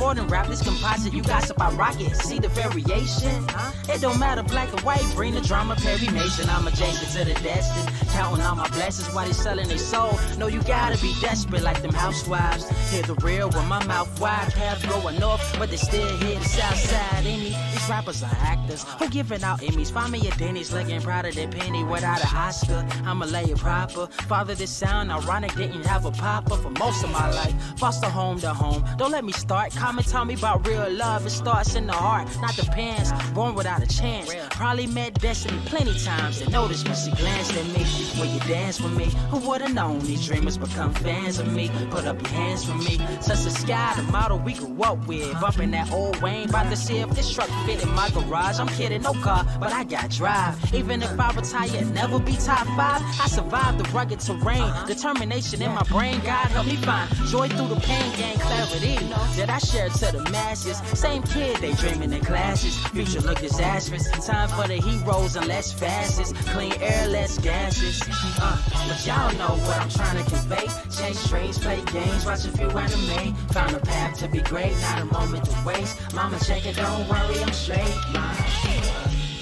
more than rap, this composite. You gossip, I rock it. See the variation? It don't matter, black or white, bring the drama, Perry Mason. I'm adjacent to the destined, counting all my blessings while they selling their soul. No, you gotta be desperate like them housewives. Hear the real with my mouth wide, path going north, but they still hear the south side in me. These rappers are actors who giving out Emmys. Find me a Denny's looking proud of their penny without an Oscar. I'ma lay it proper. Father, this sound ironic, didn't have a papa for most of my life. Foster home to home. Don't let me start. Comment tell me about real love. It starts in the heart, not the pants. Born without a chance. Probably met destiny plenty times and noticed when she glanced at me. When you dance with me, who would've known these dreamers become fans of me? Put up your hands for me. Touch the sky, the model we grew up with. Bumping that old Wayne, about to see if this truck fit in my garage. I'm kidding, no car, but I got drive. Even if I retire, never be top 5. I survived the rugged terrain. Determination in my brain, God help me find joy through the pain, gain clarity that I share to the masses. Same kid, they dreaming in classes. Future look disastrous. Time for the heroes and less fastest. Clean air, less gases. But y'all know what I'm trying to convey. Chase strings, play games, watch a few anime. Found a path to be great, not a moment to waste. Mama check it, don't worry, I'm straight.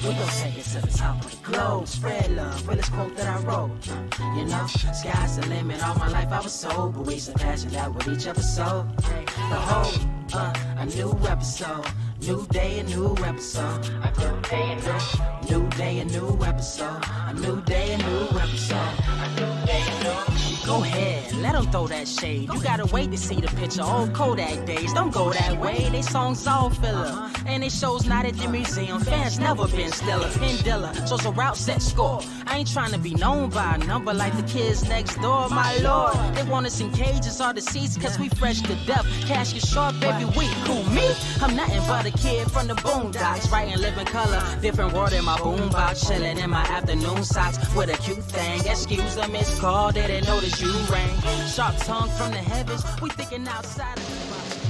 We gon' take it to the top of the globe. Spread love, realest quote that I wrote. You know, sky's the limit. All my life I was sober. We surpassing that with each episode. Behold, a new episode. New day, a new episode. A new day, a new day, a new episode. A new day, a new episode. A new day, a new. Go ahead, let them throw that shade. You gotta wait to see the picture. Old Kodak days, don't go that way. They songs all filler, and they shows not at the museum. Fans never been stellar. Pin Dilla, so it's a route set score. I ain't trying to be known by a number like the kids next door. My lord, they want us in cages or the seats, cause we fresh to death. Cash is short every week. Who, me? I'm nothing but a kid from the boondocks, writing living color. Different world in my boombox, chilling in my afternoon socks with a cute thing. Excuse the missed call, they didn't notice you rang. Sharp tongue from the heavens, we thinking outside of the box.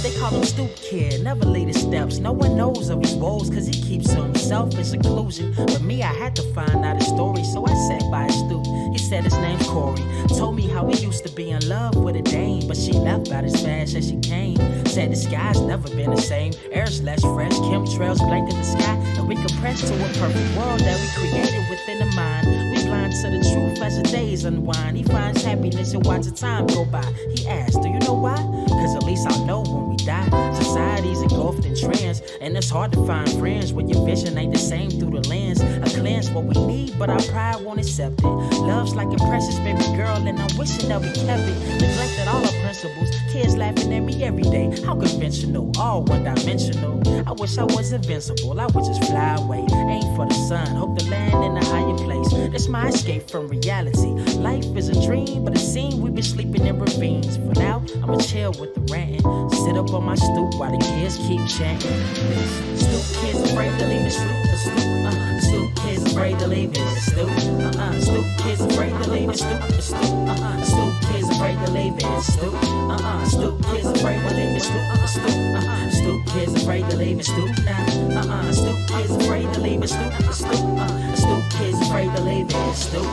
They call him Stoop Kid, never lead his steps. No one knows of his woes, cause he keeps to himself in seclusion. But me, I had to find out his story, so I sat by his stoop. He said his name's Corey. Told me how he used to be in love with a dame, but she left about as fast as she came. Said the sky's never been the same. Air's less fresh, chemtrails blanket the sky, and we compressed to a perfect world that we created within the mind. We blind to the truth as the days unwind. He finds happiness and watch the time go by. He asked, do you know why? Cause at least I'll know when we die. Society's engulfed in trends, and it's hard to find friends when your vision ain't the same through the lens. A cleanse what we need, but our pride won't accept it. Love's like a precious baby girl, and I'm wishing that we kept it. Neglected all our principles, kids laughing at me every day. How conventional, all one-dimensional. I wish I was invincible, I would just fly away. Aim for the sun, hope to land in a higher place. That's my escape from reality. Life is a dream, but it seems we've been sleeping in ravines. For now, I'ma chill with the ranting. Sit up on my stoop while the kids keep chanting. Stoop kids afraid to leave the stoop. Stoop kids afraid to leave it. Stoop. Stoop kids afraid to leave it. Stoop. Stoop kids afraid to leave it. Stoop. Stoop kids afraid to leave it. Stoop. Stoop kids afraid to leave it. Stoop. Stoop kids afraid to leave it. Stoop. Stoop kids afraid to leave it. Stoop.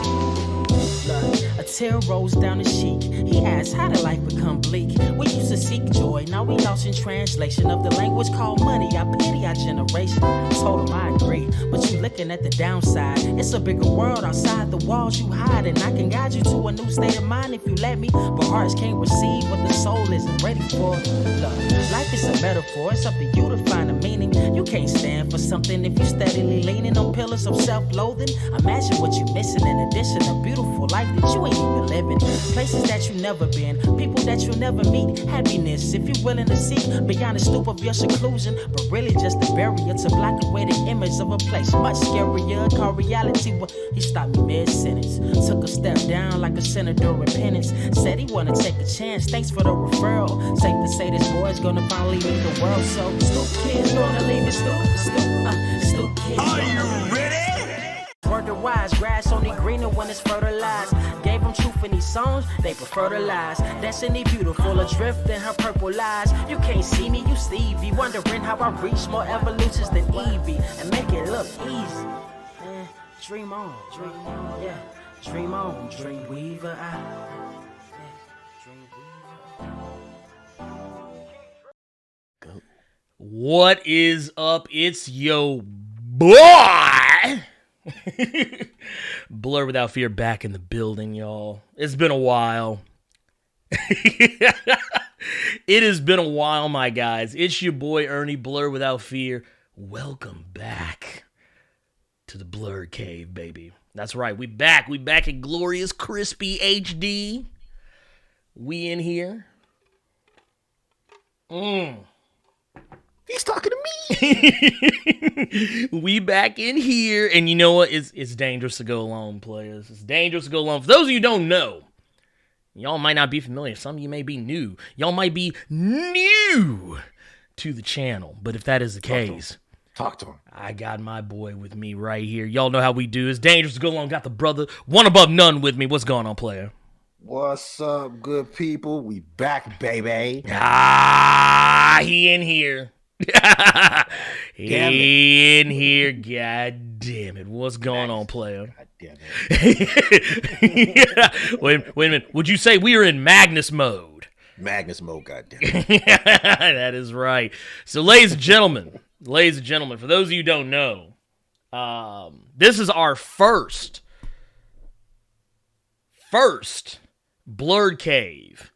A tear rolls down his cheek. He asks, how did life become bleak? We used to seek joy, now we lost in translation of the language called money. I pity our generation. I told him I agree, but you looking at the downside. It's a bigger world outside the walls you hide, and I can guide you to a new state of mind if you let me. But hearts can't receive what the soul isn't ready for. Look, life is a metaphor, it's up to you to find a meaning. You can't stand for something if you steadily leaning on pillars of self-loathing. Imagine what you're missing in addition to beautiful life that you ain't even living. Places that you never been, people that you'll never meet. Happiness if you're willing to seek beyond the stoop of your seclusion, but really just a barrier to block away the image of a place much scarier called reality. He stopped me mid-sentence, took a step down like a sinner doing penance. Said he wanna take a chance, thanks for the referral. Safe to say this boy's gonna finally leave the world, so stoop kids gonna leave it. Stoop kids. Are you ready? Word wise, grass only greener when it's fertilized. Gave them truth in these songs, they prefer to lies. Destiny beautiful, adrift in her purple eyes. You can't see me, you Stevie, wondering how I reach more evolutions than Evie and make it look easy. Dream on, yeah, dream on, dream weaver. What is up? It's yo boy. Blur Without Fear back in the building, y'all. It's been a while. It has been a while, my guys. It's your boy Ernie, Blur Without Fear. Welcome back to the Blerd Cave, baby. That's right, we back. We back in glorious, crispy HD. We in here. He's talking to me. We back in here, and you know what? It's dangerous to go alone, players. It's dangerous to go alone. For those of you who don't know, y'all might not be familiar. Some of you may be new. Y'all might be new to the channel. But if that is the case, talk to him. I got my boy with me right here. Y'all know how we do. It's dangerous to go alone. Got the brother, one above none with me. What's going on, player? What's up, good people? We back, baby. He in here. He in here. God damn it. What's going on, player? God damn it. Wait a minute. Would you say we are in Magnus mode? Magnus mode, god damn it. That is right. So, ladies and gentlemen, for those of you who don't know, this is our first Blerd Cave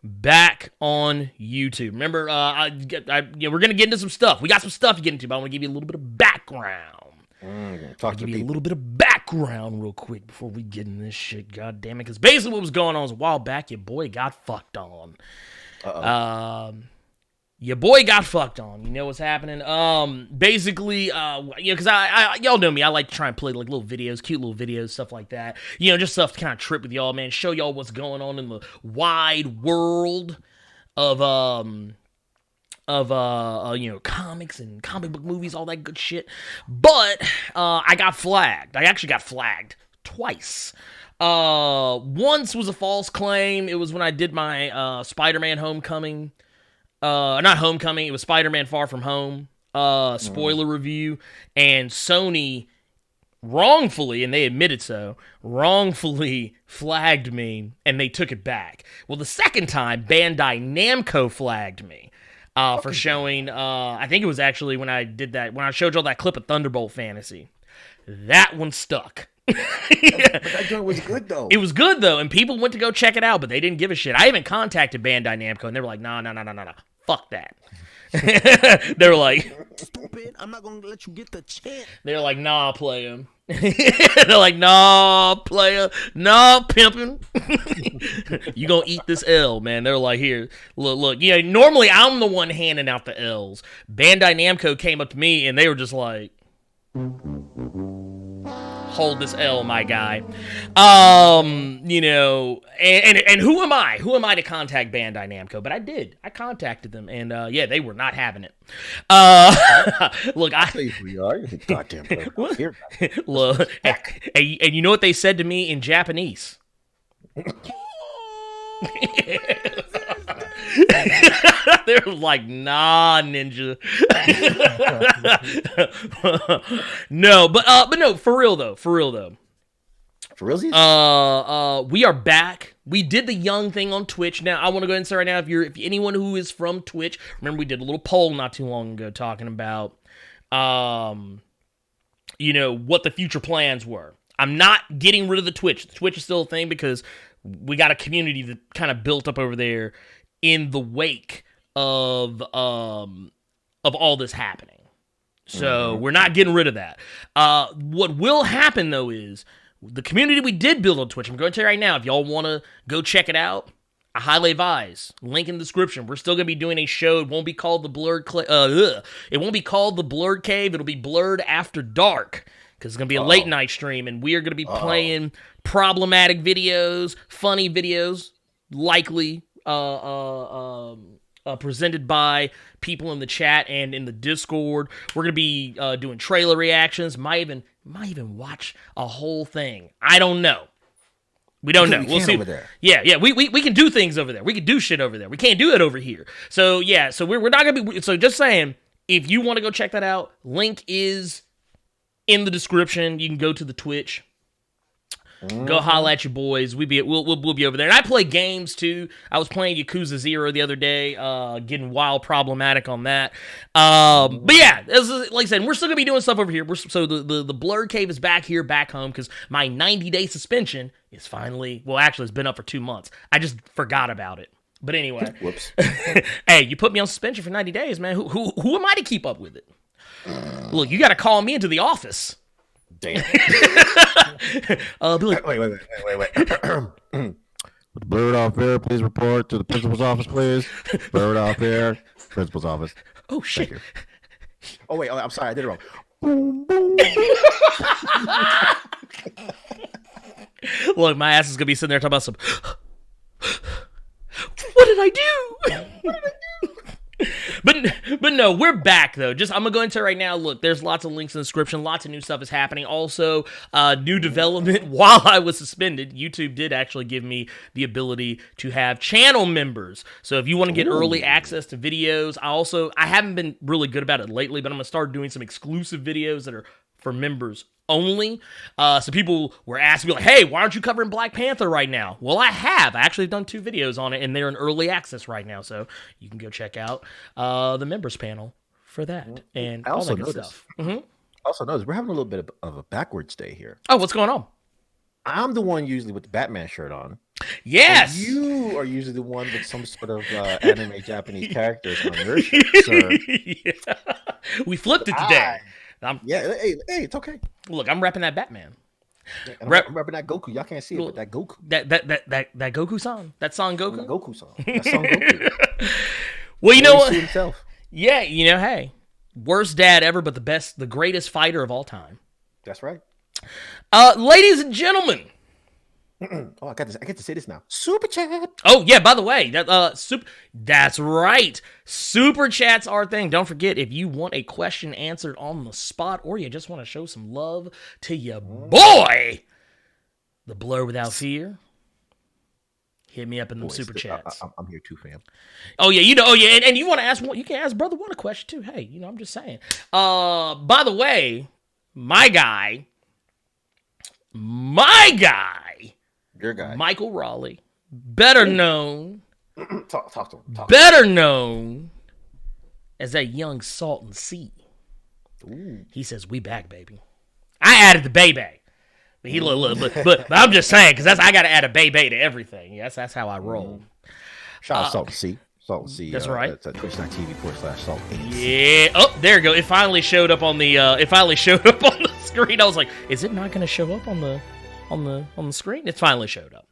back on YouTube. Remember, we're going to get into some stuff. We got some stuff to get into, but I want to give you a little bit of background. Give you a little bit of background real quick before we get in this shit. God damn it. Because basically what was going on was a while back, your boy got fucked on. Your boy got fucked on. You know what's happening? Basically, because y'all know me. I like to try and play like little videos, cute little videos, stuff like that. You know, just stuff to kind of trip with y'all, man. Show y'all what's going on in the wide world of comics and comic book movies, all that good shit. But I got flagged. I actually got flagged twice. Once was a false claim. It was when I did my Spider-Man Homecoming. Not Homecoming, it was Spider-Man Far From Home spoiler review, and Sony wrongfully, and they admitted so, wrongfully flagged me, and they took it back. Well, the second time, Bandai Namco flagged me for showing, I think it was actually when I did that, when I showed y'all that clip of Thunderbolt Fantasy. That one stuck. But that joint was good, though. It was good, though, and people went to go check it out, but they didn't give a shit. I even contacted Bandai Namco, and they were like, no. Fuck that. They were like, stupid, I'm not gonna let you get the chance. They're like, nah, player. They're like, nah, player. Nah, pimping. You gonna eat this L, man. They're like, here, look. Yeah, normally I'm the one handing out the L's. Bandai Namco came up to me, and they were just like, hold this L, my guy. And who am I? Who am I to contact Bandai Namco? But I did. I contacted them, and they were not having it. Look, I say who you are. You're goddamn here. Look, and you know what they said to me in Japanese? They're like, nah, ninja. No, but no, for real though. For realsies? We are back. We did the young thing on Twitch. Now I want to go ahead and say right now, if anyone who is from Twitch, remember we did a little poll not too long ago talking about what the future plans were. I'm not getting rid of the Twitch. The Twitch is still a thing because we got a community that kind of built up over there in the wake of all this happening. So we're not getting rid of that. What will happen, though, is the community we did build on Twitch, I'm going to tell you right now, if y'all want to go check it out, I highly advise. Link in the description. We're still going to be doing a show. It won't be called the It won't be called the Blerd Cave. It'll be Blerd After Dark, because it's going to be a late night stream, and we are going to be playing problematic videos, funny videos, likely presented by people in the chat and in the Discord. We're gonna be doing trailer reactions. Might even watch a whole thing. I don't know. We don't know. We'll see. Over there. Yeah. We can do things over there. We can do shit over there. We can't do it over here. So yeah. So we're not gonna be. So just saying, if you want to go check that out, link is in the description. You can go to the Twitch. Go holla at your boys. We'll be over there. And I play games too. I was playing Yakuza 0 the other day, getting wild problematic on that. But yeah, like I said, we're still gonna be doing stuff over here. So the Blerd Cave is back here, back home, because my 90-day suspension is finally, well, actually, it's been up for 2 months. I just forgot about it. But anyway, Whoops. Hey, you put me on suspension for 90 days, man. Who am I to keep up with it? Look, you got to call me into the office. Damn. Be like, Wait. With the Blerd off air, please report to the principal's office, please. Blerd off air, principal's office. oh shit. Thank you. Oh wait, I'm sorry, I did it wrong. Look, my ass is gonna be sitting there talking about some. What did I do? But no, we're back though. I'm gonna go into it right now. Look, there's lots of links in the description. Lots of new stuff is happening. Also, new development. While I was suspended, YouTube did actually give me the ability to have channel members. So if you want to get early access to videos, I haven't been really good about it lately, but I'm gonna start doing some exclusive videos that are for members only. So people were asking me like, hey, why aren't you covering Black Panther right now? Well, I have. I actually have done 2 videos on it, and they're in early access right now. So you can go check out the members panel for that and all that good stuff. I also noticed we're having a little bit of a backwards day here. Oh, what's going on? I'm the one usually with the Batman shirt on. Yes. And you are usually the one with some sort of anime Japanese characters on your shirt, sir. Yeah. We flipped it today. Hey, it's okay. Look, I'm repping that Batman. Yeah, I'm repping that Goku. Y'all can't see it, but that Goku. That Goku song. That song Goku. That Goku song. That song Goku. Well, you know what? Himself. Yeah, hey. Worst dad ever, but the greatest fighter of all time. That's right. Ladies and gentlemen. Oh, I get to say this now. Super chat. Oh yeah, by the way, that's right. Super chats are a thing. Don't forget, if you want a question answered on the spot, or you just want to show some love to your boy, the Blerd Without Fear, hit me up in the super chats. I'm here too, fam. Oh yeah, and you want to ask one? You can ask Brother One a question too. Hey, I'm just saying. By the way, my guy. Your guy. Michael Raleigh, better known Talk to him. better known as that young Salton Sea. Ooh. He says, "We back, baby." I added the baby, but I'm just saying because I got to add a baby to everything. Yes, that's how I roll. Shout out Salton C. Salton C. That's right. That's at twitch.tv/Salton. Yeah. Oh, there you go. It finally showed up on the. Screen. I was like, is it not going to show up on the screen? It finally showed up.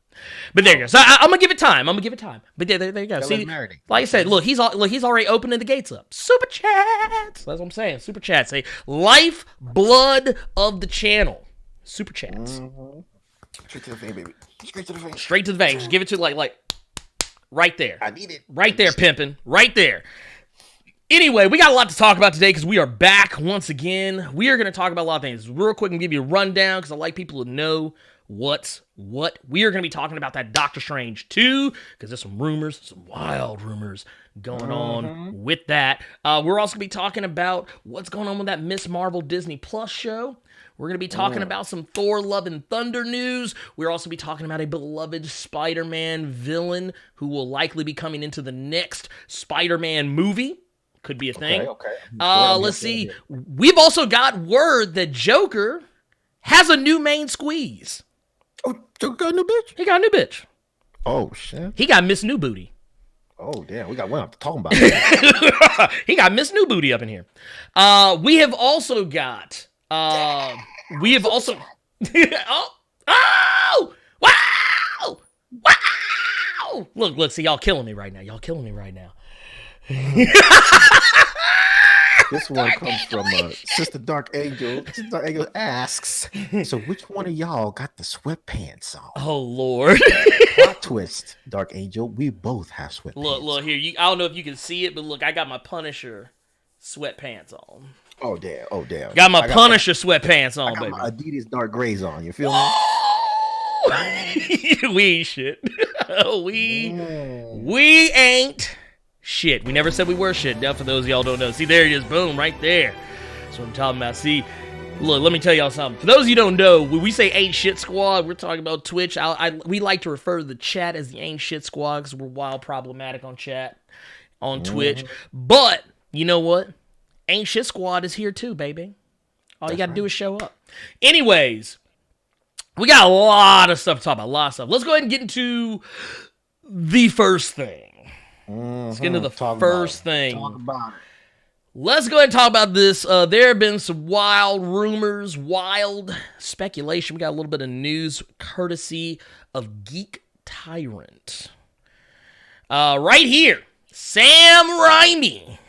But there you go. So I'm gonna give it time. But there you go. See, like I said, look, he's already opening the gates up. Super chats. That's what I'm saying. Super chats. A life blood of the channel. Super chats. Mm-hmm. Straight to the vein, baby. Straight to the vein. Straight to the vein. Just give it to like right there. I need it. Right there, pimping. Right there. Anyway, we got a lot to talk about today because we are back once again. We are going to talk about a lot of things. Real quick and give you a rundown because I like people to know what's what. We are going to be talking about that Doctor Strange 2 because there's some rumors, some wild rumors going on with that. We're also going to be talking about what's going on with that Miss Marvel Disney Plus show. We're going to be talking about some Thor Love and Thunder news. We'll also be talking about a beloved Spider-Man villain who will likely be coming into the next Spider-Man movie. Could be a thing. Okay. Let's see. We've also got word that Joker has a new main squeeze. Oh, Joker got a new bitch? He got a new bitch. Oh, shit. He got Miss New Booty. Oh, damn. We got one I'm talking about. He got Miss New Booty up in here. We have also got... oh! Wow! Wow! Look, see, y'all killing me right now. This one comes from Sister Dark Angel. Sister Dark Angel asks, so which one of y'all got the sweatpants on? Oh, Lord. Plot twist, Dark Angel. We both have sweatpants. Look here. I don't know if you can see it, but look, I got my Punisher sweatpants on. Oh, damn. Got my Punisher sweatpants on, baby. My Adidas dark grays on. You feel me? We ain't shit. We ain't shit. We never said we were shit. Now, for those of y'all who don't know. See, there it is. Boom, right there. That's what I'm talking about. See, Look, let me tell y'all something. For those of you who don't know, when we say Ain't Shit Squad, we're talking about Twitch. We like to refer to the chat as the Ain't Shit Squad because we're wild problematic on chat on Twitch. But, you know what? Ain't Shit Squad is here too, baby. All you got to do is show up. Anyways, we got a lot of stuff to talk about. A lot of stuff. Let's go ahead and get into the first thing. Let's get into the first thing. Talk about it. Let's go ahead and talk about this. There have been some wild rumors, wild speculation. We got a little bit of news courtesy of Geek Tyrant. Right here, Sam Raimi.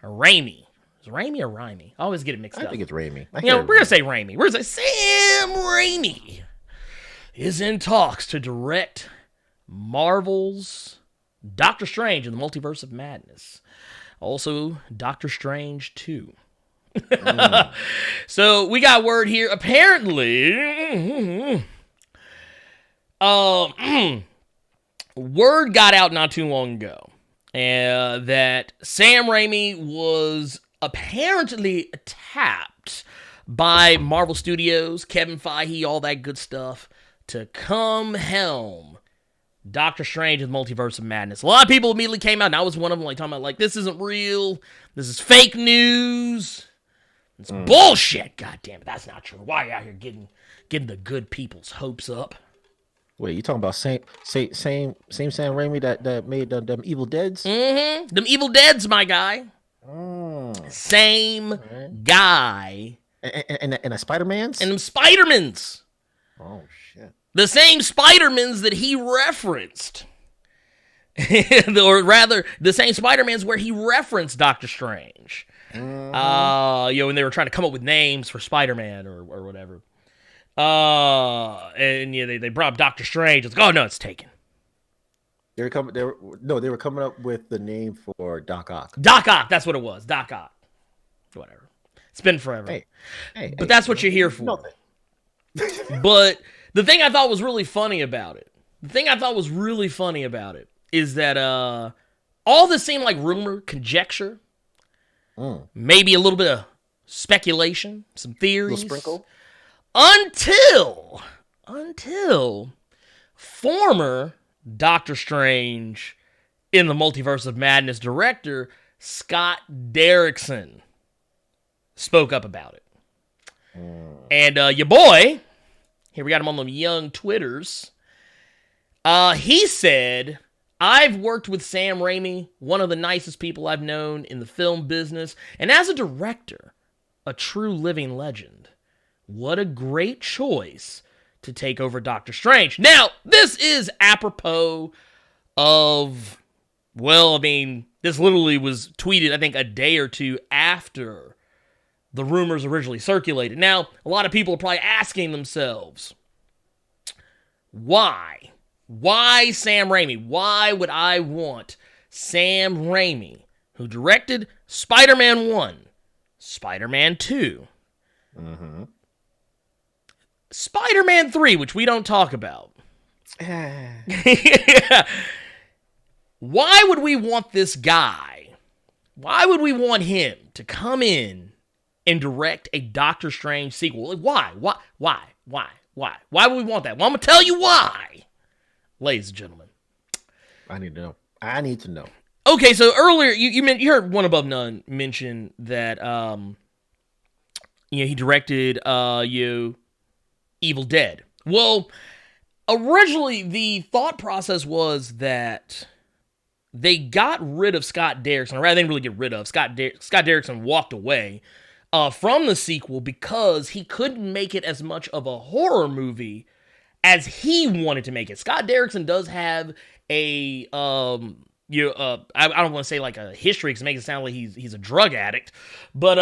Or Raimi. Is it Raimi or Raimi? I always get it mixed up. I think it's Raimi. We're going to say Raimi. We're going to say Sam Raimi is in talks to direct Marvel's Doctor Strange in the Multiverse of Madness. Also, Doctor Strange 2. So, we got word here. Apparently, word got out not too long ago that Sam Raimi was apparently tapped by Marvel Studios, Kevin Feige, all that good stuff, to come helm Doctor Strange and the Multiverse of Madness. A lot of people immediately came out, and I was one of them, like, talking about, like, this isn't real. This is fake news. It's bullshit. God damn it, that's not true. Why are you out here getting the good people's hopes up? Wait, you talking about same Sam Raimi that made them Evil Deads? Mm-hmm. Them Evil Deads, my guy. Same guy. And the Spider-Mans? And them Spider-Mans. Oh, shit. The same Spider-Mans that he referenced. Or rather, the same Spider-Mans where he referenced Doctor Strange. When they were trying to come up with names for Spider-Man or whatever. And they brought up Doctor Strange. It's like, oh no, it's taken. They were coming up with the name for Doc Ock. Doc Ock, that's what it was. Doc Ock. Whatever. It's been forever. But that's what you're here for. But the thing I thought was really funny about it, is that all this seemed like rumor, conjecture, maybe a little bit of speculation, some theories. A little sprinkle. Until former Doctor Strange in the Multiverse of Madness director Scott Derrickson spoke up about it. And your boy, here we got him on the young Twitters, he said, I've worked with Sam Raimi, one of the nicest people I've known in the film business, and as a director, a true living legend. What a great choice to take over Doctor Strange. Now, this is apropos of, this literally was tweeted, I think, a day or two after the rumors originally circulated. Now, a lot of people are probably asking themselves, why? Why Sam Raimi? Why would I want Sam Raimi, who directed Spider-Man 1, Spider-Man 2, Spider-Man 3, which we don't talk about. Why would we want this guy? Why would we want him to come in and direct a Doctor Strange sequel? Like, why? Why would we want that? Well, I'm going to tell you why, ladies and gentlemen. I need to know. Okay, so earlier, you heard One Above None mention that, he directed, Evil Dead. Well, originally the thought process was that they got rid of Scott Derrickson, or rather, they didn't really get rid of Scott Derrickson walked away from the sequel because he couldn't make it as much of a horror movie as he wanted to make it. Scott Derrickson does have a I don't want to say like a history because it makes it sound like he's a drug addict, but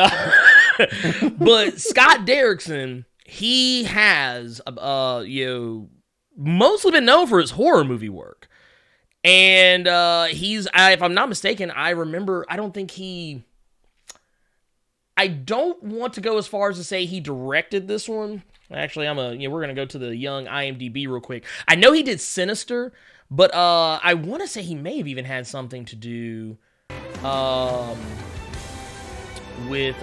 but Scott Derrickson, he has, mostly been known for his horror movie work. And if I'm not mistaken, I don't want to go as far as to say he directed this one. Actually, we're going to go to the young IMDb real quick. I know he did Sinister, but I want to say he may have even had something to do with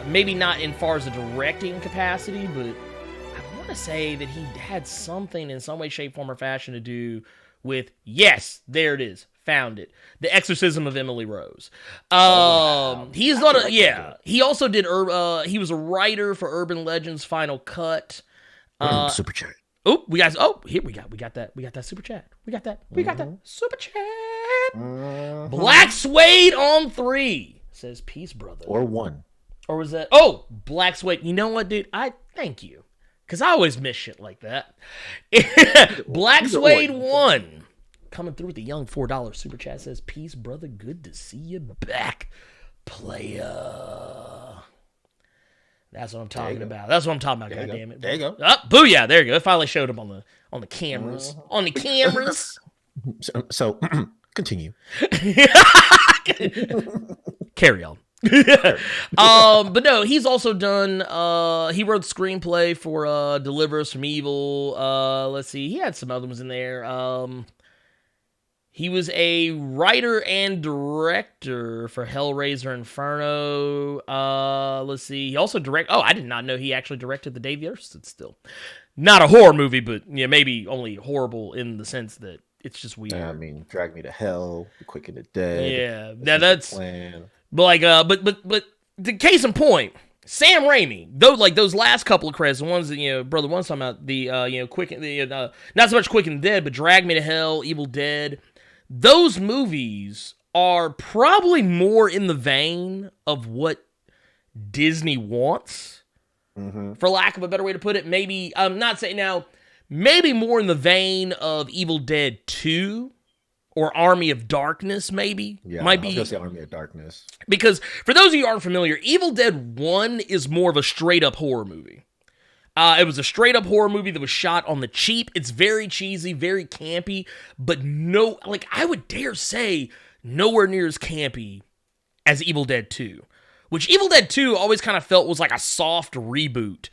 maybe not in far as a directing capacity, but I want to say that he had something in some way, shape, form, or fashion to do with, yes, there it is, found it, The Exorcism of Emily Rose. He's not a, yeah, he also did, he was a writer for Urban Legends Final Cut. Super chat. Oh, here we got that super chat. We got that super chat. Black Suede on 3 says peace, brother. Or 1. Or was that? Oh, Black Suede. You know what, dude? I thank you. Because I always miss shit like that. Black Suede 1. Coming through with the young $4 super chat says, peace, brother. Good to see you back, playa. That's what I'm talking about. That's what I'm talking about, goddammit. There you go. Oh, booyah. There you go. It finally showed him on the cameras. On the cameras. So continue. Carry on. But no, he's also done, he wrote the screenplay for Deliver Us from Evil. Let's see, he had some other ones in there. He was a writer and director for Hellraiser Inferno. Let's see, he also I did not know he actually directed The Day the Earth Stood Still. Not a horror movie, but yeah, maybe only horrible in the sense that it's just weird. I mean, Drag Me to Hell, The Quick and the Dead. Yeah, that's plan. But like, but the case in point, Sam Raimi, those last couple of credits, the ones that brother one's talking about, the Quick, not so much Quick and the Dead, but Drag Me to Hell, Evil Dead. Those movies are probably more in the vein of what Disney wants, for lack of a better way to put it. Maybe I'm not saying now. Maybe more in the vein of Evil Dead 2 or Army of Darkness, maybe. Yeah, might I was be. gonna say Army of Darkness. Because for those of you who aren't familiar, Evil Dead 1 is more of a straight-up horror movie. It was a straight-up horror movie that was shot on the cheap. It's very cheesy, very campy, but I would dare say, nowhere near as campy as Evil Dead 2. Which Evil Dead 2 always kind of felt was like a soft reboot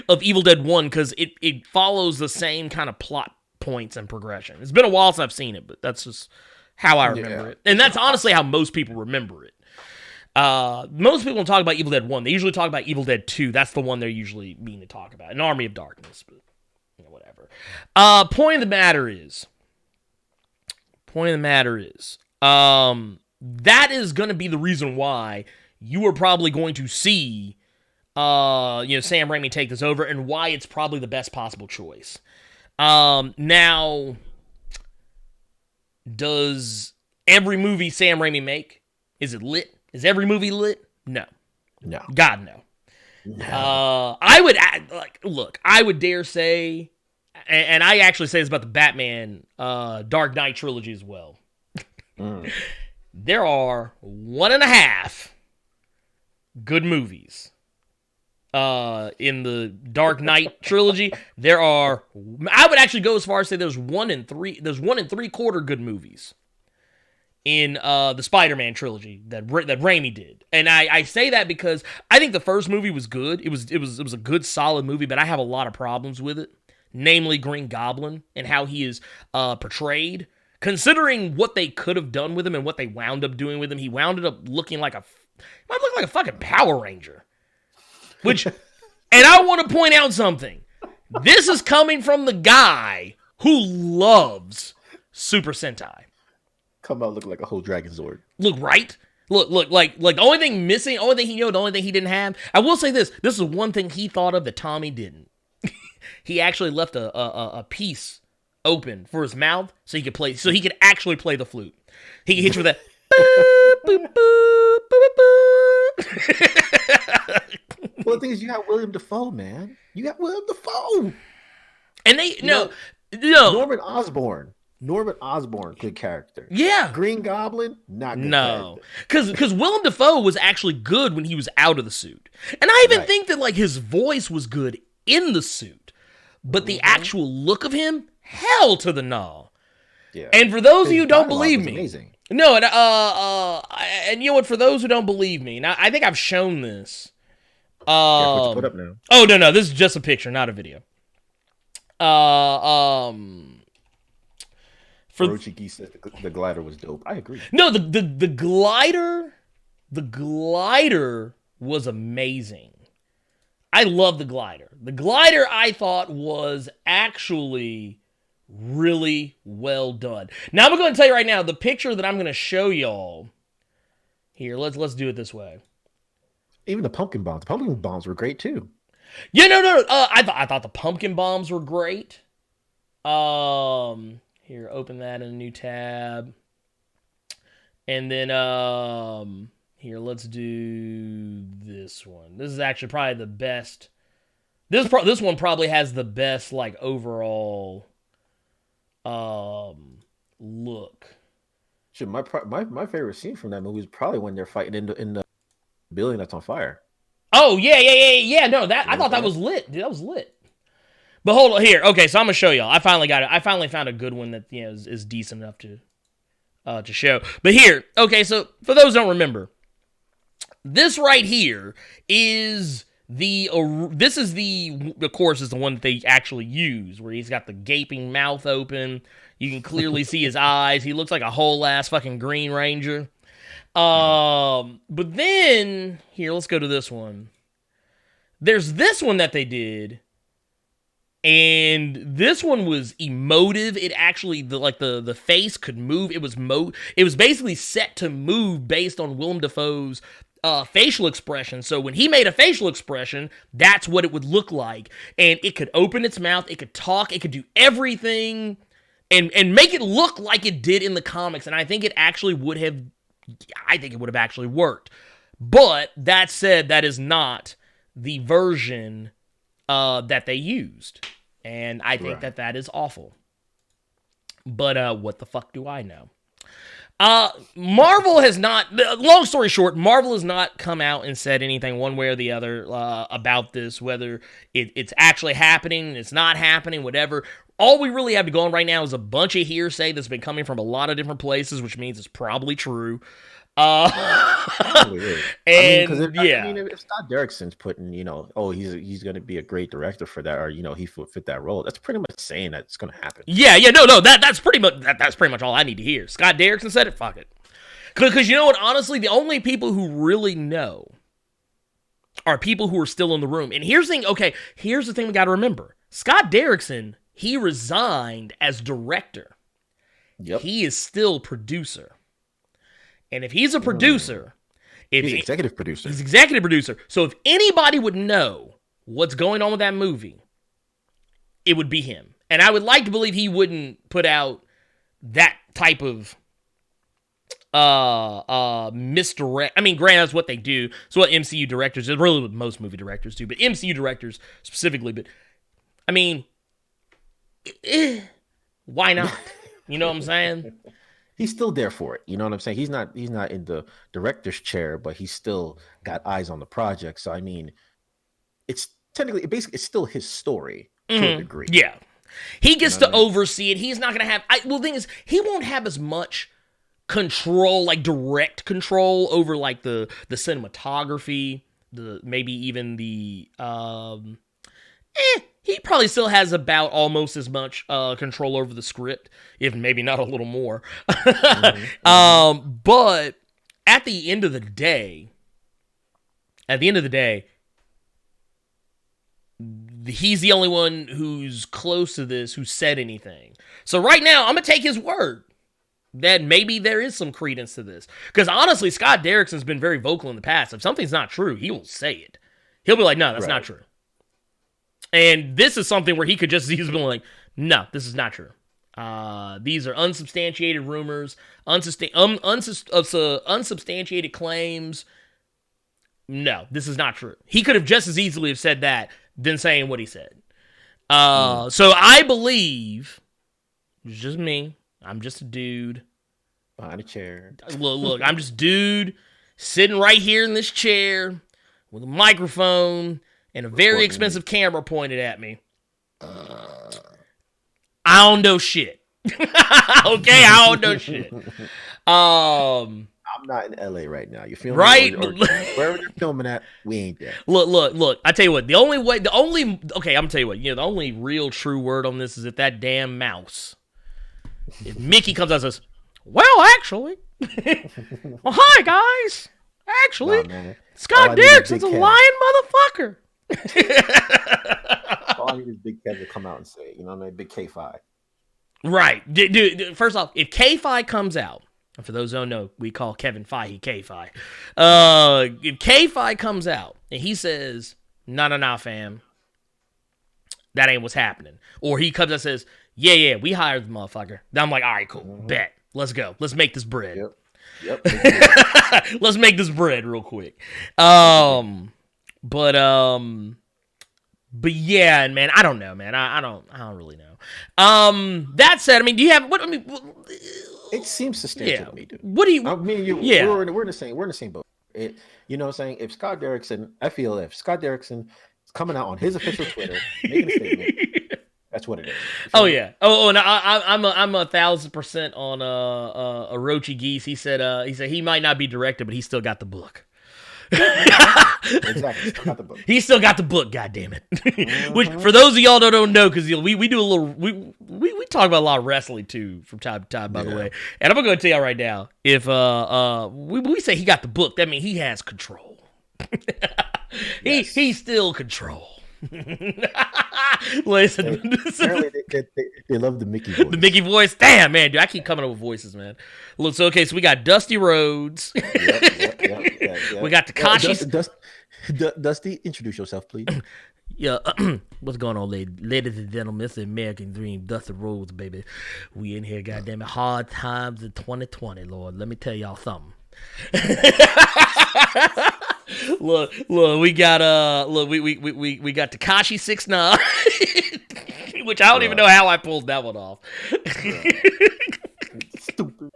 of Evil Dead 1, because it follows the same kind of plot points and progression. It's been a while since I've seen it, but that's just how I remember it. And that's honestly how most people remember it. Most people don't talk about Evil Dead 1. They usually talk about Evil Dead 2. That's the one they're usually mean to talk about. An Army of Darkness, but whatever. Point of the matter is, that is going to be the reason why you are probably going to see Sam Raimi take this over, and why it's probably the best possible choice. Now, does every movie Sam Raimi make, is it lit? Is every movie lit? No. God, no. I would dare say, and I actually say this about the Batman Dark Knight trilogy as well. There are 1.5 good movies in the Dark Knight trilogy. I would actually go as far as say there's 1 and 3/4 good movies in the Spider-Man trilogy that Raimi did. And I say that because I think the first movie was good. It was a good, solid movie, but I have a lot of problems with it. Namely Green Goblin and how he is portrayed. Considering what they could have done with him and what they wound up doing with him, he wound up looking like a fucking Power Ranger. And I want to point out something. This is coming from the guy who loves Super Sentai. Come out looking like a whole Dragon Zord. Look, right? Look, like the only thing missing, the only thing he didn't have. I will say this is one thing he thought of that Tommy didn't. He actually left a piece open for his mouth so he could actually play the flute. He could hit you with that. Well, the thing is, you got William Dafoe, man. You got William Dafoe. And no. Norman Osborn, good character. Yeah. Green Goblin, not good character. Because Willem Dafoe was actually good when he was out of the suit. And I even think that his voice was good in the suit. But the actual look of him, hell to the no. Yeah. And for those of you who don't believe me. Amazing. No, and you know what, for those who don't believe me, now I think I've shown this. What you put up now. Oh, no, this is just a picture, not a video. Orochiki said the glider was dope. I agree. No, the glider The glider was amazing. I love the glider. The glider I thought was actually really well done. Now I'm going to tell you right now, the picture that I'm going to show y'all here. Let's do it this way. Even the pumpkin bombs. The pumpkin bombs were great too. Yeah, no. I thought the pumpkin bombs were great. Here, open that in a new tab. And then, here, let's do this one. This is actually probably the best. This one probably has the best, like, overall, look. Shit, my favorite scene from that movie is probably when they're fighting in the building that's on fire. Oh, yeah. No, I thought that was lit. Dude, that was lit. But hold on, here. Okay, so I'm going to show y'all. I finally got it. I finally found a good one that, you know, is decent enough to show. But here, okay, so for those who don't remember, this right here is of course, is the one that they actually use, where he's got the gaping mouth open. You can clearly see his eyes. He looks like a whole ass fucking Green Ranger. But then, here, let's go to this one. There's this one that they did, and this one was emotive. It actually, the face could move. It was basically set to move based on Willem Dafoe's facial expression. So when he made a facial expression, that's what it would look like. And it could open its mouth, it could talk, it could do everything, and make it look like it did in the comics. And I think it would have actually worked. But that said, that is not the version that they used. And I think that is awful. But what the fuck do I know? Marvel has not, long story short, Marvel has not come out and said anything one way or the other about this, whether it's actually happening, it's not happening, whatever. All we really have to go on right now is a bunch of hearsay that's been coming from a lot of different places, which means it's probably true. And if Scott Derrickson's putting, he's going to be a great director for that, or he fit that role, that's pretty much saying that it's going to happen. That's pretty much all I need to hear. Scott Derrickson said it. Fuck it. Because you know what? Honestly, the only people who really know are people who are still in the room. And here's the thing. Okay, here's the thing we got to remember. Scott Derrickson, he resigned as director. Yep. He is still producer. And if he's a producer, he's executive producer. He's executive producer. So if anybody would know what's going on with that movie, it would be him. And I would like to believe he wouldn't put out that type of misdirect. I mean, granted, that's what they do. It's what MCU directors, it's really what most movie directors do, but MCU directors specifically. But I mean, why not? You know what I'm saying? He's still there for it. You know what I'm saying? He's not in the director's chair, but he's still got eyes on the project. So I mean, it's still his story to a degree. Yeah. He gets to oversee it. He's not going to have the thing is, he won't have as much control, like direct control over like the cinematography, maybe even the he probably still has about almost as much control over the script, if maybe not a little more. But at the end of the day, he's the only one who's close to this who said anything. So right now, I'm going to take his word that maybe there is some credence to this. Because honestly, Scott Derrickson's been very vocal in the past. If something's not true, he will say it. He'll be like, no, that's not true. And this is something where he could just easily be like, no, this is not true. These are unsubstantiated rumors, unsubstantiated claims. No, this is not true. He could have just as easily have said that than saying what he said. So I believe, it's just me, I'm just a dude. Behind a chair. Look, I'm just a dude sitting right here in this chair with a microphone and a very expensive camera pointed at me. I don't know shit. Okay, I don't know shit. I'm not in LA right now. You feel right? me? Or wherever they're filming at, we ain't there. Look. I tell you what. I'm gonna tell you what. The only real true word on this is if that damn mouse, if Mickey comes out and says, "Well, actually, well, hi guys, Actually, Nah, man. Scott All I need is Derrickson's a Big Kev. lying motherfucker. All I need is Big Kev to come out and say it. You know what I mean? Big K5. Right. Dude, first off, if K-Fi comes out, and for those who don't know, we call Kevin Feige K-Fi. If K-Fi comes out and he says, nah, fam, that ain't what's happening. Or he comes out and says, yeah, we hired the motherfucker. Then I'm like, all right, cool, bet. Let's go. Let's make this bread. Yep. Let's make this bread real quick. But yeah, man, I don't know, man. I don't really know. That said, I mean, do you have It seems substantial to me, dude. What do you? I mean, Yeah. we're in the same boat. You know what I'm saying? If Scott Derrickson is coming out on his official Twitter making a statement, that's what it is. Oh yeah. And I'm 1,000% on Orochi Geese. He said he might not be directed, but he still got the book. Exactly. Still got the book. He still got the book. God damn it! Which for those of y'all that don't know, because we do a little we talk about a lot of wrestling too from time to time. By the way, and I'm gonna tell y'all right now, if we say he got the book, that means he has control. He's still control. Listen, Apparently they love the Mickey voice. the Mickey voice. Damn, man, dude, I keep coming up with voices, man. Look, so okay, so we got Dusty Rhodes. Yep. We got Tekashi. Dusty, introduce yourself, please. Yeah, what's going on, ladies and gentlemen? It's the American Dream, Dusty Rhodes, baby. We in here, goddamn it, hard times in 2020, Lord. Let me tell y'all something. look, we got we got Tekashi 6ix9ine, which I don't even know how I pulled that one off. Stupid.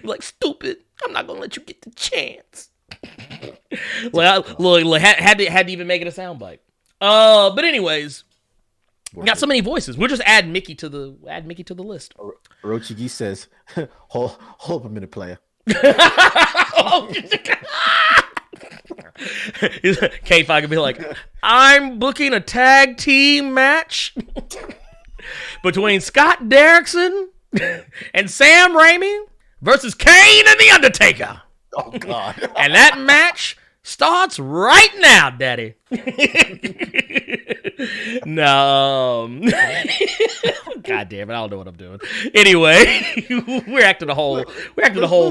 Like stupid. I'm not gonna let you get the chance. Look, had to even make it a soundbite. But anyways, we got so many voices. We'll just add Mickey to the list. Orochi says, hold up a minute, player. K-Fi could be like, I'm booking a tag team match between Scott Derrickson and Sam Raimi versus Kane and The Undertaker. Oh, God. And that match starts right now, Daddy. No. God damn it, I don't know what I'm doing. Anyway, we're acting a whole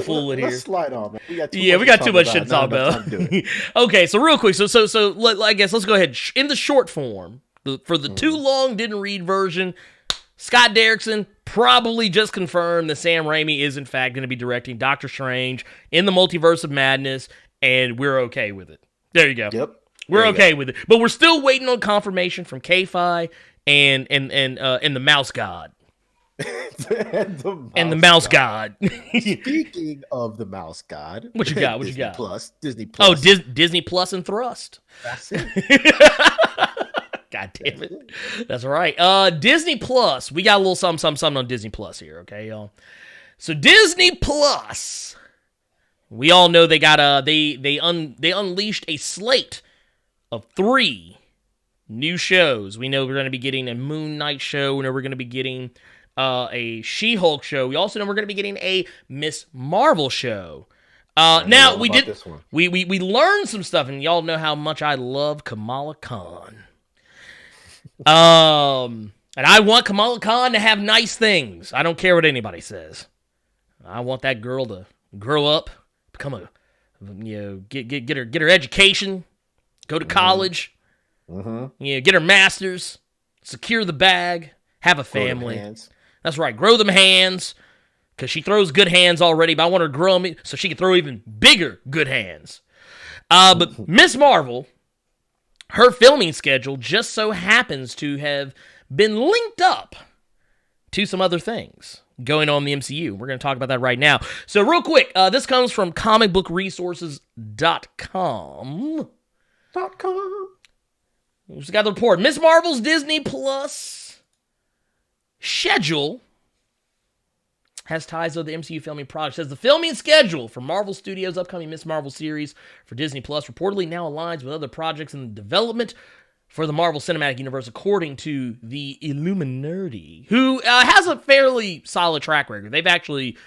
fool in here. Let's slide on, man. We got too much shit to talk about. Okay, so real quick, so I guess let's go ahead in the short form. For the too long didn't read version, Scott Derrickson probably just confirmed that Sam Raimi is in fact going to be directing Doctor Strange in the Multiverse of Madness, and we're okay with it. There you go. Yep. We're okay with it, but we're still waiting on confirmation from K-Fi and the Mouse God. And the Mouse God. Speaking of the Mouse God, What you got? Disney Plus. Oh, Disney Plus and Thrust. That's it. God damn it. That's right. Disney Plus. We got a little something on Disney Plus here, okay, y'all? So Disney Plus. We all know they got they unleashed a slate of 3 new shows. We know we're going to be getting a Moon Knight show. We know we're going to be getting a She-Hulk show. We also know we're going to be getting a Miss Marvel show. Now we did this one. We learned some stuff, and y'all know how much I love Kamala Khan. And I want Kamala Khan to have nice things. I don't care what anybody says. I want that girl to grow up, become get her education, go to college, get her master's, secure the bag, have a family. That's right, grow them hands, because she throws good hands already, but I want her to grow them so she can throw even bigger good hands. But Miss Marvel, her filming schedule just so happens to have been linked up to some other things going on in the MCU. We're going to talk about that right now. So real quick, this comes from comicbookresources.com. We just got the report. Miss Marvel's Disney Plus schedule has ties to the MCU filming project. Says the filming schedule for Marvel Studios' upcoming Miss Marvel series for Disney Plus reportedly now aligns with other projects in development for the Marvel Cinematic Universe, according to the Illuminati, who has a fairly solid track record. They've actually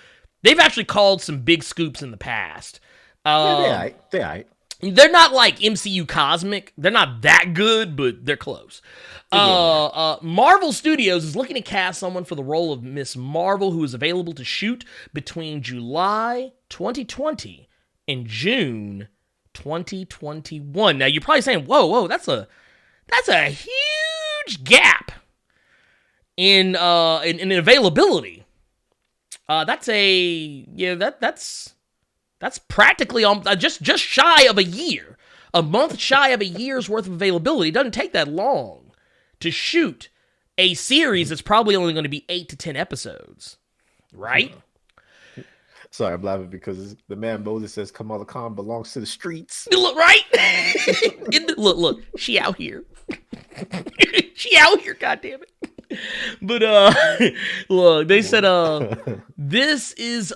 called some big scoops in the past. Yeah, they aight. They're not like MCU Cosmic. They're not that good, but they're close. Marvel Studios is looking to cast someone for the role of Miss Marvel, who is available to shoot between July 2020 and June 2021. Now, you're probably saying, whoa, that's a huge gap in availability. That's practically just shy of a year. A month shy of a year's worth of availability. It doesn't take that long to shoot a series that's probably only going to be 8 to 10 episodes. Right? Sorry, I'm laughing because the man Moses says Kamala Khan belongs to the streets. Look, right? Look, she out here. She out here, goddammit. But look, they said this is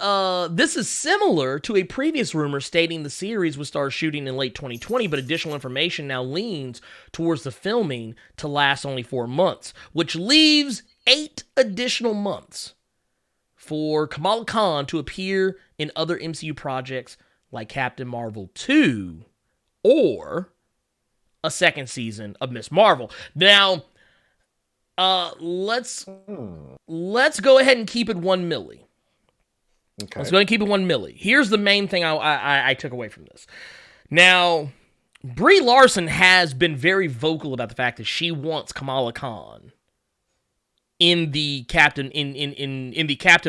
similar to a previous rumor stating the series would start shooting in late 2020, but additional information now leans towards the filming to last only 4 months, which leaves 8 additional months for Kamala Khan to appear in other MCU projects like Captain Marvel 2 or a second season of Miss Marvel. Now, let's go ahead and keep it 1 milli. Okay. Let's go ahead and keep it 1 milli. Here's the main thing I took away from this. Now, Brie Larson has been very vocal about the fact that she wants Kamala Khan in the Captain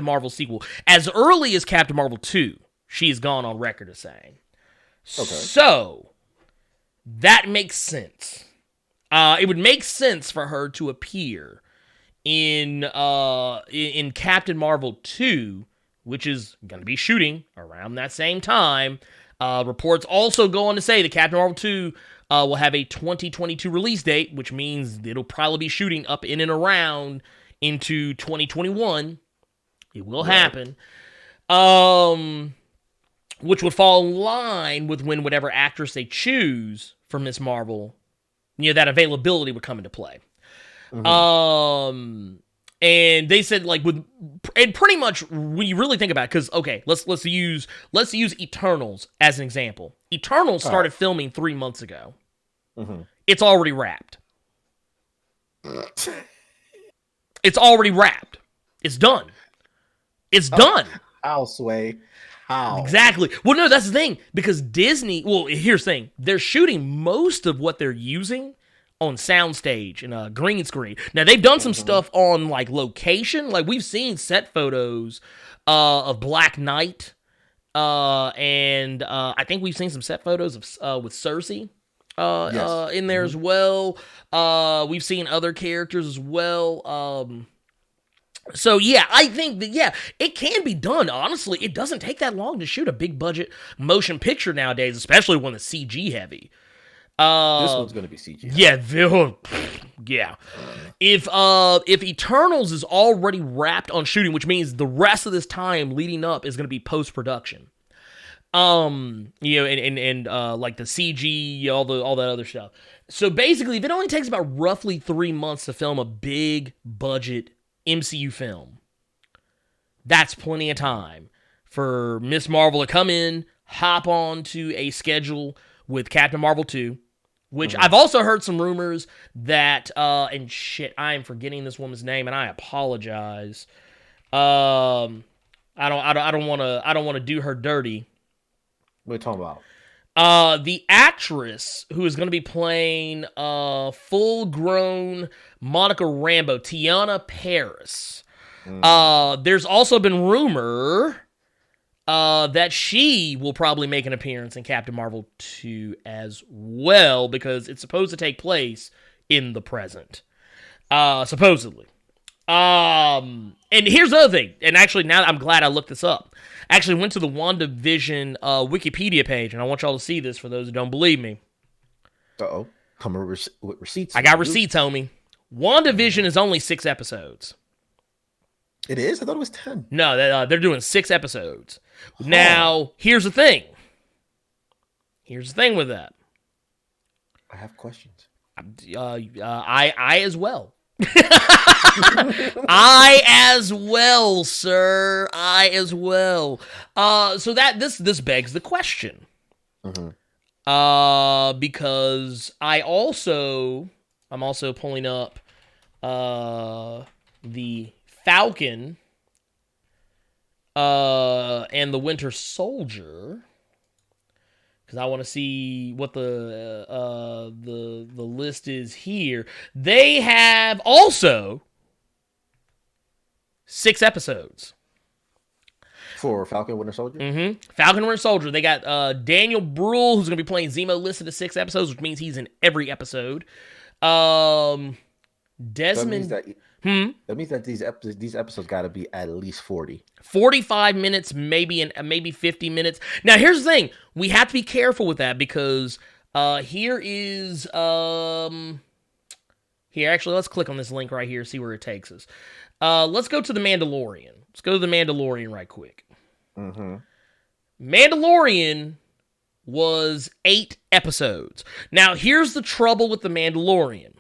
Marvel sequel as early as Captain Marvel 2. She's gone on record as saying. Okay. So that makes sense. It would make sense for her to appear in Captain Marvel 2, which is going to be shooting around that same time. Reports also go on to say that Captain Marvel 2 will have a 2022 release date, which means it'll probably be shooting up in and around into 2021. It will happen. Which would fall in line with when whatever actress they choose for Miss Marvel, that availability would come into play. Mm-hmm. And they said and pretty much when you really think about it, because okay, let's use Eternals as an example. Eternals started filming 3 months ago. Mm-hmm. It's already wrapped. It's already wrapped. It's done. It's done. How, Sway? How? Exactly. Well, no, that's the thing. Because Disney, here's the thing. They're shooting most of what they're using on soundstage and green screen. Now, they've done some stuff on, location. We've seen set photos of Black Knight. And I think we've seen some set photos of with Cersei in there as well. We've seen other characters as well. So, yeah, I think that, it can be done. Honestly, it doesn't take that long to shoot a big-budget motion picture nowadays, especially when it's CG heavy. This one's going to be CG. Yeah. If Eternals is already wrapped on shooting, which means the rest of this time leading up is going to be post-production. And the CG, all that other stuff. So, basically, if it only takes about roughly 3 months to film a big-budget MCU film, that's plenty of time for Miss Marvel to come in, hop on to a schedule with Captain Marvel 2, which I've also heard some rumors that and shit, I'm forgetting this woman's name and I apologize. I don't want to do her dirty. What are you talking about? The actress who is going to be playing full-grown Monica Rambeau, Tiana Paris. There's also been rumor that she will probably make an appearance in Captain Marvel 2 as well, because it's supposed to take place in the present, supposedly. And here's the other thing, and actually now I'm glad I looked this up. I actually went to the WandaVision Wikipedia page, and I want y'all to see this for those who don't believe me. Uh-oh. Coming with receipts. I got receipts, homie. WandaVision is only 6 episodes. It is? I thought it was 10. No, they're doing 6 episodes. Huh. Now, here's the thing. Here's the thing with that. I have questions. I as well. I as well, sir. I as well. So that this begs the question. Because I'm also pulling up the Falcon and the Winter Soldier, because I want to see what the list is here. They have also 6 episodes. For Falcon Winter Soldier? Falcon Winter Soldier. They got Daniel Bruhl, who's going to be playing Zemo, listed to 6 episodes, which means he's in every episode. Desmond... That means that these episodes got to be at least 40. 45 minutes, maybe 50 minutes. Now, here's the thing. We have to be careful with that because here is... Here, actually, let's click on this link right here, see where it takes us. Let's go to The Mandalorian. Let's go to The Mandalorian right quick. Mandalorian was 8 episodes. Now, here's the trouble with The Mandalorian.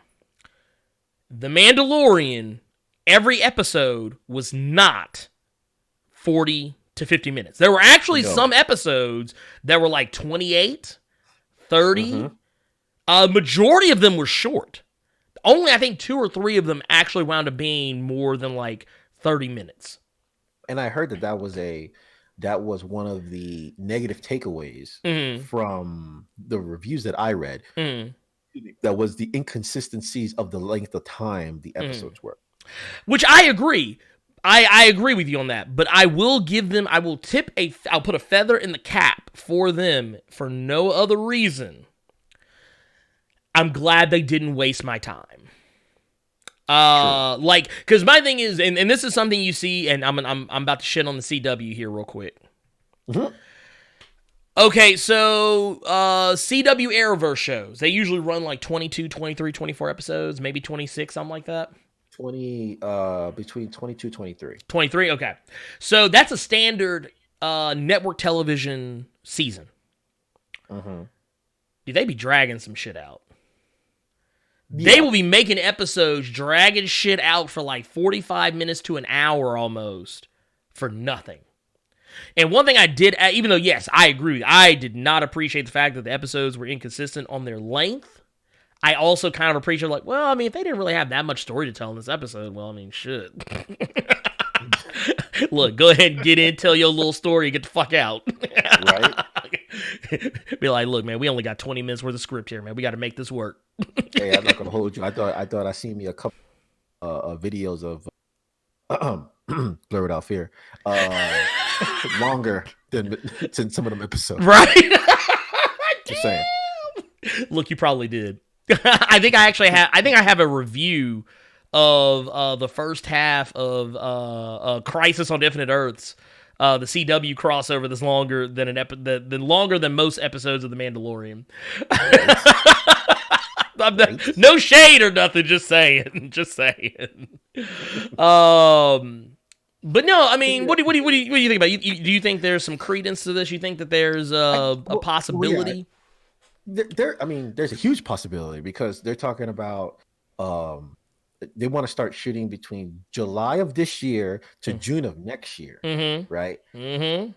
The Mandalorian, every episode was not 40 to 50 minutes. There were actually some episodes that were like 28, 30. Majority of them were short. Only, I think, 2 or 3 of them actually wound up being more than like 30 minutes. And I heard that was one of the negative takeaways from the reviews that I read. That was the inconsistencies of the length of time the episodes were. Which I agree. I agree with you on that. But I will give them, I'll put a feather in the cap for them for no other reason. I'm glad they didn't waste my time. Because my thing is, and this is something you see, and I'm about to shit on the CW here real quick. Okay, so CW Arrowverse shows, they usually run like 22, 23, 24 episodes, maybe 26, something like that. Between 22, 23. 23, okay. So that's a standard network television season. Dude, they be dragging some shit out. They will be making episodes, dragging shit out for like 45 minutes to an hour almost for nothing. And one thing I did, even though, yes, I agree with you, I did not appreciate the fact that the episodes were inconsistent on their length. I also kind of appreciate, like, well, I mean, if they didn't really have that much story to tell in this episode, well, I mean, shit. Look, go ahead and get in, tell your little story, and get the fuck out. Right? Be like, look, man, we only got 20 minutes worth of script here, man. We got to make this work. Hey, I'm not gonna hold you. I thought I seen me a couple videos of Blerd Fear longer than some of them episodes. Right? Just saying. Look, you probably did. I think I have a review of the first half of Crisis on Infinite Earths, the CW crossover that's longer than longer than most episodes of The Mandalorian. No shade or nothing, just saying. But no, I mean, what do you think about it? Do you think there's some credence to this? You think that there's a possibility? There's a huge possibility because they're talking about they want to start shooting between July of this year to June of next year, right?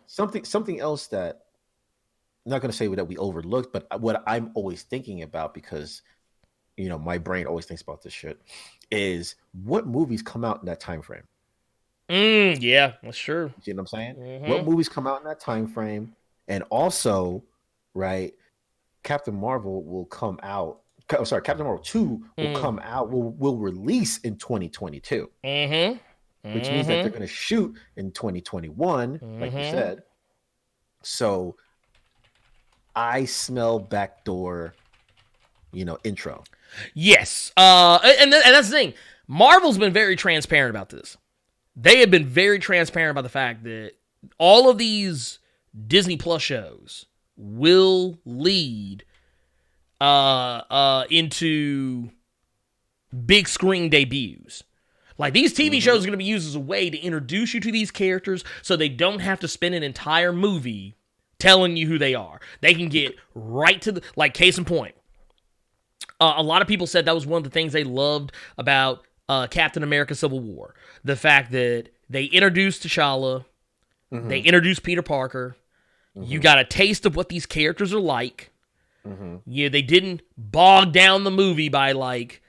Something else that I'm not going to say that we overlooked, but what I'm always thinking about, because my brain always thinks about this shit, is what movies come out in that time frame. Yeah, that's true. You know what I'm saying? What movies come out in that time frame, and also, right? Captain Marvel will come out. Captain Marvel 2 will come out. Will release in 2022. Which means that they're going to shoot in 2021, like you said. So I smell backdoor, intro. Yes. And that's the thing. Marvel's been very transparent about this. They have been very transparent about the fact that all of these Disney Plus shows will lead into big screen debuts. Like, these TV shows are going to be used as a way to introduce you to these characters so they don't have to spend an entire movie telling you who they are. They can get right to the, like, case in point. A lot of people said that was one of the things they loved about Captain America Civil War. The fact that they introduced T'Challa, they introduced Peter Parker, You got a taste of what these characters are like. Mm-hmm. Yeah, they didn't bog down the movie by like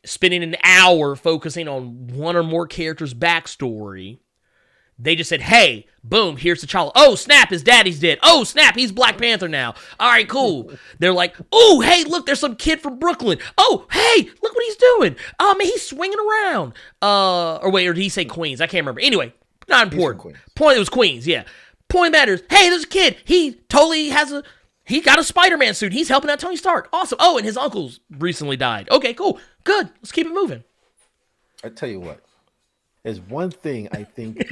spending an hour focusing on one or more characters' backstory. They just said, hey, boom, here's T'Challa. Oh, snap, his daddy's dead. Oh, snap, he's Black Panther now. All right, cool. They're like, oh, hey, look, there's some kid from Brooklyn. Oh, hey, look what he's doing. Man, he's swinging around. Or did he say Queens? I can't remember. Anyway, not important. Point, it was Queens, yeah. Point matters. Hey, there's a kid. He totally he got a Spider-Man suit. He's helping out Tony Stark. Awesome. Oh, and his uncle's recently died. Okay, cool. Good. Let's keep it moving. I tell you what. There's one thing I think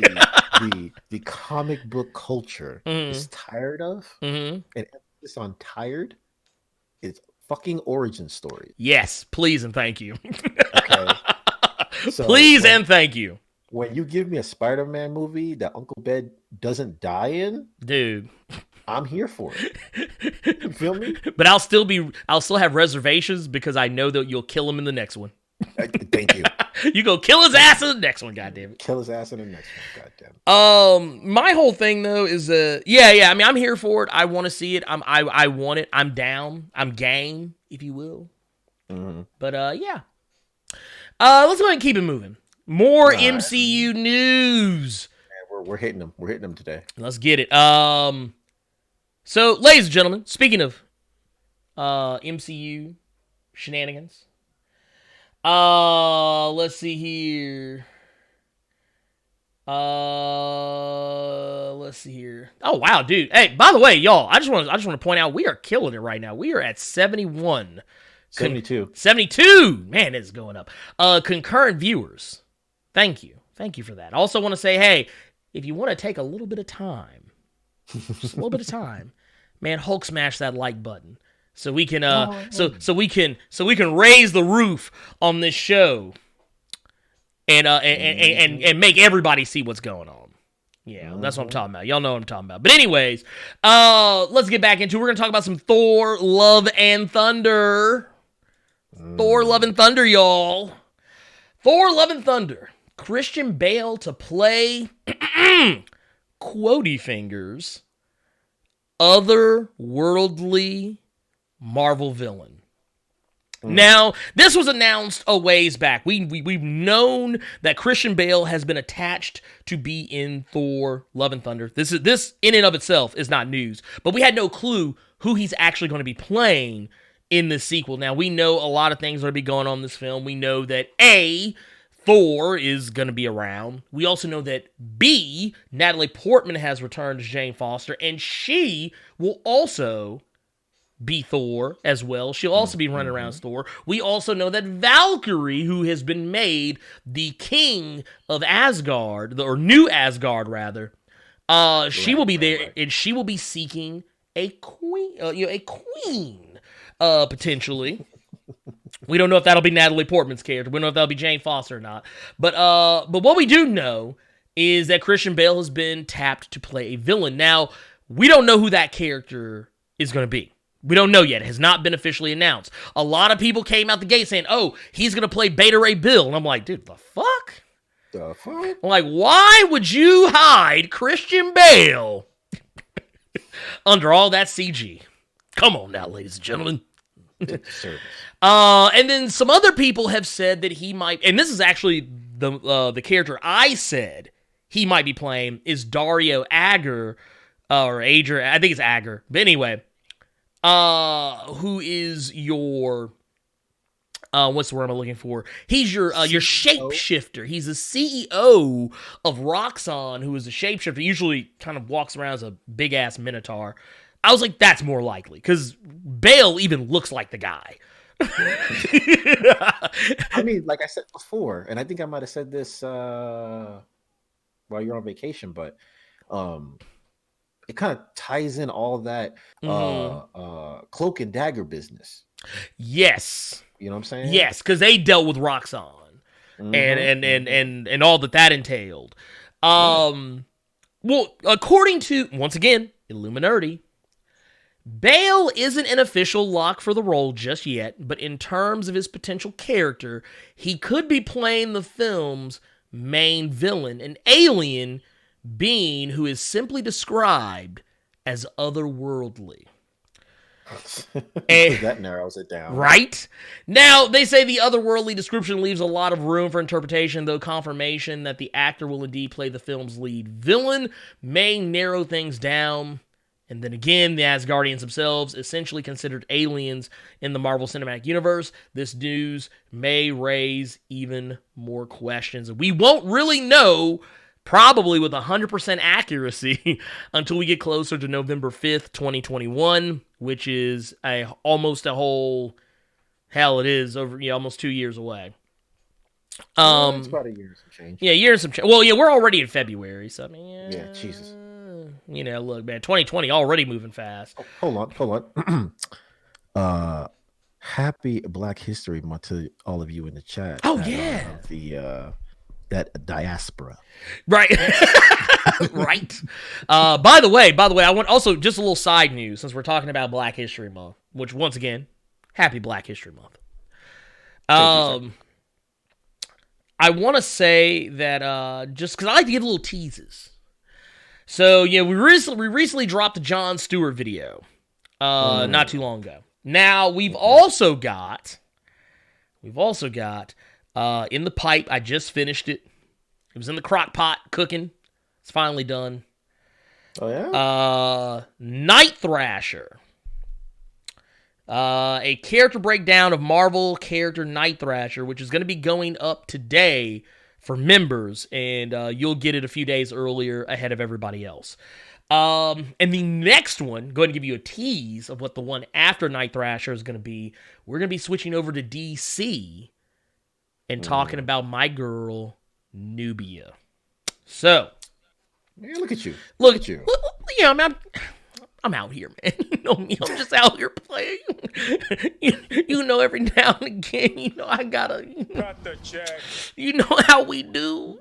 the comic book culture is tired of, and emphasis on tired, is fucking origin stories. Yes, please and thank you. Okay. So please and thank you. When you give me a Spider-Man movie that Uncle Ben doesn't die in, dude, I'm here for it. You feel me? But I'll still have reservations because I know that you'll kill him in the next one. Thank you. You go kill his ass in the next one, goddammit. Kill his ass in the next one, goddammit. My whole thing though is yeah. I mean, I'm here for it. I want to see it. I want it. I'm down. I'm game, if you will. Mm-hmm. But yeah. Let's go ahead and keep it moving. More MCU news. Man, we're hitting them. We're hitting them today. Let's get it. So, ladies and gentlemen, speaking of MCU shenanigans. Let's see here. Let's see here. Oh wow, dude. Hey, by the way, y'all, I just want to point out we are killing it right now. We are at 71. 72. 72. Man, it's going up. Concurrent viewers. Thank you. Thank you for that. I also want to say, hey, if you want to take a little bit of time, just a little bit of time, man, Hulk smash that like button. So we can so we can raise the roof on this show and make everybody see what's going on. Yeah, that's what I'm talking about. Y'all know what I'm talking about. But anyways, let's get back into it. We're gonna talk about some Thor Love and Thunder. Thor Love and Thunder, y'all. Thor Love and Thunder. Christian Bale to play quotey fingers otherworldly Marvel villain. Now, this was announced a ways back. We've known that Christian Bale has been attached to be in Thor Love and Thunder. This in and of itself is not news, but we had no clue who he's actually going to be playing in this sequel. Now, we know a lot of things are going to be going on in this film. We know that Thor is going to be around. We also know that B, Natalie Portman has returned as Jane Foster, and she will also be Thor as well. She'll also be running around as Thor. We also know that Valkyrie, who has been made the king of Asgard, or New Asgard rather, she will be there, and she will be seeking a queen, potentially. We don't know if that'll be Natalie Portman's character. We don't know if that'll be Jane Foster or not. But what we do know is that Christian Bale has been tapped to play a villain. Now, we don't know who that character is going to be. We don't know yet. It has not been officially announced. A lot of people came out the gate saying, oh, he's going to play Beta Ray Bill. And I'm like, dude, the fuck? The fuck? I'm like, why would you hide Christian Bale under all that CG? Come on now, ladies and gentlemen. And then some other people have said that he might, and this is actually the character I said he might be playing is Dario Agger, or Ager, I think it's Agger. But anyway, who is your what's the word I'm looking for? He's your shapeshifter. He's the CEO of Roxxon, who is a shapeshifter. Usually kind of walks around as a big ass minotaur. I was like, that's more likely, because Bale even looks like the guy. I mean, like I said before, and I think I might have said this while you're on vacation, but it kind of ties in all that cloak and dagger business. Yes. You know what I'm saying? Yes, because they dealt with Roxxon and all that entailed. Well, according to, once again, Illuminati, Bale isn't an official lock for the role just yet, but in terms of his potential character, he could be playing the film's main villain, an alien being who is simply described as otherworldly. That narrows it down. Right? Now, they say the otherworldly description leaves a lot of room for interpretation, though confirmation that the actor will indeed play the film's lead villain may narrow things down. And then again, the Asgardians themselves, essentially considered aliens in the Marvel Cinematic Universe. This news may raise even more questions. We won't really know, probably with 100% accuracy, until we get closer to November 5th, 2021, which is almost a whole, it is over almost 2 years away. It's about a year and some change. Yeah, year and some change. Well, yeah, we're already in February, so I mean, yeah, Jesus. Look, man, 2020 already moving fast. Oh, hold on. Happy Black History Month to all of you in the chat. Oh, yeah. That diaspora. Right. Right. By the way, I want also just a little side news since we're talking about Black History Month, which once again, happy Black History Month. I want to say that just because I like to give little teases. So yeah, we recently dropped the Jon Stewart video not too long ago. Now we've also got in the pipe. I just finished it. It was in the crock pot cooking. It's finally done. Oh yeah. Night Thrasher. A character breakdown of Marvel character Night Thrasher, which is going to be going up today for members, and you'll get it a few days earlier ahead of everybody else. And the next one, going to give you a tease of what the one after Night Thrasher is going to be. We're going to be switching over to DC and talking about my girl, Nubia. So, man, look at you. Look at you. I'm out here, man. You know me. I'm just out here playing. You know, every now and again, I gotta. Cut the check. You know how we do.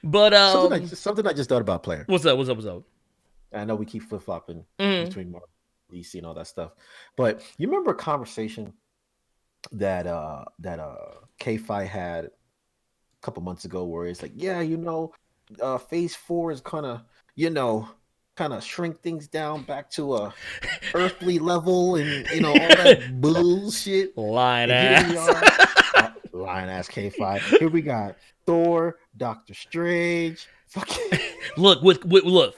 But something I just thought about, player. What's up? I know we keep flip flopping between Marvel, DC, and all that stuff, but you remember a conversation that K-Fi had a couple months ago, where it's like, Phase 4 is kind of shrink things down back to a earthly level, and all that bullshit. Lying ass K5. Here we got Thor, Doctor Strange. Look,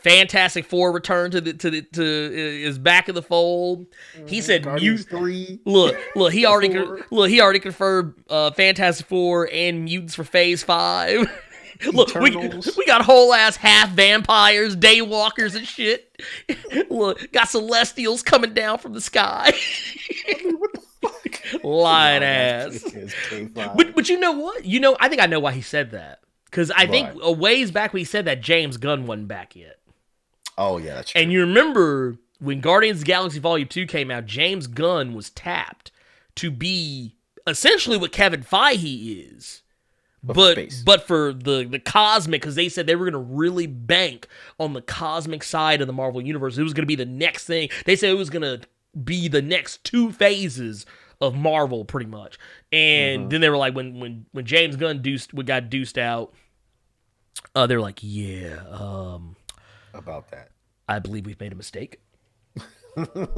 Fantastic Four returned to is back in the fold. He said, Guardians 3. Look, he already confirmed Fantastic Four and mutants for Phase 5. Look, we got whole ass half vampires, daywalkers and shit. Look, got celestials coming down from the sky. I mean, what the fuck? Lying ass. But you know what? I think I know why he said that. Because I think a ways back when he said that, James Gunn wasn't back yet. Oh, yeah, that's true. And you remember when Guardians of the Galaxy Volume 2 came out, James Gunn was tapped to be essentially what Kevin Feige is. But for the cosmic, because they said they were going to really bank on the cosmic side of the Marvel Universe. It was going to be the next thing. They said it was going to be the next 2 phases of Marvel, pretty much. And then they were like, when James Gunn got deuced out, they're like, about that, I believe we've made a mistake. And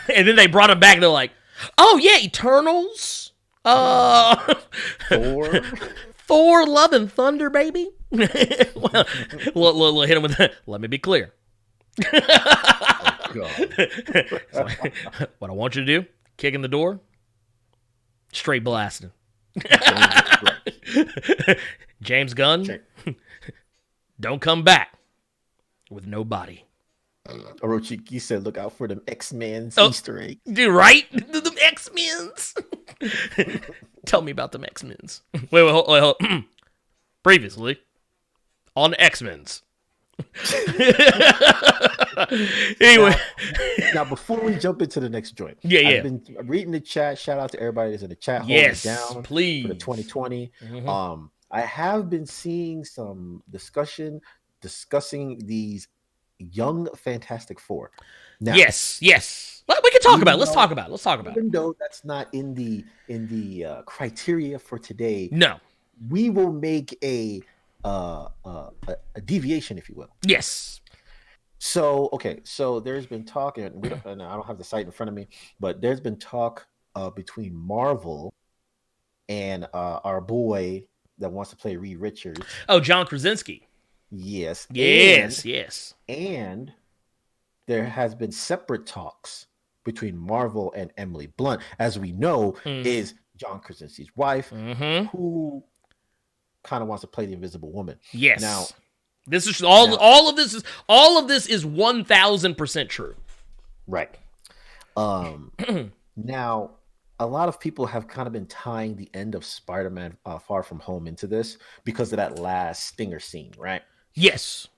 then they brought him back, and they're like, oh yeah, Eternals. Thor, Love and Thunder, baby. Well, hit him with that. Let me be clear. So, what I want you to do, kick in the door, straight blasting. James Gunn, don't come back with no body. Orochi said, look out for them X-Men's Easter eggs. Dude, right? The X-Men's. Tell me about them X-Men's. Wait, hold. Previously, on X-Men's. Anyway. Now, before we jump into the next joint. I've been reading the chat. Shout out to everybody that's in the chat. Yes, down please. For the 2020. I have been seeing some discussing these young Fantastic Four. Now, yes. We can talk about it. Let's talk about it. Even though that's not in the criteria for today, no, we will make a a deviation, if you will. Yes. So okay, so there's been talk, and I don't have the site in front of me, but there's been talk between Marvel and our boy that wants to play Reed Richards. Oh, John Krasinski. Yes. Yes. And there has been separate talks between Marvel and Emily Blunt, as we know, is John Krasinski's wife, who kind of wants to play the Invisible Woman. Yes. Now, this is all of this is 1000% true. Right. Now, a lot of people have kind of been tying the end of Spider-Man Far From Home into this because of that last stinger scene, right? Yes.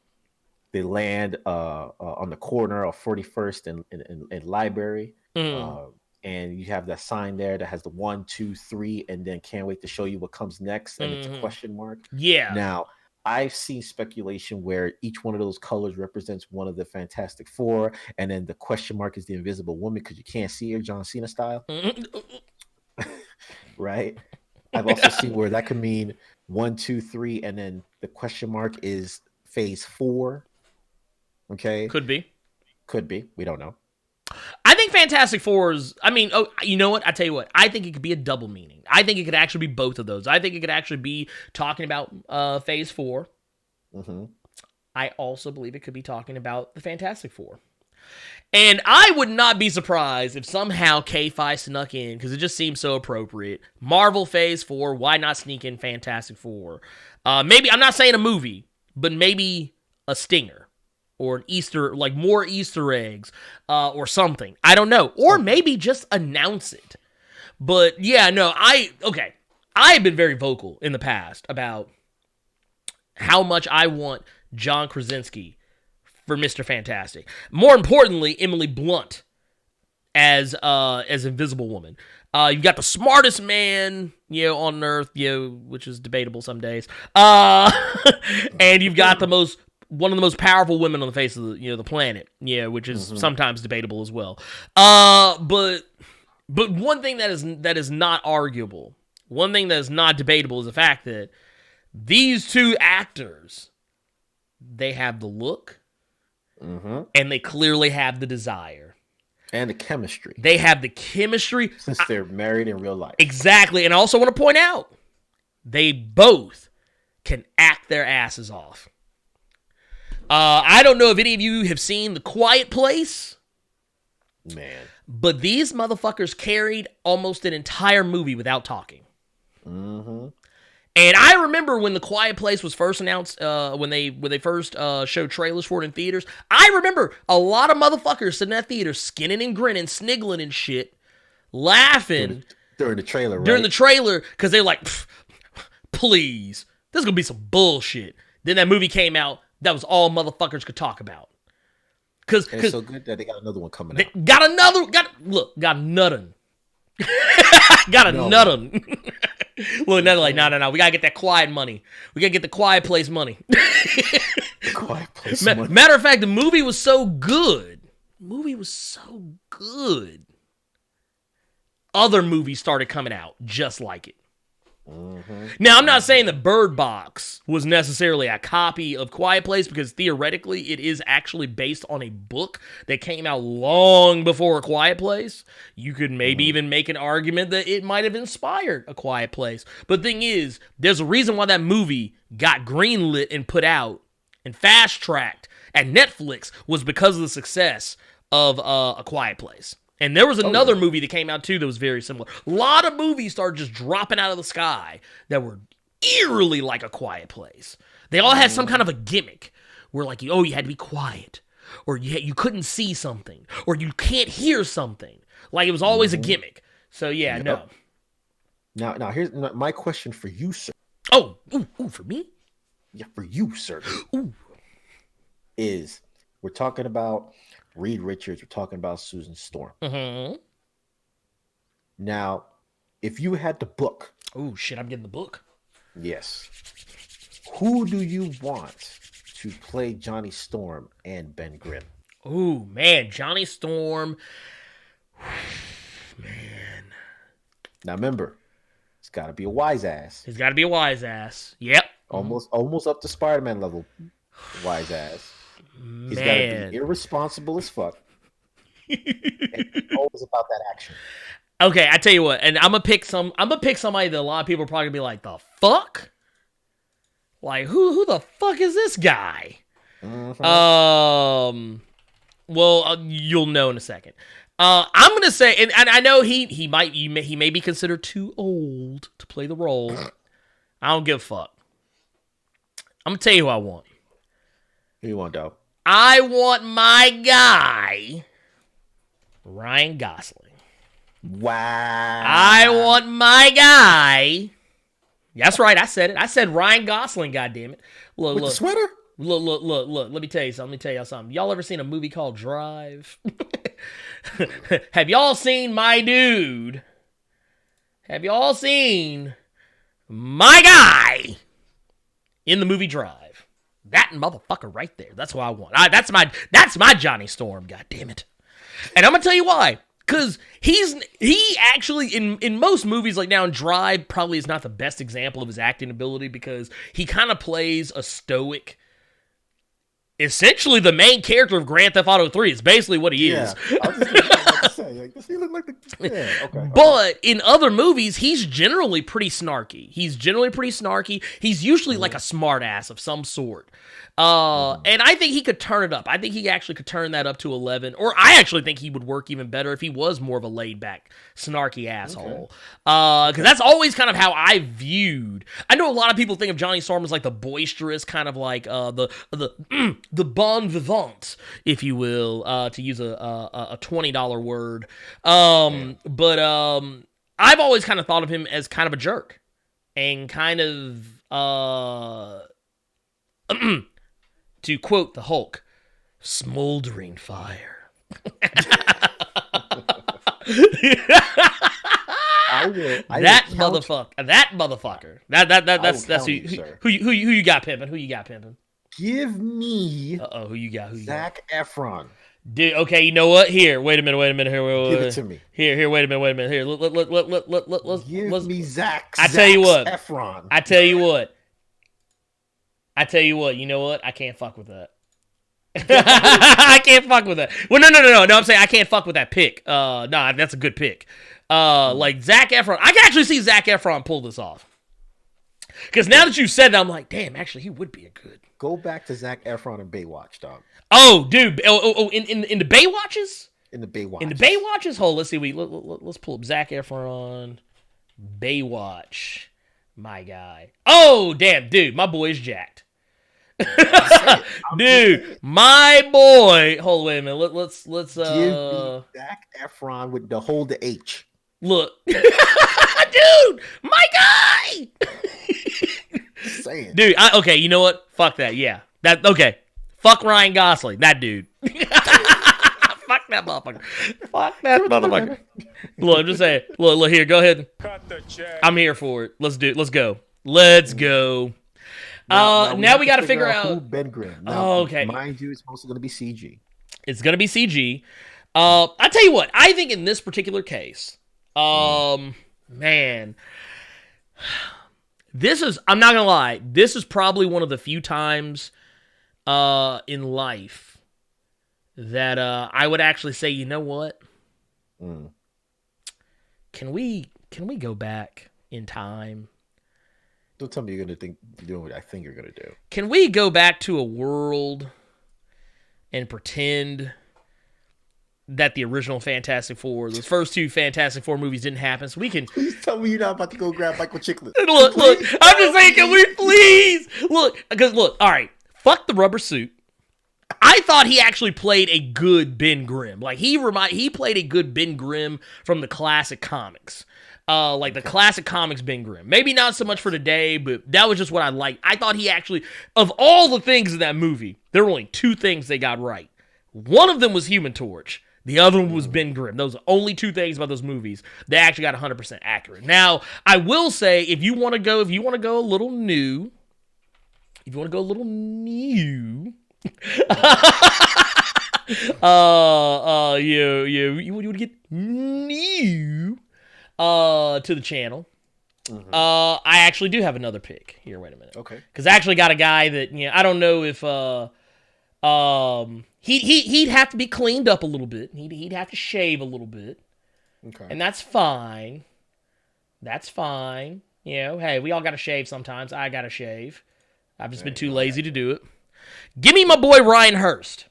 They land on the corner of 41st and Library. And you have that sign there that has the 1, 2, 3, and then can't wait to show you what comes next. And it's a question mark. Yeah. Now, I've seen speculation where each one of those colors represents one of the Fantastic Four, and then the question mark is the Invisible Woman because you can't see her, John Cena style. Right? I've also seen where that could mean 1, 2, 3, and then the question mark is Phase 4. Okay? Could be. We don't know. I think Fantastic Four is, you know what? I tell you what. I think it could be a double meaning. I think it could actually be both of those. I think it could actually be talking about Phase 4. I also believe it could be talking about the Fantastic Four. And I would not be surprised if somehow K-Fi snuck in, because it just seems so appropriate. Marvel Phase 4, why not sneak in Fantastic Four? Maybe, I'm not saying a movie, but maybe a stinger. Or an Easter, like more Easter eggs, or something. I don't know. Or maybe just announce it. But yeah, no, I have been very vocal in the past about how much I want John Krasinski for Mr. Fantastic. More importantly, Emily Blunt as Invisible Woman. You've got the smartest man, on Earth, which is debatable some days. And you've got one of the most powerful women on the face of the planet, which is sometimes debatable as well. But one thing that is not arguable, one thing that is not debatable is the fact that these two actors, they have the look, and they clearly have the desire. And the chemistry. They have the chemistry. Since they're married in real life. Exactly. And I also want to point out, they both can act their asses off. I don't know if any of you have seen The Quiet Place. Man. But these motherfuckers carried almost an entire movie without talking. And I remember when The Quiet Place was first announced, when they first showed trailers for it in theaters, I remember a lot of motherfuckers sitting in that theater skinning and grinning, sniggling and shit, laughing. During the trailer, right? During the trailer, because they're like, please, this is going to be some bullshit. Then that movie came out. That was all motherfuckers could talk about. Cause it's so good that they got another one coming out. Got another. Got nuttin'. Got a nuttin'. Look, now they're like, no. We gotta get that quiet money. We gotta get the Quiet Place money. Quiet Place money. Matter of fact, the movie was so good. Other movies started coming out just like it. Now, I'm not saying that Bird Box was necessarily a copy of Quiet Place, because theoretically it is actually based on a book that came out long before A Quiet Place. You could maybe even make an argument that it might have inspired A Quiet Place. But the thing is, there's a reason why that movie got greenlit and put out and fast-tracked at Netflix, was because of the success of A Quiet Place. And there was another movie that came out, too, that was very similar. A lot of movies started just dropping out of the sky that were eerily like A Quiet Place. They all had some kind of a gimmick where, like, you had to be quiet, or you couldn't see something, or you can't hear something. Like, it was always a gimmick. So, yeah, no. Now, here's my question for you, sir. Oh, for me? Yeah, for you, sir. Ooh. Is we're talking about Reed Richards, we're talking about Susan Storm. Now, if you had the book. Oh, shit, I'm getting the book. Yes. Who do you want to play Johnny Storm and Ben Grimm? Oh, man, Johnny Storm. Man. Now, remember, it's got to be a wise ass. He's got to be a wise ass. Yep. almost up to Spider-Man level, wise ass. He's got to be irresponsible as fuck. And always about that action. Okay, I tell you what, and I'm gonna pick somebody that a lot of people are probably gonna be like, the fuck? Like, who the fuck is this guy? Well, you'll know in a second. I'm gonna say, and I know he may be considered too old to play the role. I don't give a fuck. I'm gonna tell you who I want. Who you want, dog? I want my guy, Ryan Gosling. Wow. I want my guy. That's right, I said it. I said Ryan Gosling, goddammit. Look. The sweater? Look. Let me tell you something. Y'all ever seen a movie called Drive? Have y'all seen my dude? Have y'all seen my guy in the movie Drive? That motherfucker right there. That's what I want. That's my Johnny Storm, goddammit. And I'm gonna tell you why. Because he actually, in most movies, like now in Drive, probably is not the best example of his acting ability because he kind of plays a stoic, essentially the main character of Grand Theft Auto 3. It's basically what he is. I was just about to say, like, does he look like the... Yeah, okay. But in other movies, he's generally pretty snarky. He's usually like a smart ass of some sort. And I think he could turn it up. I think he actually could turn that up to 11. Or I actually think he would work even better if he was more of a laid-back, snarky asshole. Because that's always kind of how I viewed... I know a lot of people think of Johnny Storm as like the boisterous, kind of like the bon vivant, if you will, to use a $20 word. But I've always kind of thought of him as kind of a jerk. And kind of... to quote the Hulk, smoldering fire. That motherfucker. That's who you got pimping. Give me who you got? Zac Efron. Dude, okay, you know what? Here, wait a minute. Here, wait. Give it to me. Here, wait a minute. Here, let's give me Zac. I tell you what. Efron. I tell you what. You know what? I can't fuck with that. I can't fuck with that. Well, no. I'm saying I can't fuck with that pick. Nah, that's a good pick. Like Zac Efron. I can actually see Zac Efron pull this off. Because now that you said that, I'm like, damn, actually, he would be a good. Go back to Zac Efron and Baywatch, dog. Oh, dude. In the Baywatches? In the Baywatch. In the Baywatches? Hold, let's see. Let's pull up Zac Efron, Baywatch. My guy. Oh, damn, dude. My boy is jacked. Dude, my boy. Hold, wait a minute. Let's give me Zac Efron with the H. Look. Dude, my guy. Saying. Dude, okay, you know what? Fuck that. Yeah. Okay. Fuck Ryan Gosling. That dude. Fuck that motherfucker. Look, I'm just saying. Look here, go ahead. Cut the check. I'm here for it. Let's do it. Let's go. Now we got to figure out who Ben Grimm. Now, okay. Mind you, it's mostly going to be CG. It's going to be CG. I tell you what, I think in this particular case, man, I'm not going to lie, this is probably one of the few times in life that I would actually say, you know what? Can we go back in time? Don't tell me you're going to do what I think you're going to do. Can we go back to a world and pretend that the original Fantastic Four, those first two Fantastic Four movies didn't happen, so we can... Please tell me you're not about to go grab Michael Chiklis. Look, I'm just saying, can we please? Look, all right, fuck the rubber suit. I thought he actually played a good Ben Grimm. Like, he played a good Ben Grimm from the classic comics. The classic comics Ben Grimm. Maybe not so much for today, but that was just what I liked. I thought he actually, of all the things in that movie, there were only two things they got right. One of them was Human Torch. The other one was Ben Grimm. Those are only two things about those movies they actually got 100% accurate. Now, I will say, if you want to go a little new, you want to get new to the channel, I actually do have another pick here. Wait a minute. Okay. Because I actually got a guy that I don't know if he'd have to be cleaned up a little bit. He'd have to shave a little bit, Okay. and that's fine. That's fine. Hey, we all got to shave sometimes. I got to shave. I've just been too lazy to do it. Give me my boy Ryan Hurst.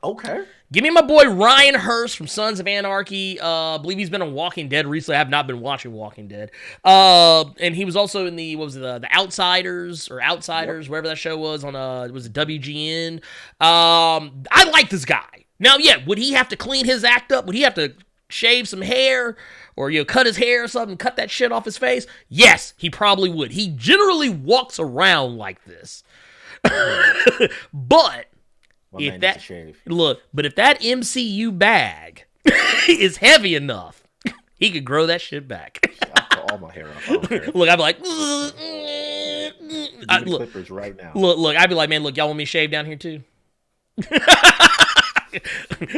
Okay. Give me my boy Ryan Hurst from Sons of Anarchy. I believe he's been on Walking Dead recently. I have not been watching Walking Dead. And he was also in the Outsiders or Outsiders, wherever that show was on was it WGN? I like this guy. Now, would he have to clean his act up? Would he have to shave some hair or cut his hair or something, cut that shit off his face? Yes, he probably would. He generally walks around like this. But if that MCU bag is heavy enough, he could grow that shit back. I'll cut all my hair off. I don't care. Look, I'd be like, Clippers right now. Look, I'd be like, man, look, y'all want me to shave down here too?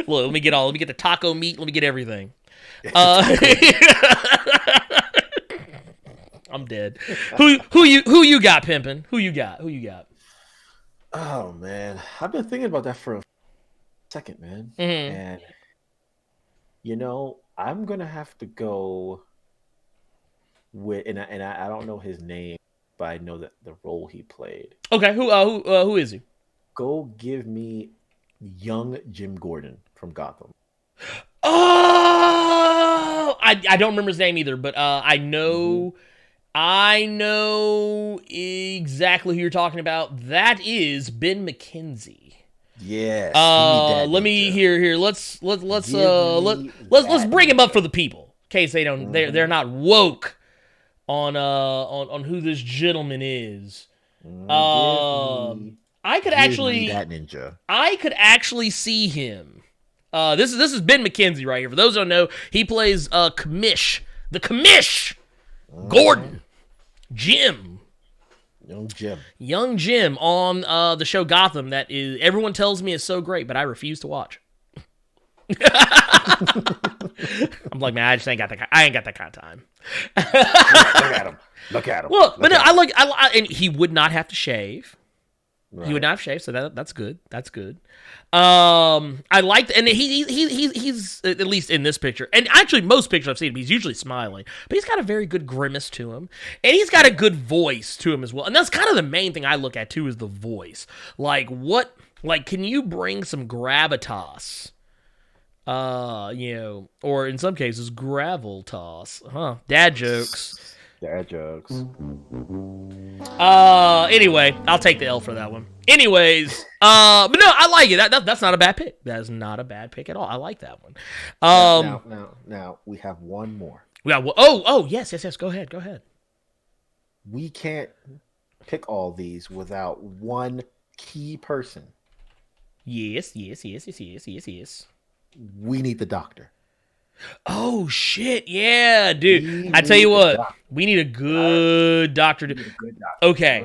Look, let me get the taco meat, let me get everything. I'm dead. Who you got, pimpin'? Who you got? Oh man, I've been thinking about that for a second, man. And I'm gonna have to go with, and I don't know his name, but I know that the role he played. Okay, who is he? Go give me young Jim Gordon from Gotham. Oh, I don't remember his name either, but I know exactly who you're talking about. That is Ben McKenzie. Yeah. Let me here. Let's bring him up for the people in case they don't they're not woke on who this gentleman is. I could actually that ninja. I could actually see him. This is Ben McKenzie right here. For those who don't know, he plays Commish, the Commish, Gordon, Jim, young Jim on the show Gotham. That is, everyone tells me is so great, but I refuse to watch. I'm like, man, I just ain't got that. I ain't got that kind of time. Look at him. Well, but no, I and he would not have to shave. Right. He would not have shaved, so that's good. That's good. I liked, and he's at least in this picture, and actually most pictures I've seen him, he's usually smiling, but he's got a very good grimace to him, and he's got a good voice to him as well. And that's kind of the main thing I look at too, is the voice. Like can you bring some gravitas? Or in some cases, gravel toss. Dad jokes. Anyway, I'll take the L for that one. Anyways, but no, I like it. That's not a bad pick. That is not a bad pick at all. I like that one. Now we have one more. Yes. Go ahead. We can't pick all these without one key person. Yes. We need the Doctor. Oh shit, yeah, dude. I tell you what, we need a good doctor. Okay.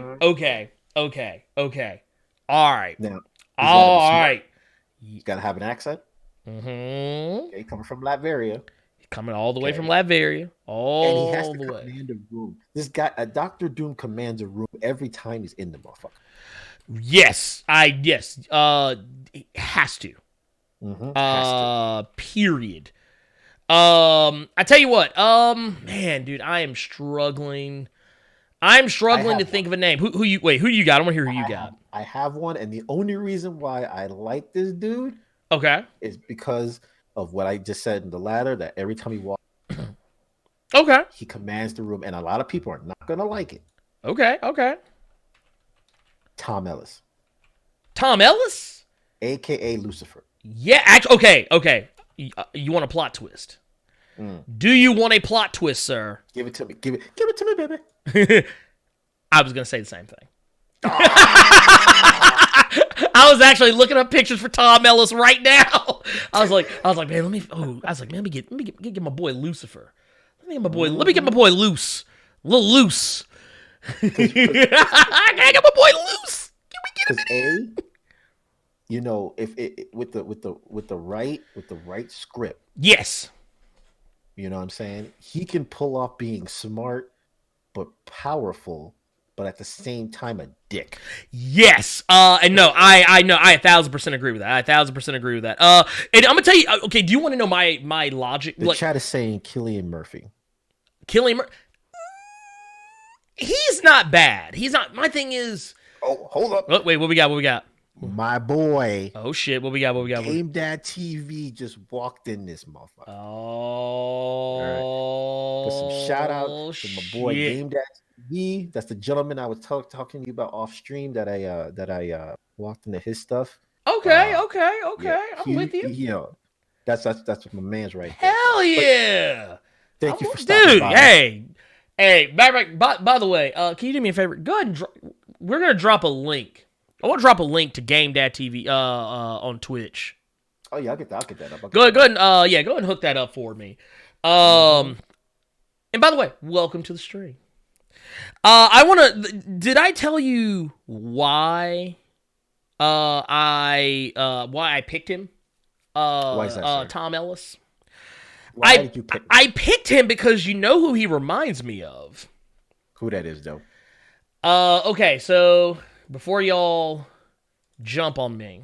All right. Now, all right. He's got to have an accent. Mm-hmm. Okay, coming from Latveria. Coming all the way from Latveria. And he has to command a room. This guy, Dr. Doom, commands a room every time he's in the motherfucker. Yes. It has to. Period. I tell you what, man, dude, I am struggling. To think of a name. Who you got? I want to hear who you got. I have one, and the only reason why I like this dude, is because of what I just said in the ladder. That every time he walks, he commands the room, and a lot of people are not gonna like it. Okay. Tom Ellis, aka Lucifer. Yeah. Actually, okay. You want a plot twist? Do you want a plot twist, sir? Give it to me. Give it to me, baby. I was gonna say the same thing. I was actually looking up pictures for Tom Ellis right now. I was like, man, let me get my boy Lucifer. Let me get my boy loose, a little loose. I can't get my boy loose. Can we get him in there? If it with the right script. Yes. You know what I'm saying? He can pull off being smart, but powerful, but at the same time a dick. Yes. And no, I know. I 1,000% agree with that. I 1,000% agree with that. And I'm gonna tell you. Okay, do you want to know my logic? The chat is saying Cillian Murphy. He's not bad. He's not. My thing is. Oh, hold up. Oh, wait, what we got? My boy. Oh shit, what we got? Game Dad TV just walked in this motherfucker. Oh. Right. Put some shout out to my boy Game Dad TV. That's the gentleman I was talking to you about off stream that I walked into his stuff. Okay. Yeah, I'm with you. You know, that's what my man's right there. Hell yeah. Thank you for stopping by. Hey, by the way, can you do me a favor? Go ahead and we're gonna drop a link. I want to drop a link to Game Dad TV on Twitch. Oh yeah, I'll get that up. Go ahead and hook that up for me. And by the way, welcome to the stream. Did I tell you why I picked him? Why is that, Tom Ellis? Why did you pick him? I picked him because you know who he reminds me of. Who that is, though? Okay, so before y'all jump on me,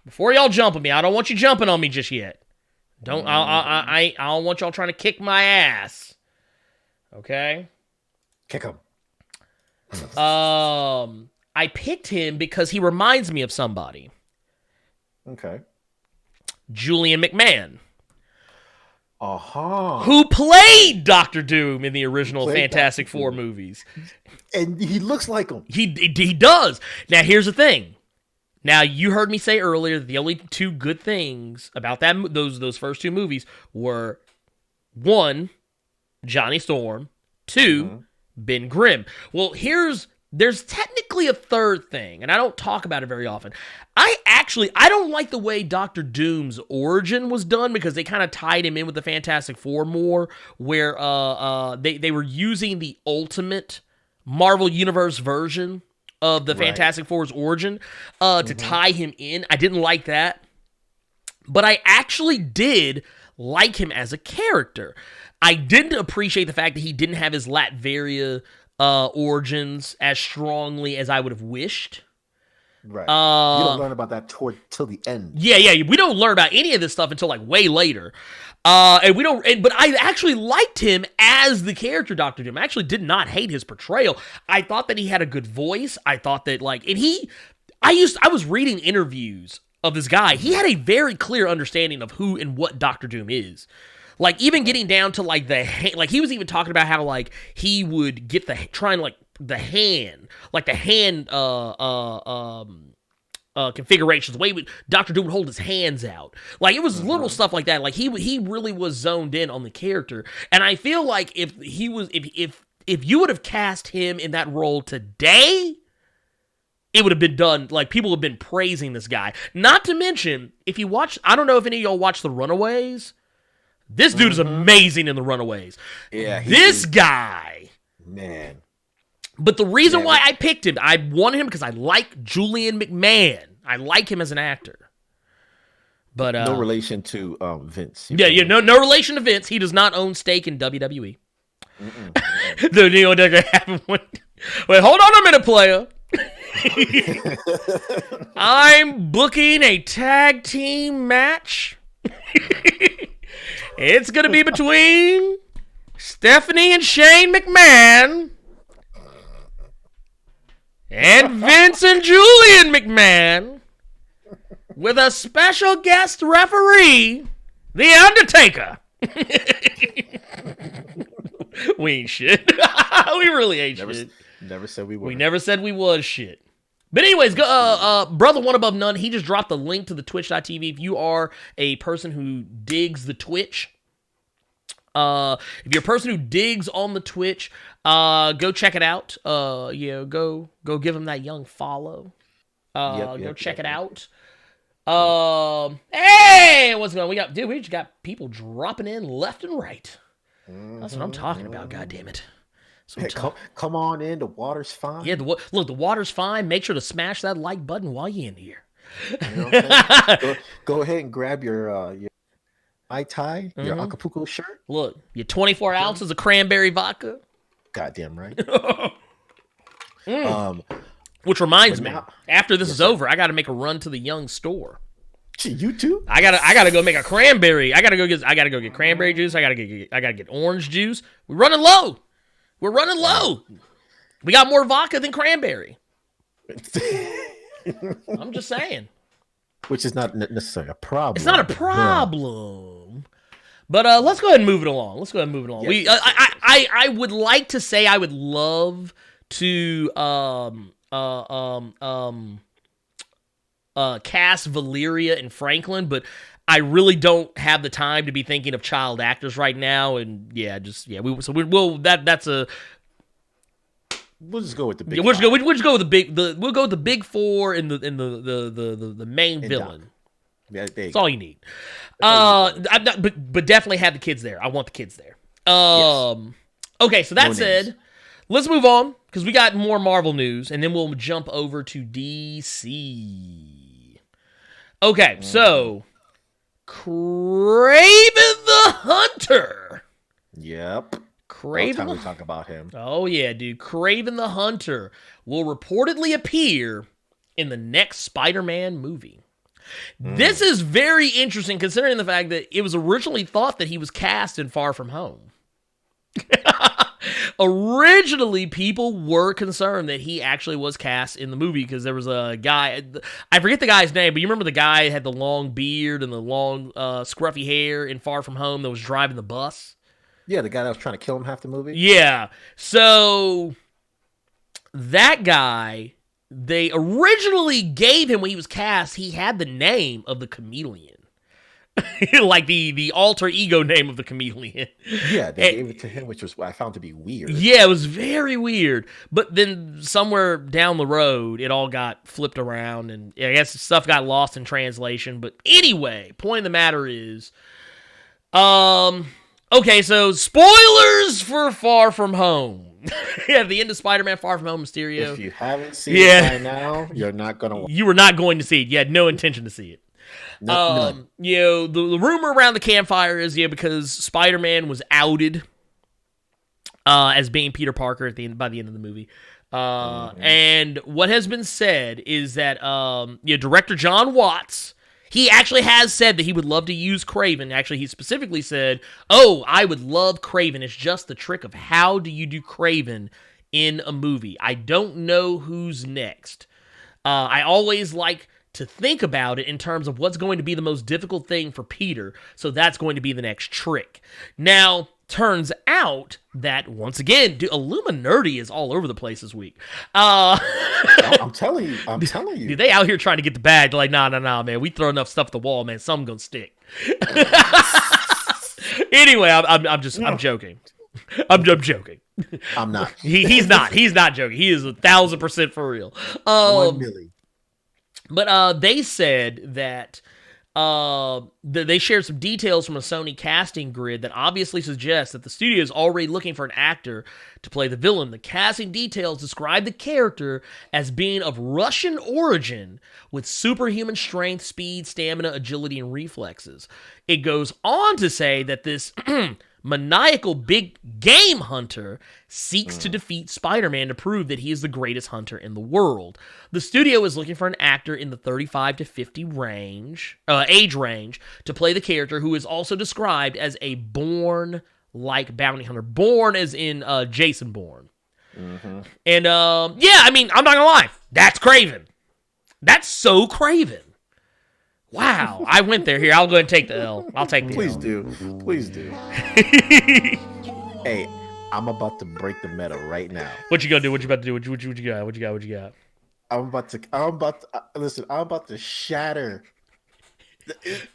I don't want you jumping on me just yet. I don't want y'all trying to kick my ass. Okay? Kick him. I picked him because he reminds me of somebody. Okay. Julian McMahon. Uh-huh. Who played Doctor Doom in the original Fantastic Four movies. And he looks like him. He does. Now, here's the thing. Now, you heard me say earlier that the only two good things about those first two movies were, 1, Johnny Storm, 2, Ben Grimm. Well, there's technically a third thing, and I don't talk about it very often. I don't like the way Doctor Doom's origin was done because they kind of tied him in with the Fantastic Four more, where they were using the ultimate Marvel Universe version of the Fantastic Four's origin to tie him in. I didn't like that, but I actually did like him as a character. I didn't appreciate the fact that he didn't have his Latveria origins as strongly as I would have wished. Right. You don't learn about that till the end. Yeah. We don't learn about any of this stuff until like way later. But I actually liked him as the character Doctor Doom. I actually did not hate his portrayal. I thought that he had a good voice. I thought that I was reading interviews of this guy. He had a very clear understanding of who and what Doctor Doom is. Like, even getting down to, like, he was even talking about how, like, he would get the hand configurations, the way Doctor Doom would hold his hands out. Like, it was little stuff like that. Like, he really was zoned in on the character. And I feel like if you would have cast him in that role today, it would have been done, like, people have been praising this guy. Not to mention, if you watch, I don't know if any of y'all watch The Runaways. This dude is amazing in The Runaways. Yeah. This guy. Man. But the reason why I picked him, I wanted him because I like Julian McMahon. I like him as an actor. But no relation to Vince. No relation to Vince. He does not own stake in WWE. The Neo Decker happened one. Wait, hold on a minute, player. I'm booking a tag team match. It's going to be between Stephanie and Shane McMahon and Vince and Julian McMahon with a special guest referee, The Undertaker. We ain't shit. We really ain't shit. Never said we were. We never said we was shit. But anyways, Brother One Above None, he just dropped the link to the twitch.tv. If you are a person who digs the Twitch, if you're a person who digs on the Twitch, go check it out. Go give him that young follow. Go check it out. Hey, what's going on? We just got people dropping in left and right. That's what I'm talking about, goddammit. So hey, come on in. The water's fine. Yeah, the water's fine. Make sure to smash that like button while you're in here. You know what I'm go ahead and grab your Mai Tai, your Acapulco shirt. Look, your 24 ounces of cranberry vodka. Goddamn right. Which reminds me, now- after this is over, I got to make a run to the Young store. You too? I gotta go make a cranberry. I gotta go get cranberry juice. I gotta get orange juice. We're running low. We got more vodka than cranberry. I'm just saying. Which is not necessarily a problem. It's not a problem. But let's go ahead and move it along. Yes. I would like to say I would love to cast Valeria and Franklin, but I really don't have the time to be thinking of child actors right now. And that's a. We'll just go with the big. We'll just go with the big four and the main villain. Yeah, that's all you need. But definitely have the kids there. I want the kids there. Okay, so that said, let's move on because we got more Marvel news, and then we'll jump over to DC. Okay, so Kraven the Hunter. Yep. Kraven. Time we talk about him. Oh yeah, dude. Kraven the Hunter will reportedly appear in the next Spider-Man movie. This is very interesting considering the fact that it was originally thought that he was cast in Far From Home. Originally, people were concerned that he actually was cast in the movie because there was a guy, I forget the guy's name, but you remember the guy who had the long beard and the long scruffy hair in Far From Home that was driving the bus? Yeah, the guy that was trying to kill him half the movie. Yeah. So that guy, they originally gave him when he was cast, he had the name of the Chameleon. Like the alter ego name of the Chameleon. Yeah, they gave it to him, which was what I found to be weird. Yeah, it was very weird. But then somewhere down the road, it all got flipped around, and I guess stuff got lost in translation. But anyway, point of the matter is, okay, so spoilers for Far From Home. Yeah, the end of Spider-Man Far From Home, Mysterio. If you haven't seen it by now, you're not gonna watch. You were not going to see it. You had no intention to see it. None. You know, the rumor around the campfire is because Spider-Man was outed as being Peter Parker by the end of the movie. And what has been said is that director John Watts, he actually has said that he would love to use Kraven. Actually, he specifically said, I would love Kraven. It's just the trick of how do you do Kraven in a movie. I don't know who's next. I always like to think about it in terms of what's going to be the most difficult thing for Peter, so that's going to be the next trick. Now, turns out that, once again, Illuminati is all over the place this week. I'm telling you. Dude, they out here trying to get the bag. They're like, nah, man, we throw enough stuff at the wall, man, something's gonna stick. Anyway, I'm joking. I'm joking. I'm not. He's not joking. He is 1,000% for real. 1 million. But they said that they shared some details from a Sony casting grid that obviously suggests that the studio is already looking for an actor to play the villain. The casting details describe the character as being of Russian origin with superhuman strength, speed, stamina, agility, and reflexes. It goes on to say that this maniacal big game hunter seeks to defeat Spider-Man to prove that he is the greatest hunter in the world. The studio is looking for an actor in the 35 to 50 age range to play the character, who is also described as a Bourne-like bounty hunter. Bourne as in Jason Bourne. Mm-hmm. And yeah, I mean, I'm not gonna lie, that's Kraven. That's so Kraven. Wow, I went there. Here, I'll go ahead and take the L. I'll take the Please L. Please do. Hey, I'm about to break the meta right now. What you gonna do? What you about to do? What you got? I'm about to shatter.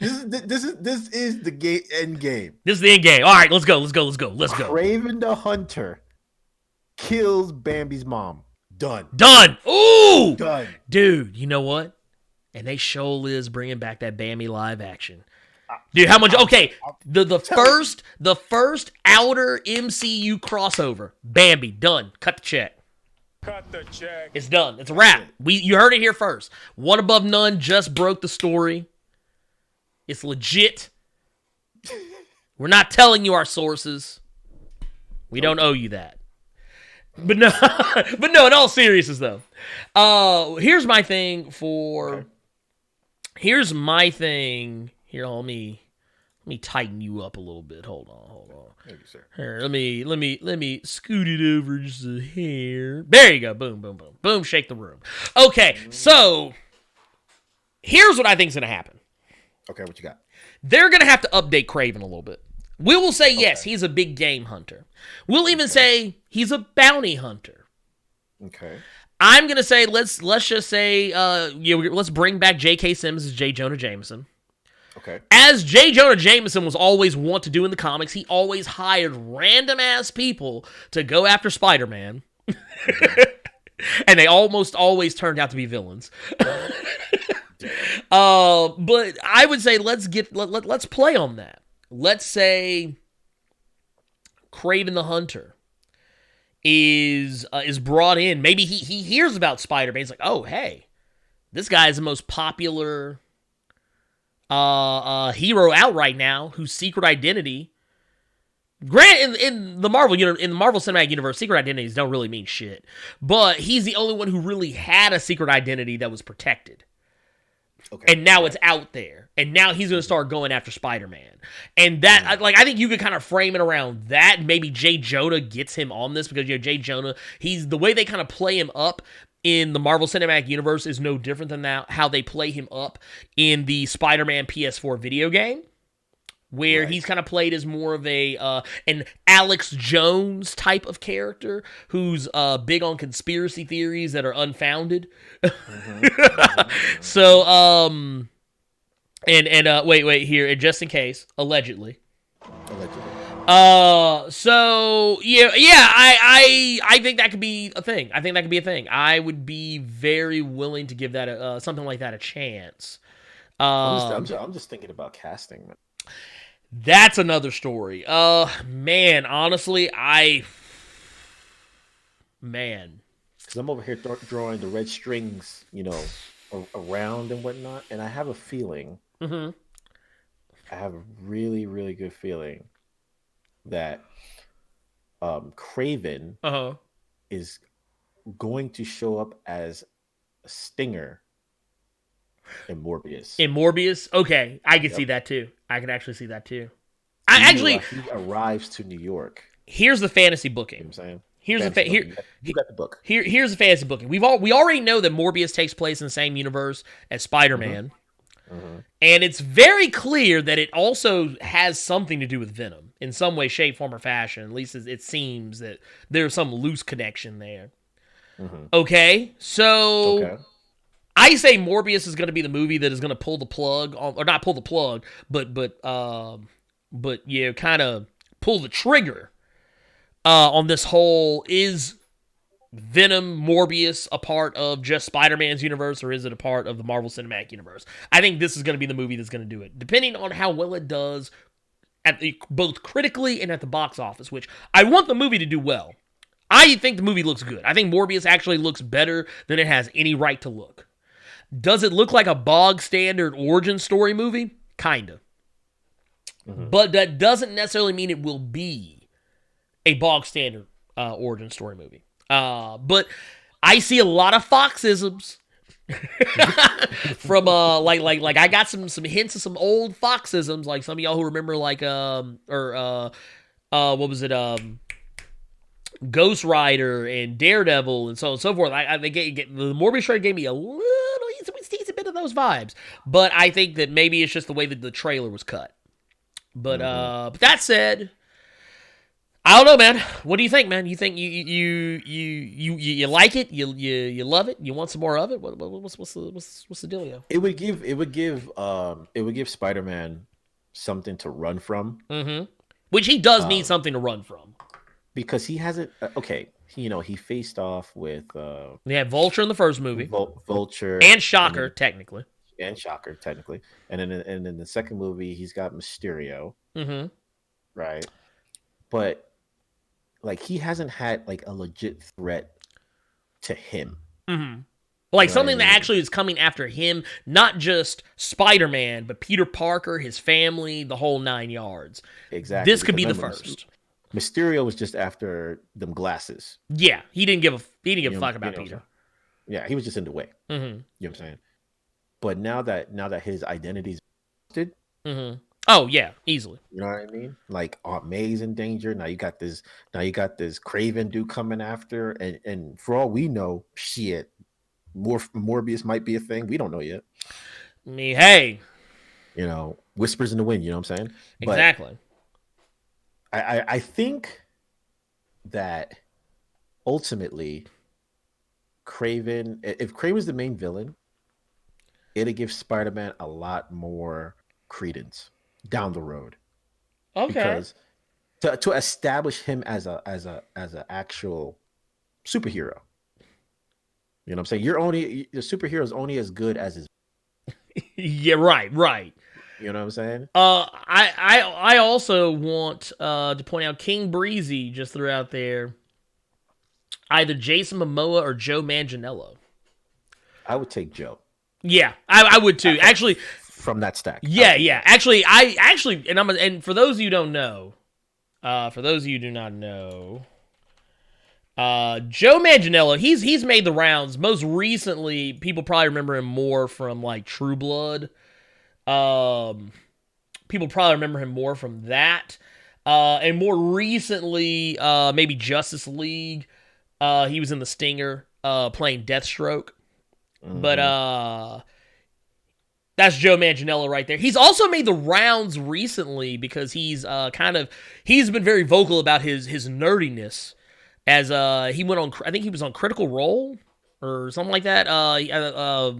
This is the end game. This is the end game. All right, let's go. Kraven the Hunter kills Bambi's mom. Done. Ooh! Done. Dude, you know what? And they surely is bringing back that Bambi live action. Dude, how much? Okay, the first outer MCU crossover, Bambi, done. Cut the check. It's done. It's a wrap. You heard it here first. One Above None just broke the story. It's legit. We're not telling you our sources. We don't owe you that. But no, but no. In all seriousness, though, here's my thing for. Okay. Here's my thing. Here, let me tighten you up a little bit. Hold on. Thank you, sir. Here, let me scoot it over just a hair. There you go. Boom, boom, boom, boom. Shake the room. Okay, so here's what I think is gonna happen. Okay, what you got? They're gonna have to update Kraven a little bit. We will say yes, he's a big game hunter. We'll even say he's a bounty hunter. Okay. I'm gonna say let's just say let's bring back J.K. Simmons as J. Jonah Jameson. Okay. As J. Jonah Jameson was always want to do in the comics, he always hired random ass people to go after Spider-Man. And they almost always turned out to be villains. But I would say let's play on that. Let's say Kraven the Hunter is brought in. Maybe he hears about Spider-Man. He's like, oh hey, this guy is the most popular hero out right now, whose secret identity. Grant in the Marvel Cinematic Universe, secret identities don't really mean shit. But he's the only one who really had a secret identity that was protected. Okay. And now it's out there. And now he's going to start going after Spider-Man. And that, I think you could kind of frame it around that. Maybe J. Jonah gets him on this because, J. Jonah, he's the way they kind of play him up in the Marvel Cinematic Universe is no different than that, how they play him up in the Spider-Man PS4 video game, where he's kind of played as more of an Alex Jones type of character who's big on conspiracy theories that are unfounded. So, wait here, and just in case, allegedly. So I think that could be a thing. I would be very willing to give that something like that a chance. I'm just thinking about casting, man. That's another story. Man, honestly, because I'm over here drawing the red strings, around and whatnot, and I have a feeling. I have a really, really good feeling that Kraven is going to show up as a stinger in Morbius. Okay, I can see that too. I can actually see that too. He arrives to New York. Here's the fantasy booking. You know what I'm saying? You got the book. Here's the fantasy booking. We already know that Morbius takes place in the same universe as Spider-Man. And it's very clear that it also has something to do with Venom in some way, shape, form, or fashion. At least it seems that there's some loose connection there. Okay, so I say Morbius is going to be the movie that is going to pull the plug on, or not pull the plug, but kind of pull the trigger on this whole, is Venom, Morbius a part of just Spider-Man's universe, or is it a part of the Marvel Cinematic Universe? I think this is going to be the movie that's going to do it, depending on how well it does both critically and at the box office, which I want the movie to do well. I think the movie looks good. I think Morbius actually looks better than it has any right to look. Does it look like a bog standard origin story movie? Kinda. But that doesn't necessarily mean it will be a bog standard origin story movie. But I see a lot of Foxisms from like I got some hints of some old Foxisms, like some of y'all who remember what was it, Ghost Rider and Daredevil and so on and so forth. The Morbius trailer gave me a little teensy bit of those vibes, but I think that maybe it's just the way that the trailer was cut. But that said, I don't know, man. What do you think, man? You think you like it? You love it? You want some more of it? What's the dealio? It would give Spider-Man something to run from. Which he does need something to run from. Because he hasn't. He faced off with. They had Vulture in the first movie. Vulture and Shocker, technically. And then in the second movie, he's got Mysterio. Right, but he hasn't had a legit threat to him. Like something that actually is coming after him, not just Spider-Man, but Peter Parker, his family, the whole 9 yards. Exactly. This could be the first. Mysterio was just after them glasses. Yeah, he didn't give a fuck about You know, Peter. Yeah, he was just in the way. Mm-hmm. You know what I'm saying? But now that his identity's busted, Oh yeah, easily. you know what I mean? Like Aunt May's in danger. Now you got this Kraven dude coming after, and for all we know, shit, Morbius might be a thing. We don't know yet. I mean, hey, You know, whispers in the wind. You know what I'm saying? But exactly. I think that ultimately, if Kraven's the main villain, it'll give Spider-Man a lot more credence down the road. Okay. Because to establish him as a actual superhero. You know what I'm saying? The superhero is only as good as his. Yeah, right. You know what I'm saying? I also want to point out King Breezy just threw out there either Jason Momoa or Joe Manganiello. I would take Joe. Yeah, I would too. Actually, from that stack. Yeah. Actually, and for those of you who don't know, for those of you who do not know, Joe Manganiello, he's made the rounds. Most recently, people probably remember him more from like True Blood. People probably remember him more from that. And more recently, maybe Justice League. He was in The Stinger, playing Deathstroke. But that's Joe Manganiello right there. He's also made the rounds recently because he's been very vocal about his nerdiness. As he went on, I think he was on Critical Role or something like that.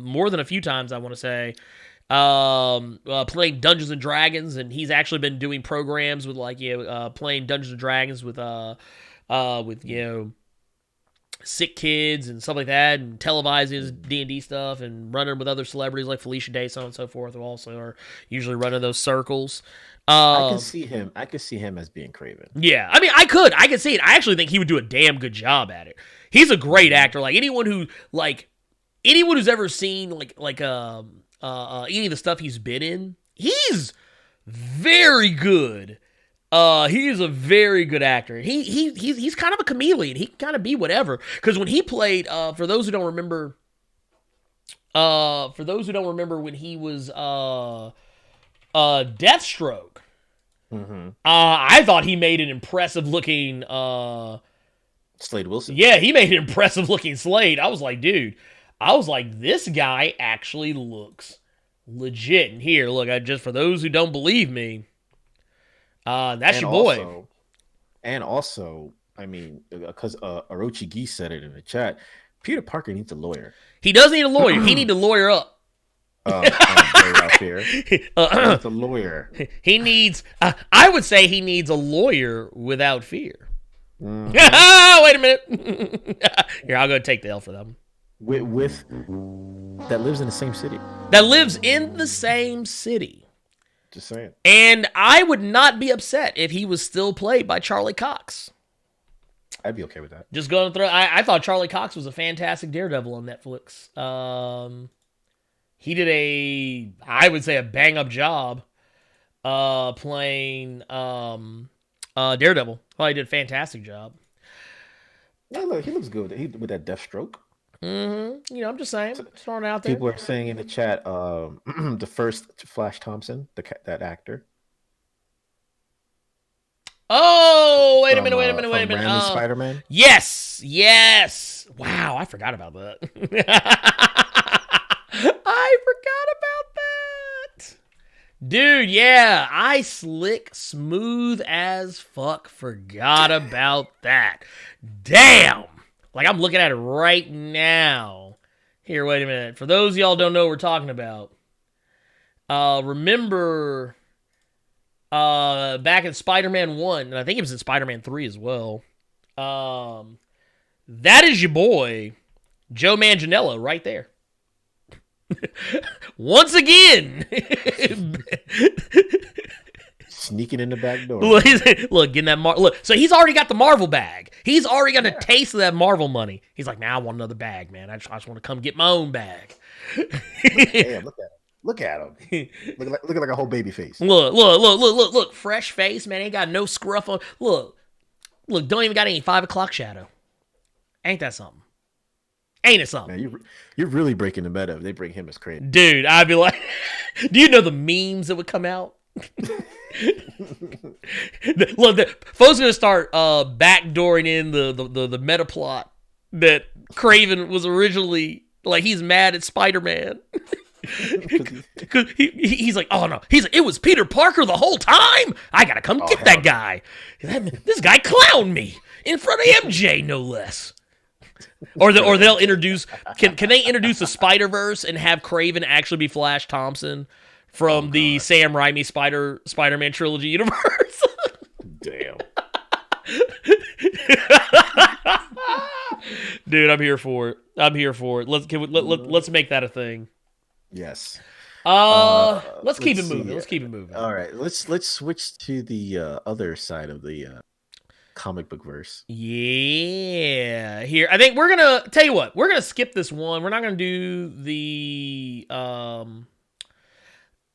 More than a few times, I want to say. Playing Dungeons and Dragons, and he's actually been doing programs with playing Dungeons and Dragons with sick kids and stuff like that, and televises D&D stuff, and running with other celebrities like Felicia Day, so on and so forth, who also are usually running those circles. I can see him as being Kraven. Yeah, I mean, I could see it. I actually think he would do a damn good job at it. He's a great actor. Like anyone who's ever seen any of the stuff he's been in, he's very good. He's a very good actor. He's kind of a chameleon. He can kind of be whatever. Because when he played, for those who don't remember when he was Deathstroke, I thought he made an impressive looking Slade Wilson. Yeah, he made an impressive looking Slade. I was like, dude, this guy actually looks legit. And here, look, just for those who don't believe me, that's your boy. And also, I mean, because Orochi Geese said it in the chat, Peter Parker needs a lawyer. He does need a lawyer. He need to lawyer up. Out there. He needs a lawyer. He needs, I would say he needs a lawyer without fear. Mm-hmm. Wait a minute. Here, I'll go take the L for them. With that lives in the same city. That lives in the same city. Just saying. And I would not be upset if he was still played by Charlie Cox. I'd be okay with that. Just going to throw. I thought Charlie Cox was a fantastic Daredevil on Netflix. He did I would say a bang up job playing Daredevil. Oh, he did a fantastic job. Yeah, look, he looks good with that Deathstroke. Mm-hmm. I'm just saying, throwing it out there. People are saying in the chat, the first Flash Thompson, that actor. Oh, wait a minute. Raimi Spider-Man. Yes. Wow, I forgot about that. I forgot about that. Dude, yeah, I slick smooth as fuck forgot about that. Damn. Like, I'm looking at it right now. Here, wait a minute. For those of y'all who don't know what we're talking about, remember back in Spider-Man 1, and I think it was in Spider-Man 3 as well, that is your boy, Joe Manganiello, right there. Once again. Sneaking in the back door. Look, getting that look. So he's already got the Marvel bag. He's already got a taste of that Marvel money. He's like, now I want another bag, man. I just want to come get my own bag. Damn, look at him. Looking like a whole baby face. Look. Fresh face, man. Ain't got no scruff on. Look, Look, don't even got any 5 o'clock shadow. Ain't that something? Ain't it something? Man, you're really breaking the meta if they bring him as Kraven. Dude, I'd be like, do you know the memes that would come out? Look, folks are gonna start backdooring in the meta plot that Kraven was originally like he's mad at Spider-Man. Cause he's like, oh no, he's like, it was Peter Parker the whole time. I gotta come get that guy. This guy clowned me in front of MJ, no less. Or they'll introduce. Can they introduce the Spider-Verse and have Kraven actually be Flash Thompson from the Sam Raimi Spider-Man trilogy universe? Damn. Dude, I'm here for it. Let's make that a thing. Yes. Let's keep it moving. see. Let's keep it moving. All right. Let's switch to the other side of the comic book verse. Yeah. Here, I think we're gonna tell you what. We're gonna skip this one. We're not gonna do the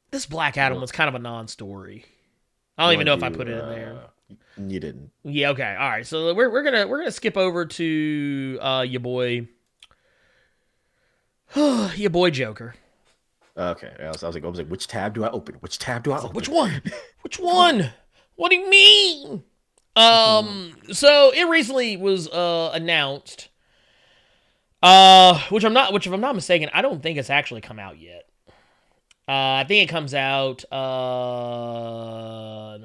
This Black Adam was kind of a non-story. I don't even know if I put it in there. You didn't. Yeah. Okay. All right. So we're gonna skip over to your boy, your boy Joker. Okay. I was like, which tab do I open? Which tab do I open? Which one? Which one? What do you mean? So it recently was announced. Which if I'm not mistaken, I don't think it's actually come out yet. I think it comes out in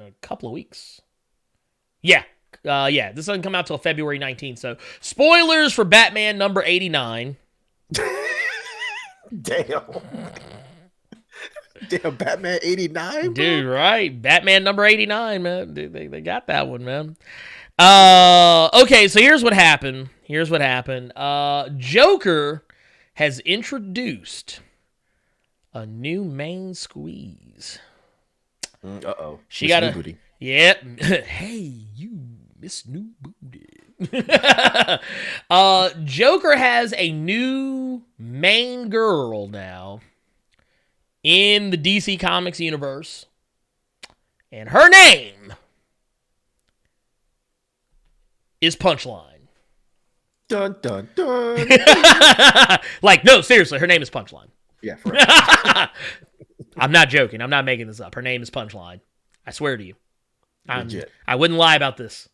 a couple of weeks. Yeah. This doesn't come out till February 19th. So spoilers for Batman number 89. Damn. Damn, Batman 89, dude, right? Batman number 89, man. Dude, they got that one, man. Okay, so here's what happened. Joker has introduced a new main squeeze. Uh-oh. She Miss got New a Booty. Yep. Hey, you Miss New Booty. Joker has a new main girl now in the DC Comics universe, and her name is Punchline. Dun, dun, dun. Like, no, seriously, her name is Punchline. Yeah, for real. I'm not joking. I'm not making this up. Her name is Punchline. I swear to you. Legit. I wouldn't lie about this.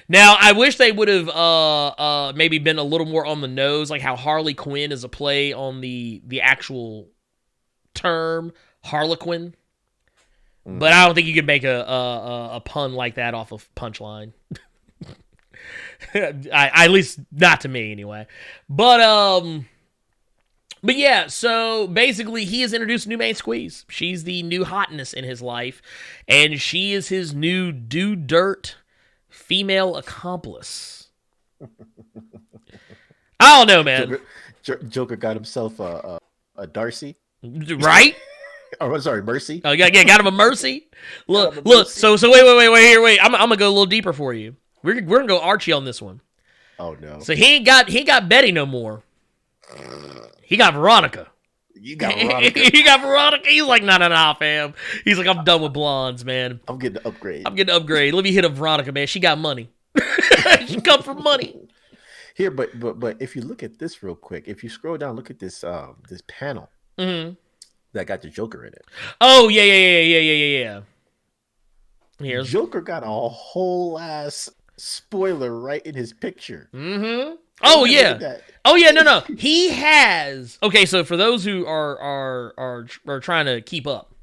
Now, I wish they would have maybe been a little more on the nose, like how Harley Quinn is a play on the actual term Harlequin. But I don't think you could make a pun like that off of Punchline. At least not to me, anyway. But yeah, so basically he has introduced a new main squeeze. She's the new hotness in his life, and she is his new do dirt female accomplice. I don't know, man. Joker got himself a Darcy. Right? Oh, sorry, Mercy. Oh, yeah, got him a Mercy. Look. So wait. I'm gonna go a little deeper for you. We're gonna go Archie on this one. Oh no. So he ain't got Betty no more. He got Veronica. You got Veronica. He got Veronica. He's like, nah, fam. He's like, I'm done with blondes, man. I'm getting the upgrade. Let me hit up Veronica, man. She got money. She come for money. Here, but if you look at this real quick, if you scroll down, look at this this panel that got the Joker in it. Oh yeah. Here's Joker got a whole ass spoiler right in his picture. Mm-hmm. Oh yeah. Oh yeah. No. He has. Okay, so for those who are trying to keep up,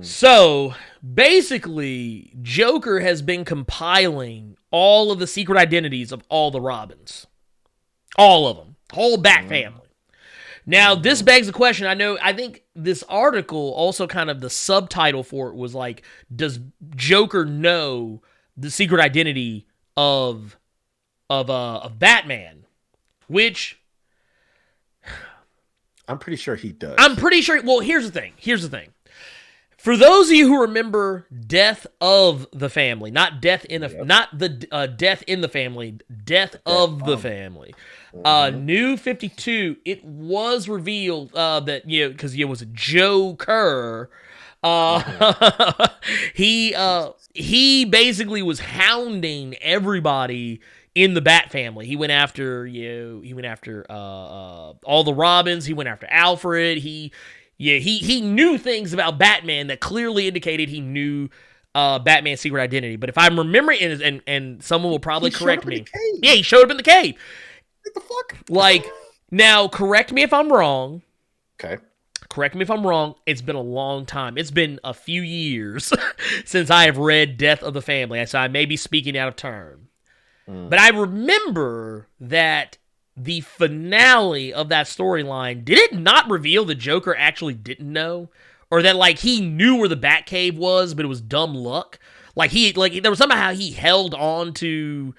so basically, Joker has been compiling all of the secret identities of all the Robins, all of them, whole Bat family. Now, this begs the question. I think this article also kind of the subtitle for it was like, does Joker know the secret identity of Batman? Which I'm pretty sure he does. I'm pretty sure. Well, here's the thing. For those of you who remember Death of the Family, not Death in the Death in the Family, Death of the Family. New 52, it was revealed that because it was Joker He basically was hounding everybody in the Bat family. He went after all the Robins. He went after Alfred. He knew things about Batman that clearly indicated he knew Batman's secret identity. But if I'm remembering, and someone will probably correct me. Yeah, he showed up in the cave. What the fuck? Like, now, correct me if I'm wrong. Okay. Correct me if I'm wrong. It's been a long time. It's been a few years since I have read Death of the Family, so I may be speaking out of turn. But I remember that the finale of that storyline, did it not reveal the Joker actually didn't know? Or that, like, he knew where the Batcave was, but it was dumb luck? Like, there was somehow he held on to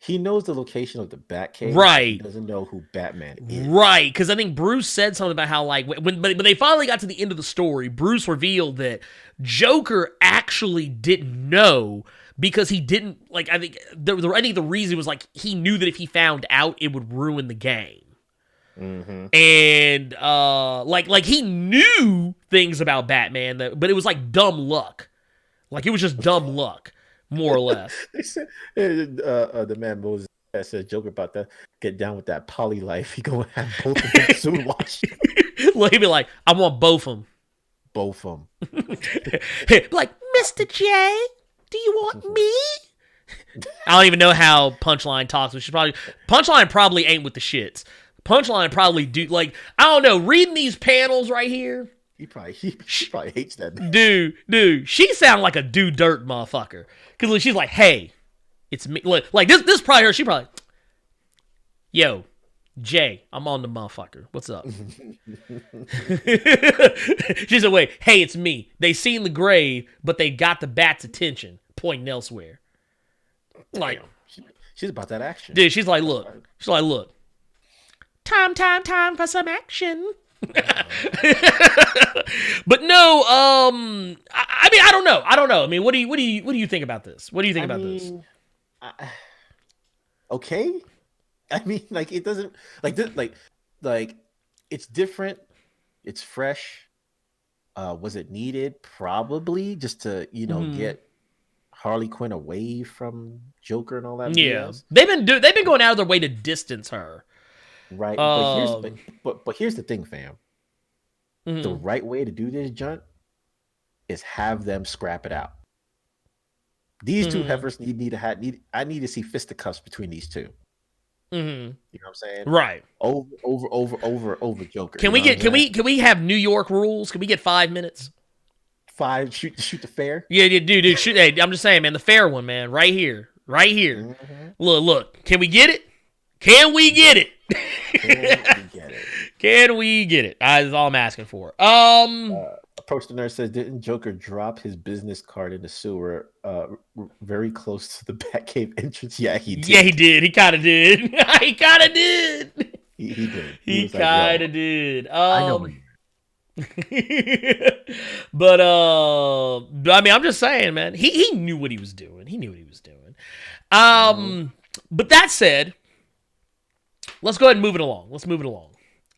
he knows the location of the Batcave. Right. He doesn't know who Batman is. Right, because I think Bruce said something about how, like, when they finally got to the end of the story, Bruce revealed that Joker actually didn't know because he didn't, like, I think the reason was, like, he knew that if he found out, it would ruin the game. Mm-hmm. And, like he knew things about Batman, but it was, like, dumb luck. Like, it was just dumb luck. More or less. They said, the man Moses said Joker about to get down with that poly life. He gonna have both of them soon. Watch. Well, he'd be like, I want both of them. Both of them. Like, Mr. J, do you want me? I don't even know how Punchline talks, but Punchline probably ain't with the shits. Punchline probably do, like, I don't know, reading these panels right here. He probably hates that man. Dude, she sound like a do dirt motherfucker. Because she's like, hey, it's me. Like this probably her. She probably, yo, Jay, I'm on the motherfucker. What's up? She said, wait, hey, it's me. They seen the grave, but they got the Bat's attention, pointing elsewhere. Like, she's about that action. Dude, she's like, look. Time for some action. But no, I mean, I don't know. I mean, what do you think about this? What do you think about this? Okay. I mean, like, it doesn't like this, like it's different. It's fresh. Was it needed? Probably, just to get Harley Quinn away from Joker and all that. Yeah, BS. they've been going out of their way to distance her. Right, but here's the thing, fam. The right way to do this, Junt, is have them scrap it out. These two heifers I need to see fisticuffs between these two. You know what I'm saying? Right. Over Joker. Can we have New York rules? Can we get 5 minutes? 5 shoot the fair? Yeah, dude, shoot. Hey, I'm just saying, man, the fair one, man, right here. Look. Can we get it? Can we get it? Can we get it? That's all I'm asking for. Approach the nurse says, didn't Joker drop his business card in the sewer very close to the Batcave entrance? Yeah, he did. Yeah, he did. He kind of did. He kind of did. He did. He kind of did. I know. But I mean, I'm just saying, man. He knew what he was doing. But that said, let's go ahead and move it along. Because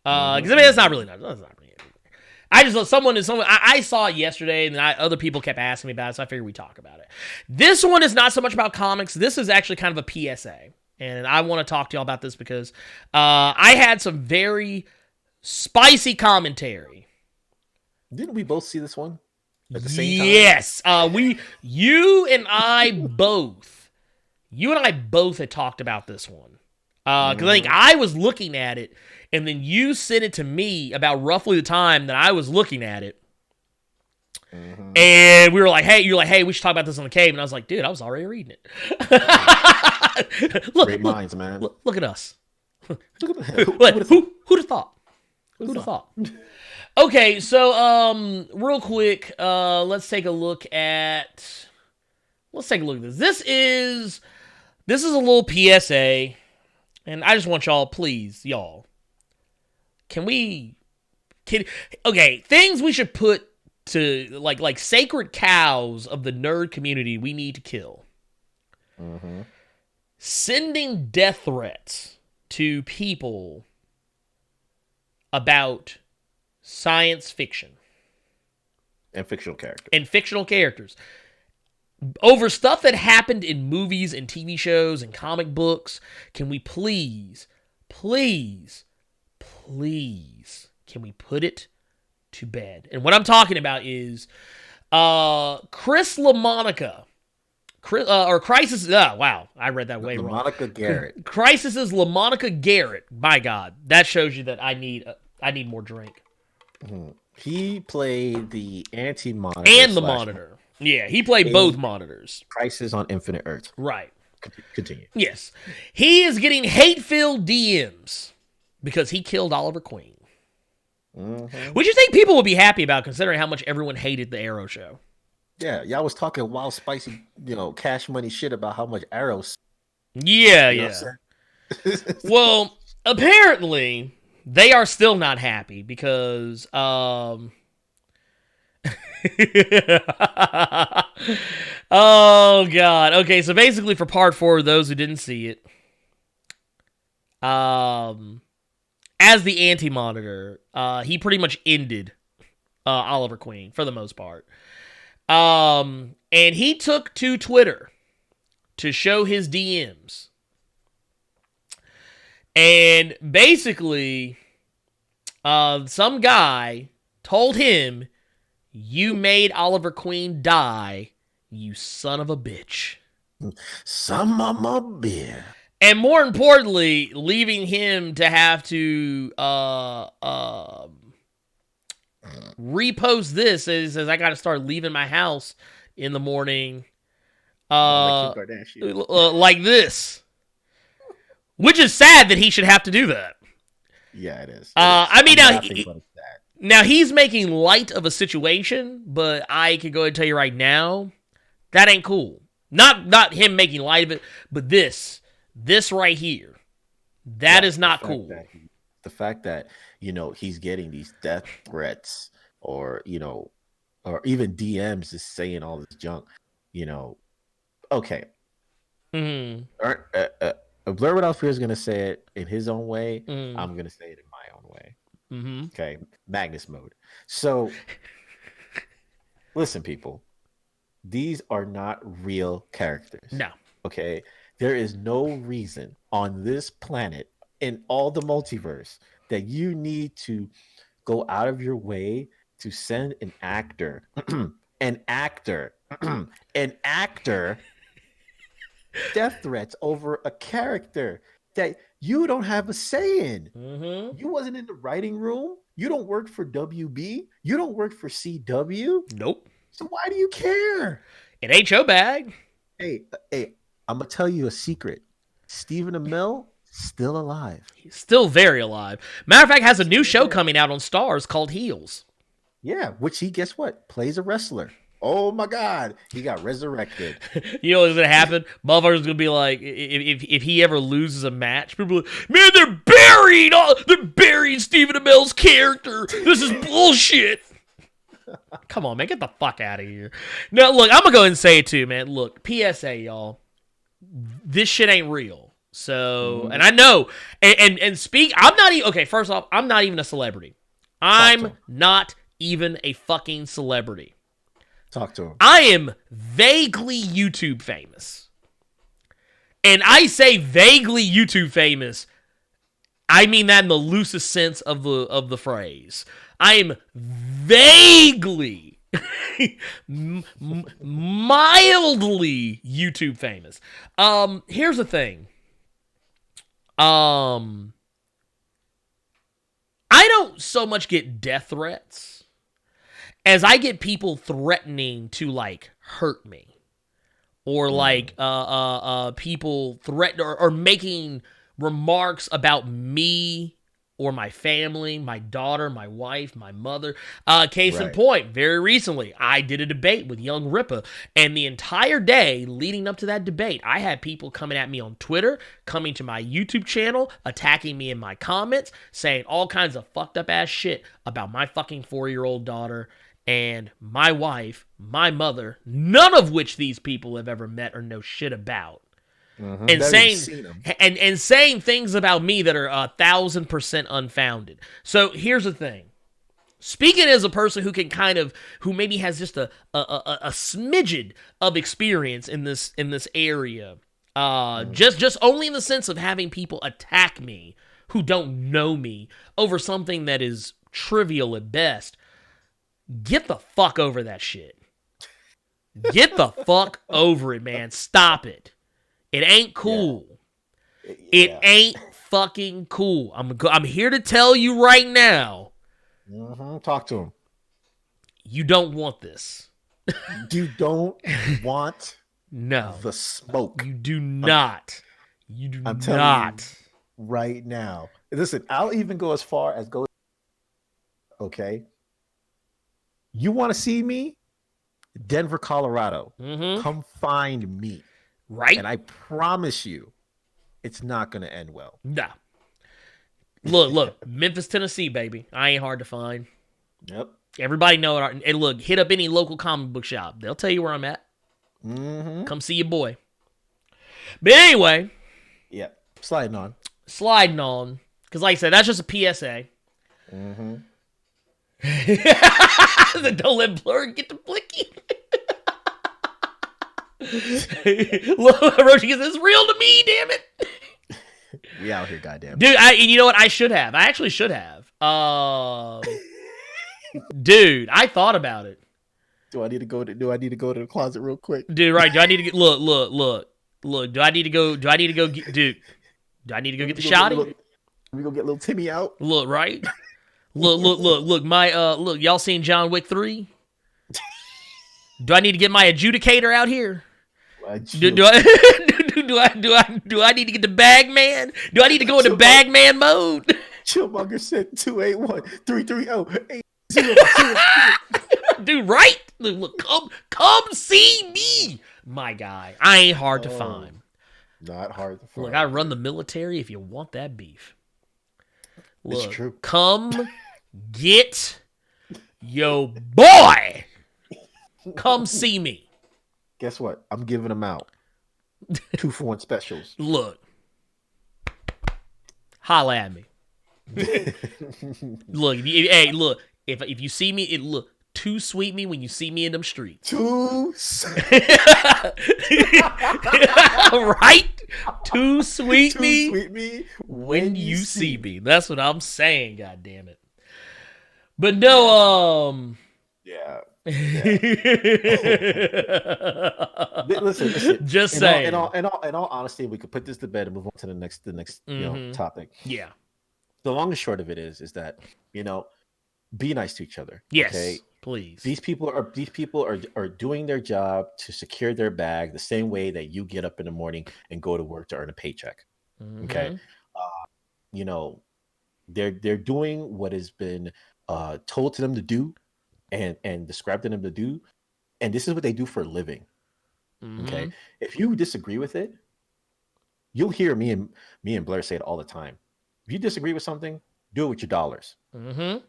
I mean, that's not really. I just someone. I saw it yesterday, and other people kept asking me about it, so I figured we'd talk about it. This one is not so much about comics. This is actually kind of a PSA, and I want to talk to y'all about this because I had some very spicy commentary. Didn't we both see this one at the same time? Yes, you and I both had talked about this one. Because I think I was looking at it, and then you sent it to me about roughly the time that I was looking at it. And we were like, hey, you're like, hey, we should talk about this on the cave. And I was like, dude, I was already reading it. Great minds, man. Look at us. Who'd Who'd have thought? Okay, so real quick, let's take a look at this. This is a little PSA. And I just want y'all, please, y'all. Okay, things we should put to, like sacred cows of the nerd community we need to kill. Sending death threats to people about science fiction. And fictional characters. And fictional characters. Over stuff that happened in movies and TV shows and comic books, can we please, can we put it to bed? And what I'm talking about is Chris LaMonica. Or Crisis. Wow, I read that way wrong. LaMonica Garrett. Crisis's LaMonica Garrett. My God, that shows you that I need more drink. Mm-hmm. He played the anti-monitor and the monitor. Yeah, he played both monitors. Crisis on Infinite Earths. Right. Continue. Yes, he is getting hate-filled DMs because he killed Oliver Queen. Mm-hmm. Which you think people would be happy about, considering how much everyone hated the Arrow show. Yeah, y'all was talking wild, spicy, cash money shit about how much Arrows. Yeah. Well, apparently they are still not happy because oh God. Okay, so basically for part 4, those who didn't see it, as the anti-monitor, he pretty much ended Oliver Queen for the most part. And he took to Twitter to show his DMs. And basically, some guy told him, "You made Oliver Queen die, you son of a bitch." Some of my beer. And more importantly, leaving him to have to repost this as I got to start leaving my house in the morning like this. Which is sad that he should have to do that. Yeah, it is. I mean, now he's making light of a situation, but I can go ahead and tell you right now, that ain't cool. Not him making light of it, but this right here, that is not cool. The fact that, he's getting these death threats or even DMs just saying all this junk, okay. Mm-hmm. Blerd Without Fear is going to say it in his own way. I'm going to say it in my own way. Mm-hmm. Okay. Magnus mode. So, listen, people. These are not real characters. No. Okay? There is no reason on this planet, in all the multiverse, that you need to go out of your way to send an actor death threats over a character that you don't have a say in. Mm-hmm. You wasn't in the writing room. You don't work for WB. You don't work for CW. Nope. So why do you care? It ain't your bag. Hey, I'm gonna tell you a secret. Stephen Amell still alive. He's still very alive. Matter of fact, has a new show coming out on Stars called Heels. Yeah, which he, guess what? Plays a wrestler. Oh my God, he got resurrected. You know what's gonna happen? Motherfucker's gonna be like, if he ever loses a match, people are like, man, they're burying Stephen Amell's character. This is bullshit. Come on, man, get the fuck out of here. Now, look, I'm gonna go ahead and say it too, man. Look, PSA, y'all, this shit ain't real. So, and I know, and speak. I'm not even okay. First off, I'm not even a celebrity. I'm not even a fucking celebrity. Talk to him. I am vaguely YouTube famous. And I say vaguely YouTube famous, I mean that in the loosest sense of the phrase. I am vaguely, mildly YouTube famous. Here's the thing. I don't so much get death threats as I get people threatening to like hurt me, or like people threaten or making remarks about me or my family, my daughter, my wife, my mother. Case in point, very recently, I did a debate with Young Rippa, and the entire day leading up to that debate, I had people coming at me on Twitter, coming to my YouTube channel, attacking me in my comments, saying all kinds of fucked up ass shit about my fucking 4-year-old daughter and my wife, my mother, none of which these people have ever met or know shit about. Mm-hmm. And saying things about me that are 1,000% unfounded. So here's the thing. Speaking as a person who can who maybe has just a smidgen of experience in this area, just only in the sense of having people attack me who don't know me over something that is trivial at best. Get the fuck over that shit. Get the fuck over it, man. Stop it. It ain't cool. It ain't fucking cool. I'm here to tell you right now. Talk to him. You don't want this. You don't want no the smoke. You do not. You do I'm telling not. You right now. Listen, I'll even go as far as go. Okay. You want to see me? Denver, Colorado. Come find me. Right. And I promise you, it's not going to end well. Nah. Look, Memphis, Tennessee, baby. I ain't hard to find. Yep. Everybody know it. And look, hit up any local comic book shop. They'll tell you where I'm at. Come see your boy. But anyway. Yep. Sliding on. Because like I said, that's just a PSA. Don't let Blerd get the blicky. Look, Roshi says, it's real to me, damn it. We out here, goddamn. Dude, you know what? I actually should have. Dude, I thought about it. Do I need to go to the closet real quick? Dude, right. Do I need to get look. Do I need to go get dude? Do I need to go get the shotty? We go get little Timmy out. Look, right? Look, my look, y'all seen John Wick 3? Do I need to get my adjudicator out here? Do I need to get the bag man? Do I need to go into bag man mode? Chillmonger said 281-330-80. Dude, right? Look, come see me, my guy. I ain't hard to find. Not hard to find. Look, I run the military if you want that beef. Look, it's true. Come get yo boy. Come see me. Guess what? I'm giving them out. 2-for-1 specials. Look. Holla at me. Look, if you see me, look, too sweet me when you see me in them streets. Right? Too sweet me when you see me. That's what I'm saying, god damn it. But no, yeah. Listen. Just saying. In all honesty, we could put this to bed and move on to the next topic. Yeah. The long and short of it is that be nice to each other. Yes, okay? please. These people are doing their job to secure their bag the same way that you get up in the morning and go to work to earn a paycheck. Okay, they're doing what has been told to them to do and described to them to do, and this is what they do for a living. Okay, if you disagree with it, you'll hear me and Blair say it all the time. If you disagree with something, do it with your dollars. Okay,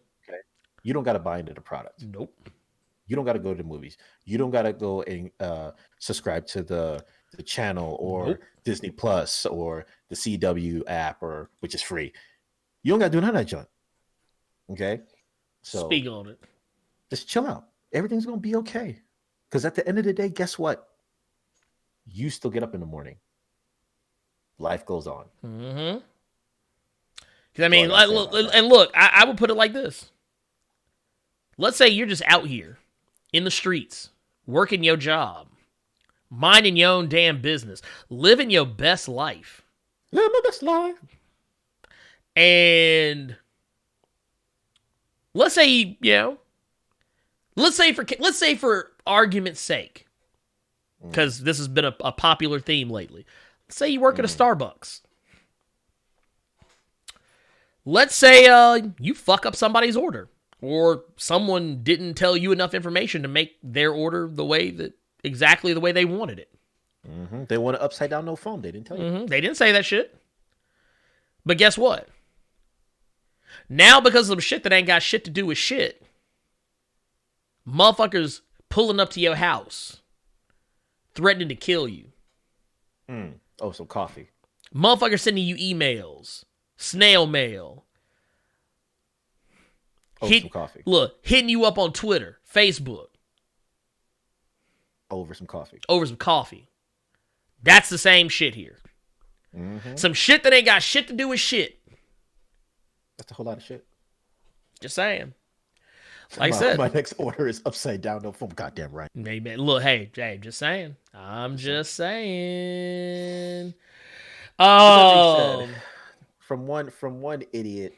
you don't got to buy into the product. Nope. You don't got to go to the movies. You don't got to go and subscribe to the channel or Disney Plus or the CW app, which is free. You don't got to do none of that junk. Okay, so speak on it. Just chill out. Everything's gonna be okay. Because at the end of the day, guess what? You still get up in the morning. Life goes on. I mean, look, I would put it like this. Let's say you're just out here in the streets, working your job, minding your own damn business, living your best life. Live my best life. And let's say, let's say for argument's sake, because this has been a popular theme lately. Let's say you work at a Starbucks. Let's say you fuck up somebody's order, or someone didn't tell you enough information to make their order exactly the way they wanted it. They want an upside down no foam. They didn't tell you. They didn't say that shit. But guess what? Now, because of some shit that ain't got shit to do with shit, motherfuckers pulling up to your house, threatening to kill you. Oh, some coffee. Motherfuckers sending you emails, snail mail. Over some coffee. Look, hitting you up on Twitter, Facebook. Over some coffee. Over some coffee. That's the same shit here. Mm-hmm. Some shit that ain't got shit to do with shit. That's a whole lot of shit. Just saying. Like I said, my next order is upside down. No foam. Goddamn right. Maybe. Look, hey, just saying. I'm just saying. From one idiot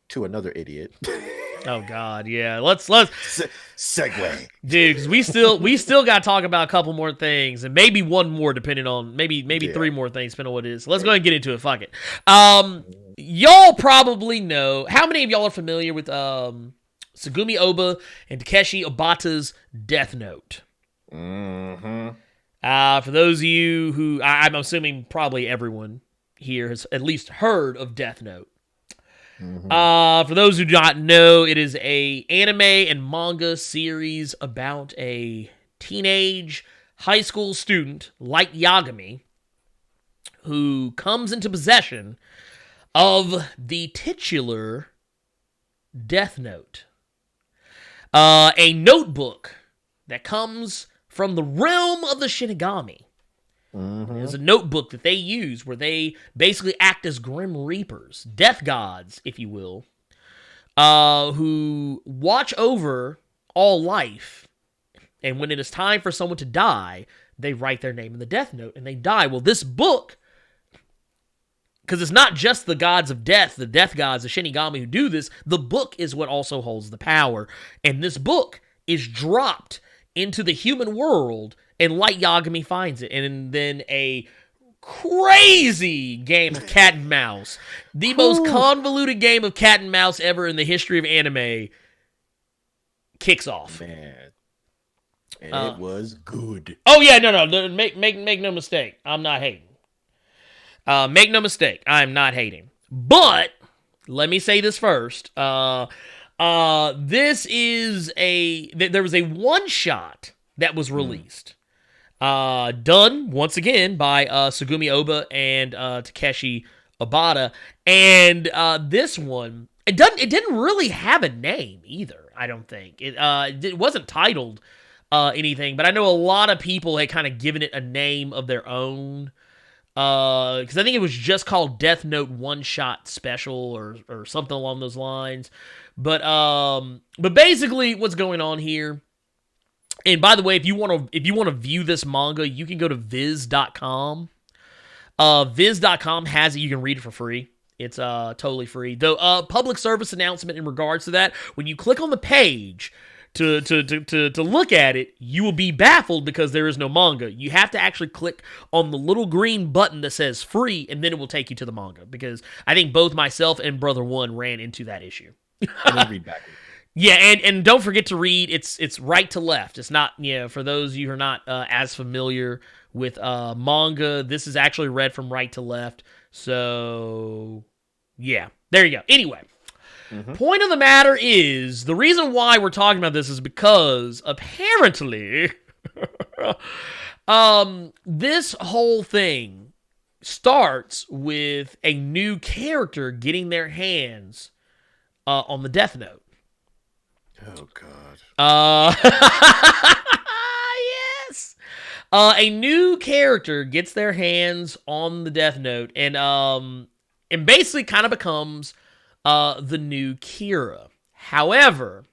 to another idiot. Oh God, yeah. Let's segue, dude. Because we still got to talk about a couple more things, and maybe one more, depending on maybe three more things, depending on what it is. So let's go ahead and get into it. Fuck it. Y'all probably know. How many of y'all are familiar with Tsugumi Oba and Takeshi Obata's Death Note? Mm-hmm. For those of you who I'm assuming probably everyone here has at least heard of Death Note. Mm-hmm. For those who do not know, it is a anime and manga series about a teenage high school student, Light Yagami, who comes into possession of the titular Death Note. A notebook that comes from the realm of the Shinigami. Mm-hmm. There's a notebook that they use where they basically act as Grim Reapers, death gods, if you will, who watch over all life. And when it is time for someone to die, they write their name in the Death Note and they die. Well, this book, because it's not just the gods of death, the death gods, the Shinigami who do this, the book is what also holds the power. And this book is dropped into the human world, and Light Yagami finds it. And then a crazy game of cat and mouse, the most convoluted game of cat and mouse ever in the history of anime, kicks off. Man. And it was good. Oh, yeah, no. Make no mistake. I'm not hating. Make no mistake. I'm not hating. But, let me say this first. This is there was a one-shot that was released. Done, once again, by Tsugumi Oba and Takeshi Obata. And this one, it didn't really have a name either, I don't think. It wasn't titled anything, but I know a lot of people had kind of given it a name of their own. Because I think it was just called Death Note One Shot Special or something along those lines. But basically, what's going on here? And by the way, if you want to view this manga, you can go to Viz.com. Viz.com has it. You can read it for free. It's totally free. Though public service announcement in regards to that, when you click on the page to look at it, you will be baffled because there is no manga. You have to actually click on the little green button that says free, and then it will take you to the manga. Because I think both myself and Brother One ran into that issue. And then read backwards. Yeah, and don't forget to read. It's right to left. It's not, for those of you who are not as familiar with manga, this is actually read from right to left. So, yeah, there you go. Anyway, point of the matter is, the reason why we're talking about this is because apparently this whole thing starts with a new character getting their hands on the Death Note. Oh, God. Yes! A new character gets their hands on the Death Note and basically kind of becomes the new Kira. However,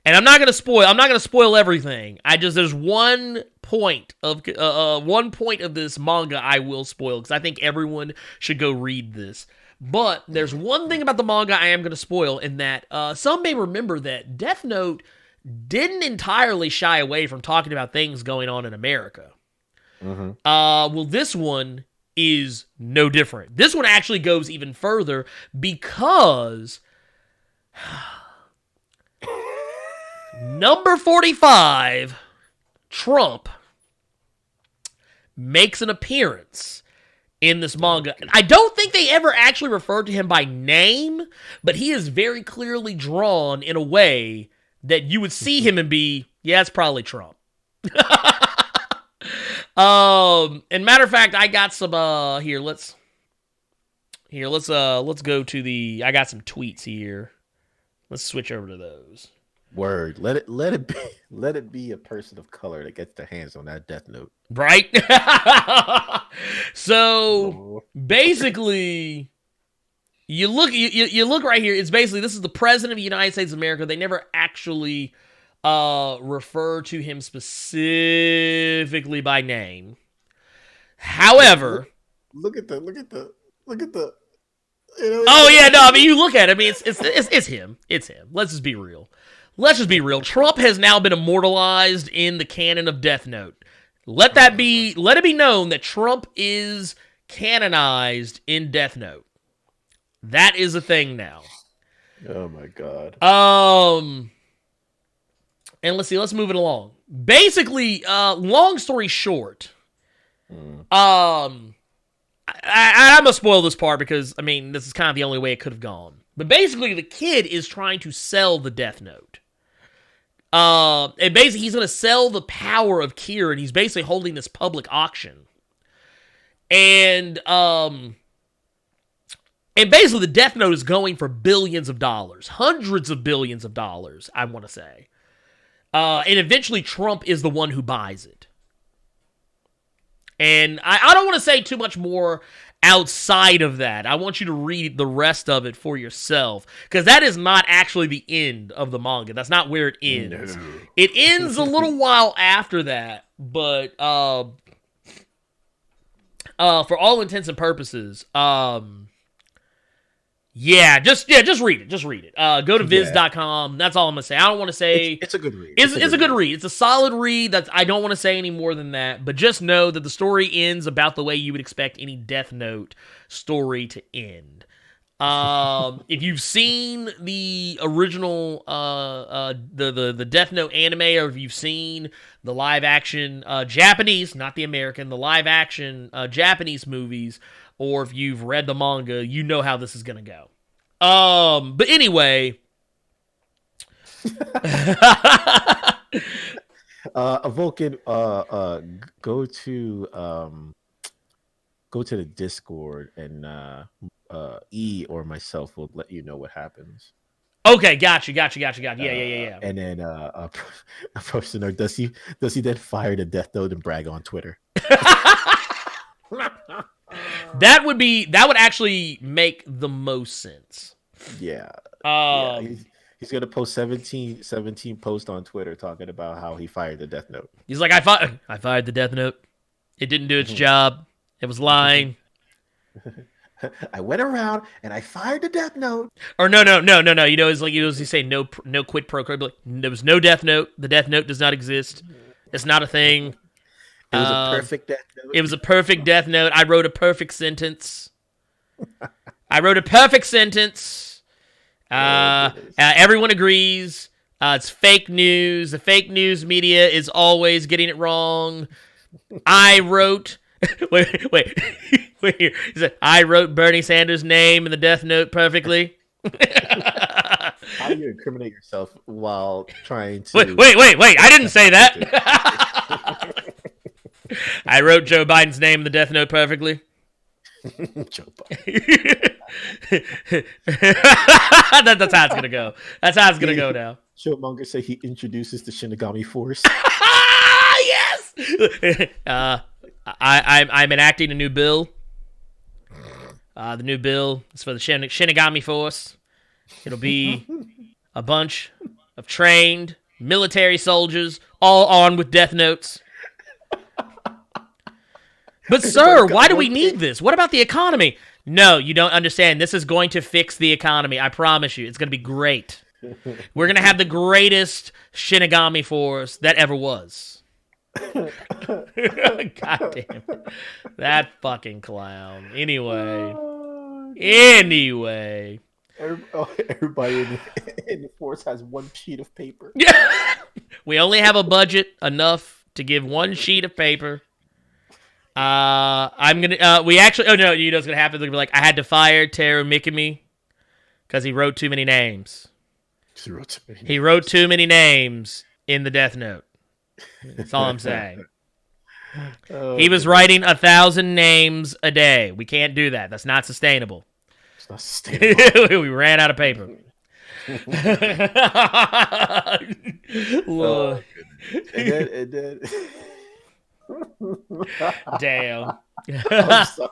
and I'm not gonna spoil everything. There's one point of this manga I will spoil because I think everyone should go read this. But there's one thing about the manga I am going to spoil, in that some may remember that Death Note didn't entirely shy away from talking about things going on in America. Well, this one is no different. This one actually goes even further because number 45, Trump, makes an appearance in this manga. I don't think they ever actually referred to him by name, but he is very clearly drawn in a way that you would see him and be, yeah, it's probably Trump. And matter of fact, I got some let's go to I got some tweets here. Let's switch over to those. Word. Let it be a person of color that gets their hands on that Death Note. Right? So basically, you look right here. It's basically, this is the president of the United States of America. They never actually refer to him specifically by name. However, look at the. Oh yeah, no. I mean, you look at it. I mean, it's him. It's him. Let's just be real. Trump has now been immortalized in the canon of Death Note. Let it be known that Trump is canonized in Death Note. That is a thing now. Oh my god. And let's see. Let's move it along. Basically, long story short, I'm gonna spoil this part because I mean this is kind of the only way it could have gone. But basically, the kid is trying to sell the Death Note. And basically, he's gonna sell the power of Kira, and he's basically holding this public auction. And basically, the Death Note is going for billions of dollars, hundreds of billions of dollars, I want to say. And eventually, Trump is the one who buys it. And I don't want to say too much more outside of that. I want you to read the rest of it for yourself, because that is not actually the end of the manga. That's not where it ends. No. It ends a little while after that, but for all intents and purposes, just read it. Just read it. Go to viz.com. That's all I'm gonna say. I don't want to say it's a good read. It's a good read. It's a solid read. I don't want to say any more than that. But just know that the story ends about the way you would expect any Death Note story to end. If you've seen the original the Death Note anime, or if you've seen the live action Japanese, not the American, the live action Japanese movies, or if you've read the manga, you know how this is gonna go. But anyway, Vulcan, go to the Discord, and E or myself will let you know what happens. Okay, gotcha. Yeah. And then a person, or does he then fire the Death Note and brag on Twitter? That would actually make the most sense. Yeah. Yeah, he's gonna post 17 posts on Twitter talking about how he fired the Death Note. He's like, I fired the Death Note. It didn't do its job. It was lying. I went around and I fired the Death Note. Or no. You know, it's like you say no quid pro quo. Like, there was no Death Note. The Death Note does not exist. It's not a thing. It was a perfect Death Note. It was a perfect Death Note. I wrote a perfect sentence. Everyone agrees. It's fake news. The fake news media is always getting it wrong. I wrote... wait here. He said, I wrote Bernie Sanders' name in the Death Note perfectly. How do you incriminate yourself while trying to... Wait. I didn't say that. I wrote Joe Biden's name in the Death Note perfectly. Joe Biden. That's how it's going to go. That's how it's going to go now. Showmonger say he introduces the Shinigami Force. Yes! I'm enacting a new bill. The new bill is for the Shinigami Force. It'll be a bunch of trained military soldiers, all armed with Death Notes. But sir, why do we need this? What about the economy? No, you don't understand. This is going to fix the economy. I promise you. It's going to be great. We're going to have the greatest Shinigami Force that ever was. God damn. That fucking clown. Anyway. Everybody in the Force has one sheet of paper. We only have a budget enough to give one sheet of paper. I'm gonna. We actually. Oh no! You know what's gonna happen? They're gonna be like, I had to fire Teru Mikami because he wrote too many names. He wrote too many names in the Death Note. That's all I'm saying. He was writing 1,000 names a day. We can't do that. That's not sustainable. It's not sustainable. We ran out of paper. Look, And then damn. I'm sorry.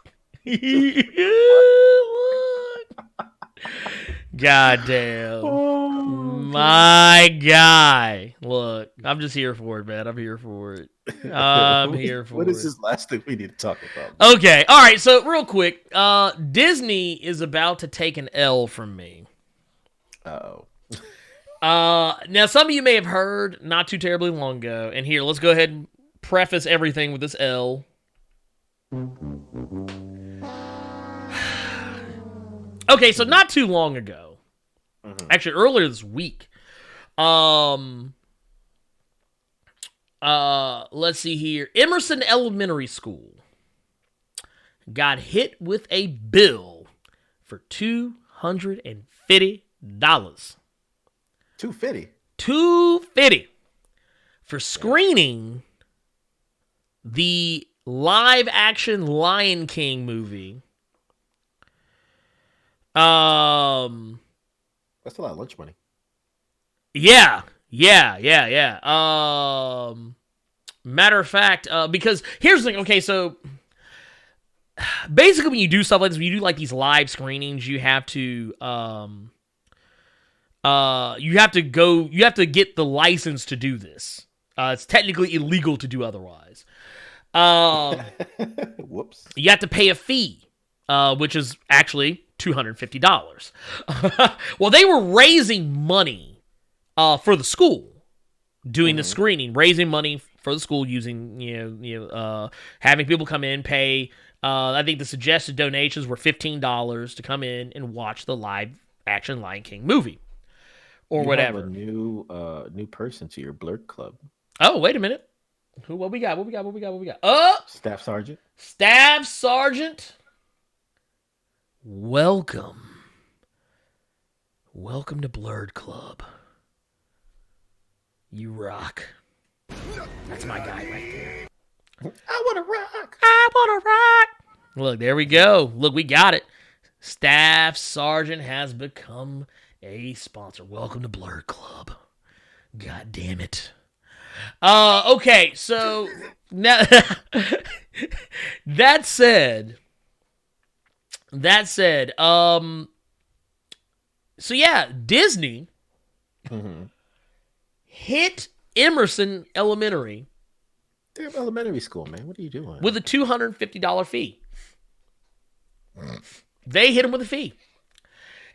God damn. Oh, My guy. Look, I'm just here for it, man. I'm here for it. I'm here for it. What is this last thing we need to talk about? Okay. All right. So real quick, Disney is about to take an L from me. Uh-oh. Now some of you may have heard not too terribly long ago, and here, let's go ahead and preface everything with this L. Okay, so not too long ago, actually earlier this week, let's see here, Emerson Elementary School got hit with a bill for $250. $250 for screening the live-action Lion King movie. That's a lot of lunch money. Yeah. Matter of fact, because here's the thing. Okay, so basically, when you do stuff like this, when you do like these live screenings, you have to get the license to do this. It's technically illegal to do otherwise. Whoops. You have to pay a fee, which is actually $250. Well, they were raising money for the school, doing the screening, raising money for the school using having people come in, pay. I think the suggested donations were $15 to come in and watch the live action Lion King movie, or you whatever. Have a new person to your Blerd Club. Oh, wait a minute. What we got? Staff Sergeant. Staff Sergeant. Welcome to Blerd Club. You rock. That's my guy right there. I want to rock. Look, there we go. Look, we got it. Staff Sergeant has become a sponsor. Welcome to Blerd Club. God damn it. Okay, so now that said, so yeah, Disney hit Emerson Elementary. Damn elementary school, man. What are you doing? With a $250 fee. They hit him with a fee.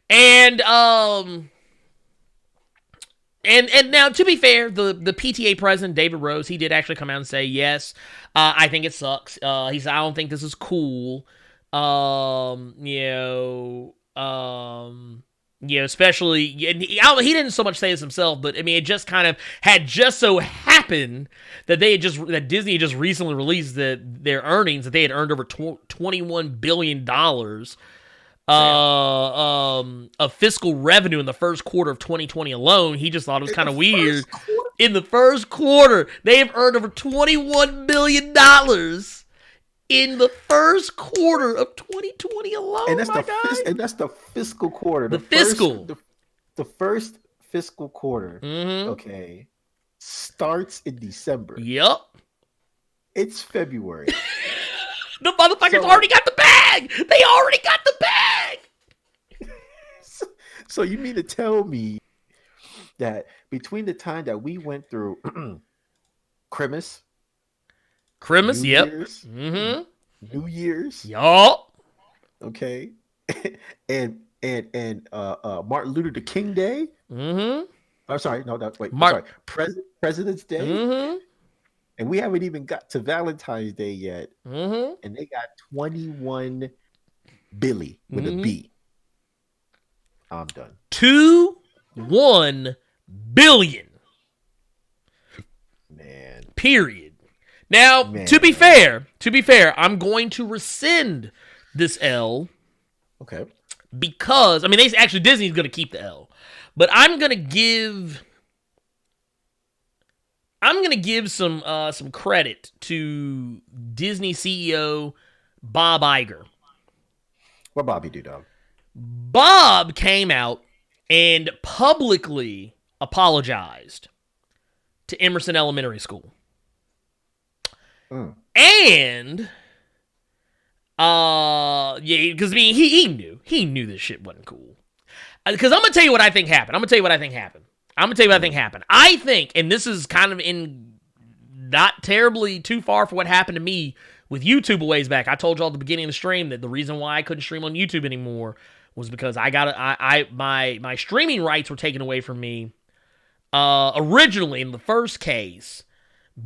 And now, to be fair, the PTA president, David Rose, he did actually come out and say, yes, I think it sucks. He said, I don't think this is cool. Especially, and he didn't so much say this himself, but I mean, it just kind of had just so happened that that Disney had just recently released their earnings, that they had earned over $21 billion of fiscal revenue in the first quarter of 2020 alone. He just thought it was kind of weird. In the first quarter, they have earned over $21 billion in the first quarter of 2020 alone. And that's the fiscal quarter. The first fiscal quarter. Okay, starts in December. Yep. It's February. The motherfuckers already got the bag. They already got the bag. So you mean to tell me that between the time that we went through Christmas, New yep, Year's, New Year's, yup, okay, and Martin Luther King Day, I'm sorry, President's Day, and we haven't even got to Valentine's Day yet, and they got 21 Billy with a B. I'm done. 21 billion. Man. Period. Now, to be fair, I'm going to rescind this L. Okay. Because, I mean, Disney's going to keep the L. But I'm going to give some credit to Disney CEO Bob Iger. What Bobby do, dog? Bob came out and publicly apologized to Emerson Elementary School. And yeah, because I mean he knew this shit wasn't cool. Because I'm gonna tell you what I think happened. I think, and this is kind of in not terribly too far for what happened to me with YouTube a ways back. I told y'all at the beginning of the stream that the reason why I couldn't stream on YouTube anymore was because my streaming rights were taken away from me originally in the first case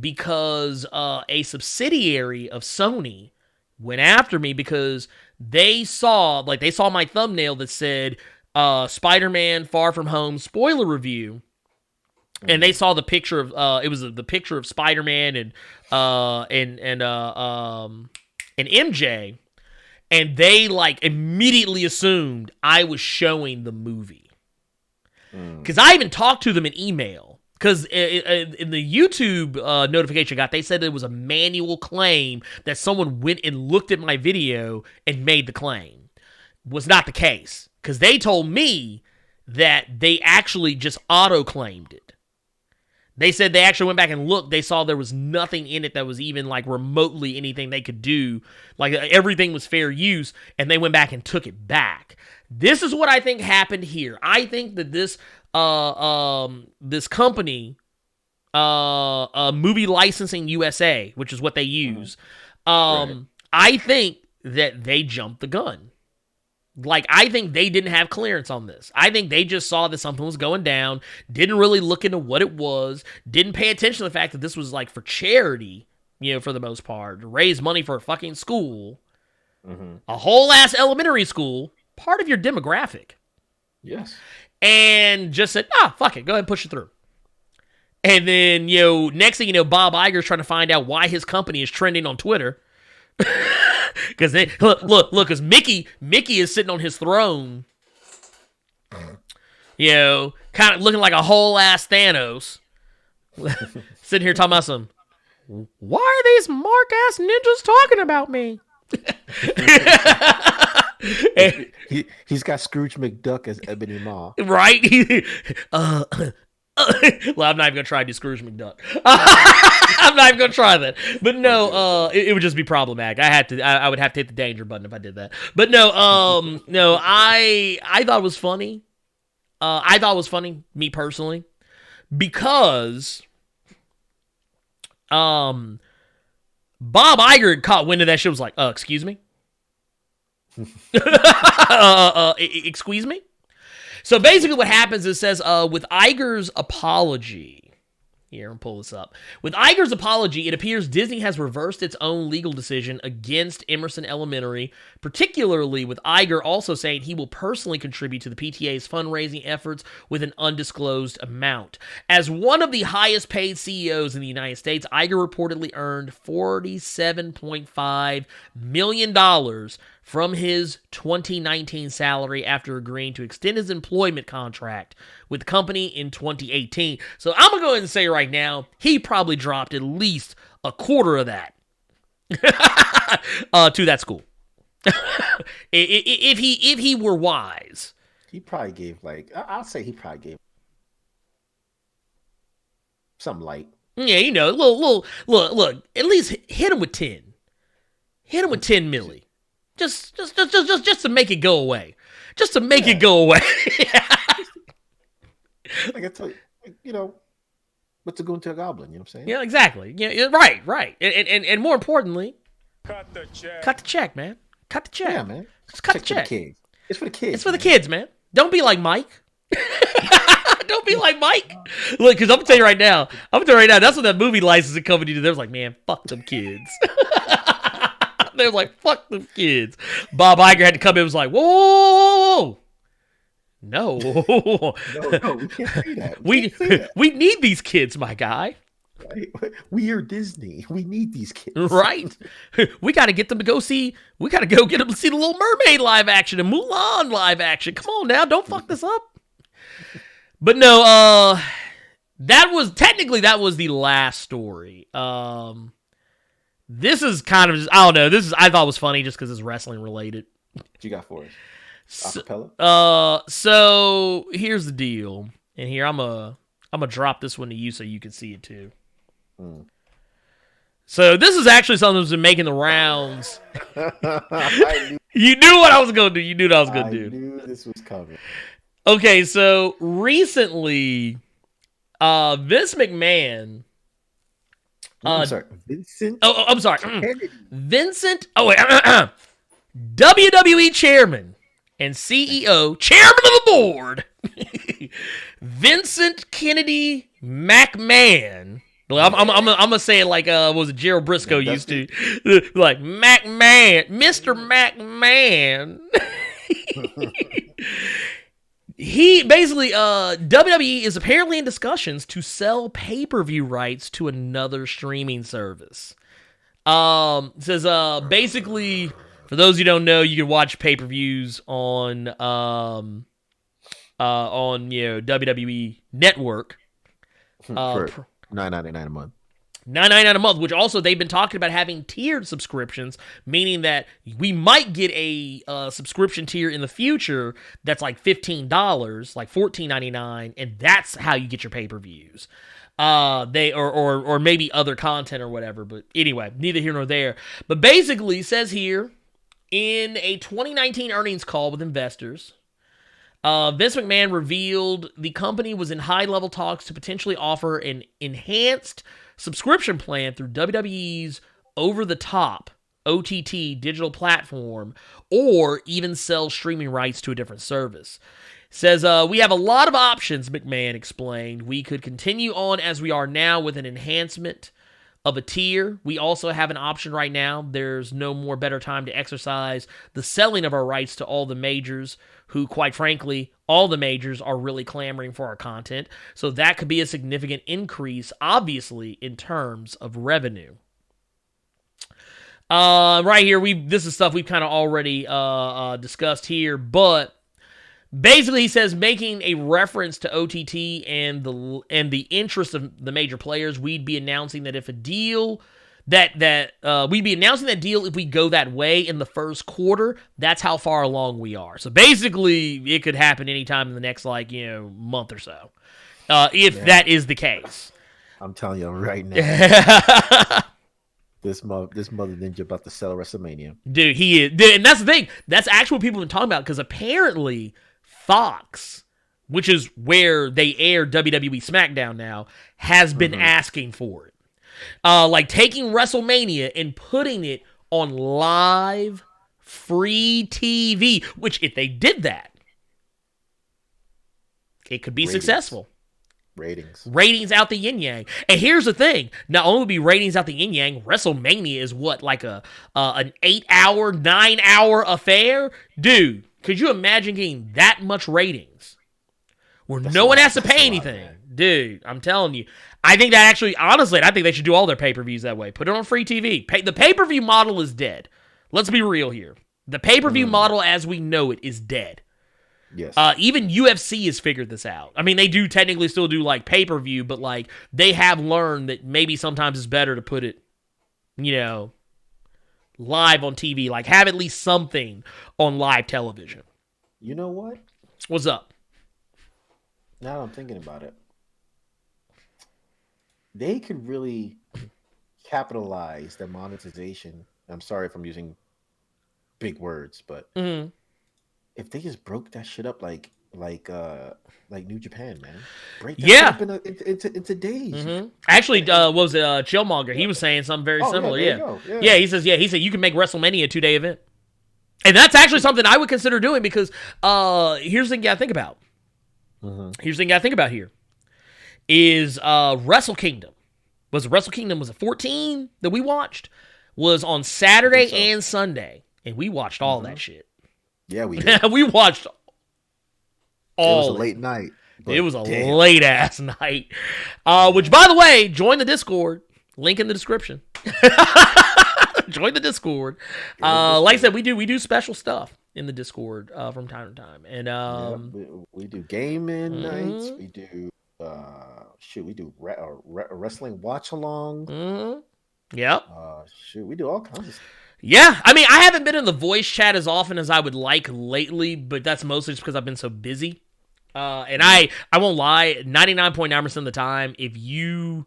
because a subsidiary of Sony went after me because they saw my thumbnail that said Spider-Man Far From Home spoiler review. And they saw the picture of it was the picture of Spider-Man and MJ, and they like immediately assumed I was showing the movie. Because I even talked to them in email. Because in the YouTube notification I got, they said it was a manual claim that someone went and looked at my video and made the claim. Was not the case. Because they told me that they actually just auto-claimed it. They said they actually went back and looked. They saw there was nothing in it that was even like remotely anything they could do. Like everything was fair use, and they went back and took it back. This is what I think happened here. I think that this company, Movie Licensing USA, which is what they use, right. I think that they jumped the gun. Like, I think they didn't have clearance on this. I think they just saw that something was going down, didn't really look into what it was, didn't pay attention to the fact that this was, like, for charity, you know, for the most part, to raise money for a fucking school, a whole-ass elementary school, part of your demographic. Yes. And just said, fuck it, go ahead and push it through. And then, you know, next thing you know, Bob Iger's trying to find out why his company is trending on Twitter. Because look, because Mickey is sitting on his throne, you know, kind of looking like a whole ass Thanos, sitting here talking about some. Why are these mark ass ninjas talking about me? He's got Scrooge McDuck as Ebony Maw, right? Well, I'm not even gonna try to do Scrooge McDuck. I'm not even gonna try that. But no, it would just be problematic. I would have to hit the danger button if I did that. But no, no, I thought it was funny. I thought it was funny, me personally, because Bob Iger caught wind of that shit. Was like, excuse me, excuse me. So basically what happens is it says, with Iger's apology, here, I'll pull this up. With Iger's apology, it appears Disney has reversed its own legal decision against Emerson Elementary, particularly with Iger also saying he will personally contribute to the PTA's fundraising efforts with an undisclosed amount. As one of the highest paid CEOs in the United States, Iger reportedly earned $47.5 million from his 2019 salary after agreeing to extend his employment contract with the company in 2018. So I'm going to go ahead and say right now, he probably dropped at least a quarter of that to that school. if he were wise. He probably gave I'll say he probably gave some light. Yeah, you know, look, at least hit him with 10. Hit him with 10 milli. Just to make it go away. Just to make it go away. Like I tell you, you know, what's a goon to a goblin? You know what I'm saying? Yeah, exactly. Yeah, right. And more importantly, cut the check, man. Cut the check. Yeah, man. Just cut the check. It's for the kids. It's for the kids, man. Don't be like Mike. Don't be like Mike. Look, because I'm gonna tell you right now. That's what that movie licensing company did. They was like, man, fuck them kids. They was like, fuck them kids. Bob Iger had to come in and was like, whoa. No, we can't say that. We need these kids, my guy. Right? We are Disney. We need these kids. Right. We got to get them to go see. We got to go get them to see the Little Mermaid live action and Mulan live action. Come on now, don't fuck this up. But no, that was the last story. This is kind of just, I don't know. I thought it was funny just because it's wrestling related. What you got for us? Acapella? So here's the deal, and here I'm gonna drop this one to you so you can see it too. So this is actually something that's been making the rounds. You knew what I was gonna do. You knew what I was gonna do. I knew this was coming. Okay, so recently, Vince McMahon. I'm sorry, Vincent. Oh, I'm sorry, Kennedy. Vincent. Oh wait, WWE chairman and CEO, chairman of the board, Vincent Kennedy McMahon. I'm gonna say it like what was it Gerald Briscoe used to, like McMahon, Mr. McMahon. He basically, WWE is apparently in discussions to sell pay-per-view rights to another streaming service. It says basically, for those who don't know, you can watch pay-per-views on WWE Network For $9.99 a month. $9.99 a month, which also they've been talking about having tiered subscriptions, meaning that we might get a subscription tier in the future that's like $15, like $14.99, and that's how you get your pay-per-views. They or maybe other content or whatever, but anyway, neither here nor there. But basically, it says here in a 2019 earnings call with investors, Vince McMahon revealed the company was in high-level talks to potentially offer an enhanced subscription plan through WWE's over-the-top OTT digital platform, or even sell streaming rights to a different service. Says, we have a lot of options, McMahon explained. We could continue on as we are now with an enhancement of a tier. We also have an option right now. There's no more better time to exercise the selling of our rights to all the majors, who, quite frankly, all the majors are really clamoring for our content. So that could be a significant increase, obviously, in terms of revenue. Right here, this is stuff we've kind of already discussed here, but basically he says, making a reference to OTT and the interest of the major players, we'd be announcing that if a deal we'd be announcing that deal if we go that way in the first quarter. That's how far along we are. So basically, it could happen anytime in the next month or so, if that is the case. I'm telling you right now, this mother ninja about to sell WrestleMania. Dude, he is. Dude, and that's the thing. That's actually what people have been talking about, because apparently Fox, which is where they air WWE SmackDown now, has been asking for it. Like taking WrestleMania and putting it on live free TV, which if they did that, it could be successful. Ratings out the yin yang. And here's the thing: not only be ratings out the yin yang, WrestleMania is what, like an 8-hour, 9-hour affair, dude. Could you imagine getting that much ratings where no one has to pay anything? Dude, I'm telling you. I think that actually, honestly, I think they should do all their pay-per-views that way. Put it on free TV. The pay-per-view model is dead. Let's be real here. The pay-per-view model as we know it is dead. Yes. Even UFC has figured this out. I mean, they do technically still do like pay-per-view, but like they have learned that maybe sometimes it's better to put it, live on TV. Like have at least something on live television. You know what? What's up? Now I'm thinking about it. They could really capitalize their monetization. I'm sorry if I'm using big words, but if they just broke that shit up like New Japan, man, break that shit up into days. Actually, what was it Chillmonger? He was saying something very similar. Yeah, he said you can make WrestleMania a 2-day event, and that's actually something I would consider doing, because here's the thing you gotta think about. Here's the thing you gotta think about here. Is Wrestle Kingdom. Was it 14 that we watched? Was on Saturday and Sunday. And we watched all that shit. Yeah, we did. We watched all. It was a late night. It was a late ass night. Which, by the way, join the Discord. Link in the description. Join the Discord. Like I said, we do special stuff in the Discord from time to time. And we do gaming nights. We do we do wrestling watch alongs. Yep. We do all kinds of stuff. Yeah, I mean, I haven't been in the voice chat as often as I would like lately, but that's mostly just because I've been so busy. And I won't lie, 99.9% of the time, if you,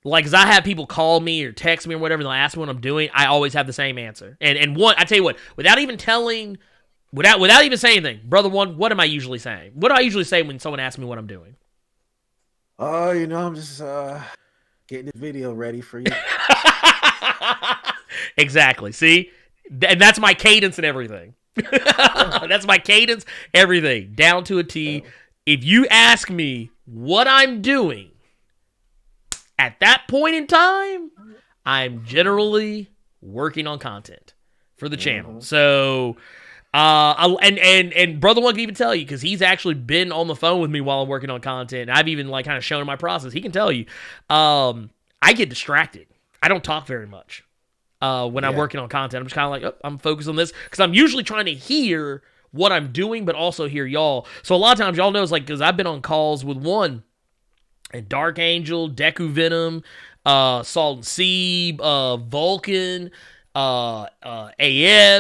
like, because I have people call me or text me or whatever, and they'll ask me what I'm doing, I always have the same answer. And one, I tell you what, without even saying anything, brother one, what am I usually saying? What do I usually say when someone asks me what I'm doing? Oh, I'm just getting the video ready for you. Exactly. See? And that's my cadence and everything. That's my cadence, everything, down to a T. If you ask me what I'm doing at that point in time, I'm generally working on content for the channel. So, and brother one can even tell you, because he's actually been on the phone with me while I'm working on content. And I've even like kind of shown him my process. He can tell you, I get distracted. I don't talk very much. When I'm working on content, I'm just kind of like, oh, I'm focused on this, because I'm usually trying to hear what I'm doing, but also hear y'all. So a lot of times y'all know, it's like, because I've been on calls with one, and Dark Angel, Deku Venom, Salt and Sea, Vulcan, AF,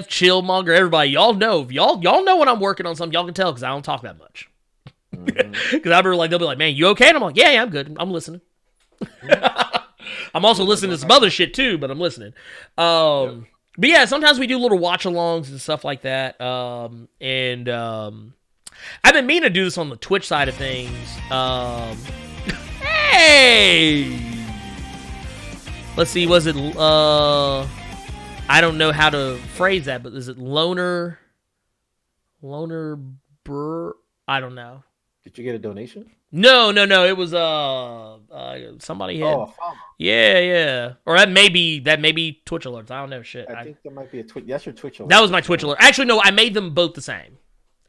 Chillmonger, everybody. Y'all know, if y'all know when I'm working on something, y'all can tell, because I don't talk that much. Because I'll be like, they'll be like, man, you okay? And I'm like, yeah, I'm good. I'm listening. I'm also listening to some other shit too, but I'm listening. But yeah, sometimes we do little watch-alongs and stuff like that. I've been meaning to do this on the Twitch side of things. Hey! Let's see, was it, I don't know how to phrase that, but is it Loner Burr? I don't know. Did you get a donation? No. It was somebody had. Oh, a follow. Yeah. Or that may be Twitch alerts. I don't know shit. I think there might be a Twitch. That's your Twitch alert. That was my Twitch alert. Actually, no. I made them both the same.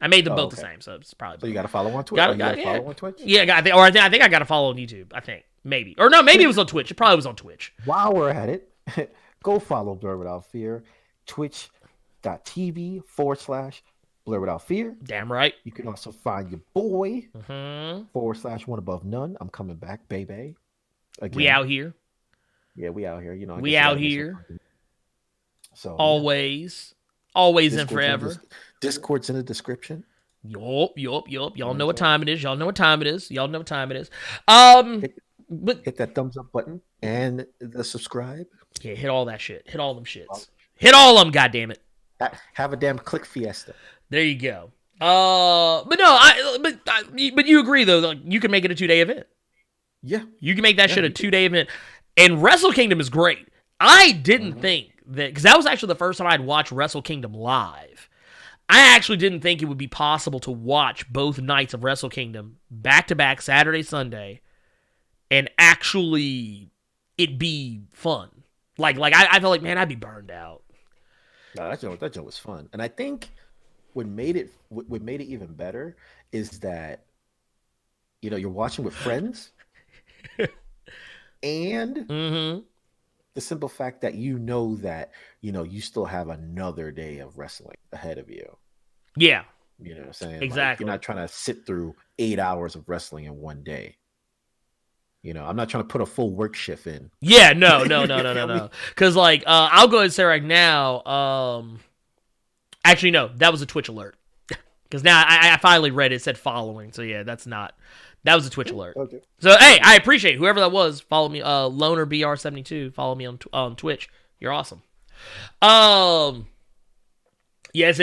The same, so it's probably. So you got to follow on Twitch. Follow on Twitch. Yeah, I think I got to follow on YouTube. I think maybe, or no, maybe it was on Twitch. It probably was on Twitch. While we're at it, go follow Blerd Without Fear. Twitch.tv/Blerd Without Fear. Damn right. You can also find your boy /One Above None. I'm coming back, baby. Again. We out here. Yeah, we out here. We out here. So always and forever. Discord's in the description. Yup. Y'all know what time it is. Hit that thumbs up button and the subscribe. Yeah, hit all that shit. Hit all them shits. Hit all of them, goddammit. Have a damn click fiesta. There you go. But you agree though, like, you can make it a 2-day event. Yeah. You can make that shit a 2-day event. And Wrestle Kingdom is great. I didn't think that, because that was actually the first time I'd watched Wrestle Kingdom live. I actually didn't think it would be possible to watch both nights of Wrestle Kingdom back-to-back, Saturday, Sunday, and actually it be fun. Like I felt like, man, I'd be burned out. No, that joke was fun. And I think what made it even better is that, you're watching with friends and the simple fact that that you still have another day of wrestling ahead of you. Yeah. You know what I'm saying? Exactly. Like, you're not trying to sit through 8 hours of wrestling in one day. I'm not trying to put a full work shift in. Yeah, no. Because, like, I'll go ahead and say right now, actually, no, that was a Twitch alert. Because now I finally read it said following. So, yeah, that was a Twitch alert. Okay. So, hey, I appreciate it. Whoever that was, follow me, LonerBR72, follow me on Twitch. You're awesome. Yes,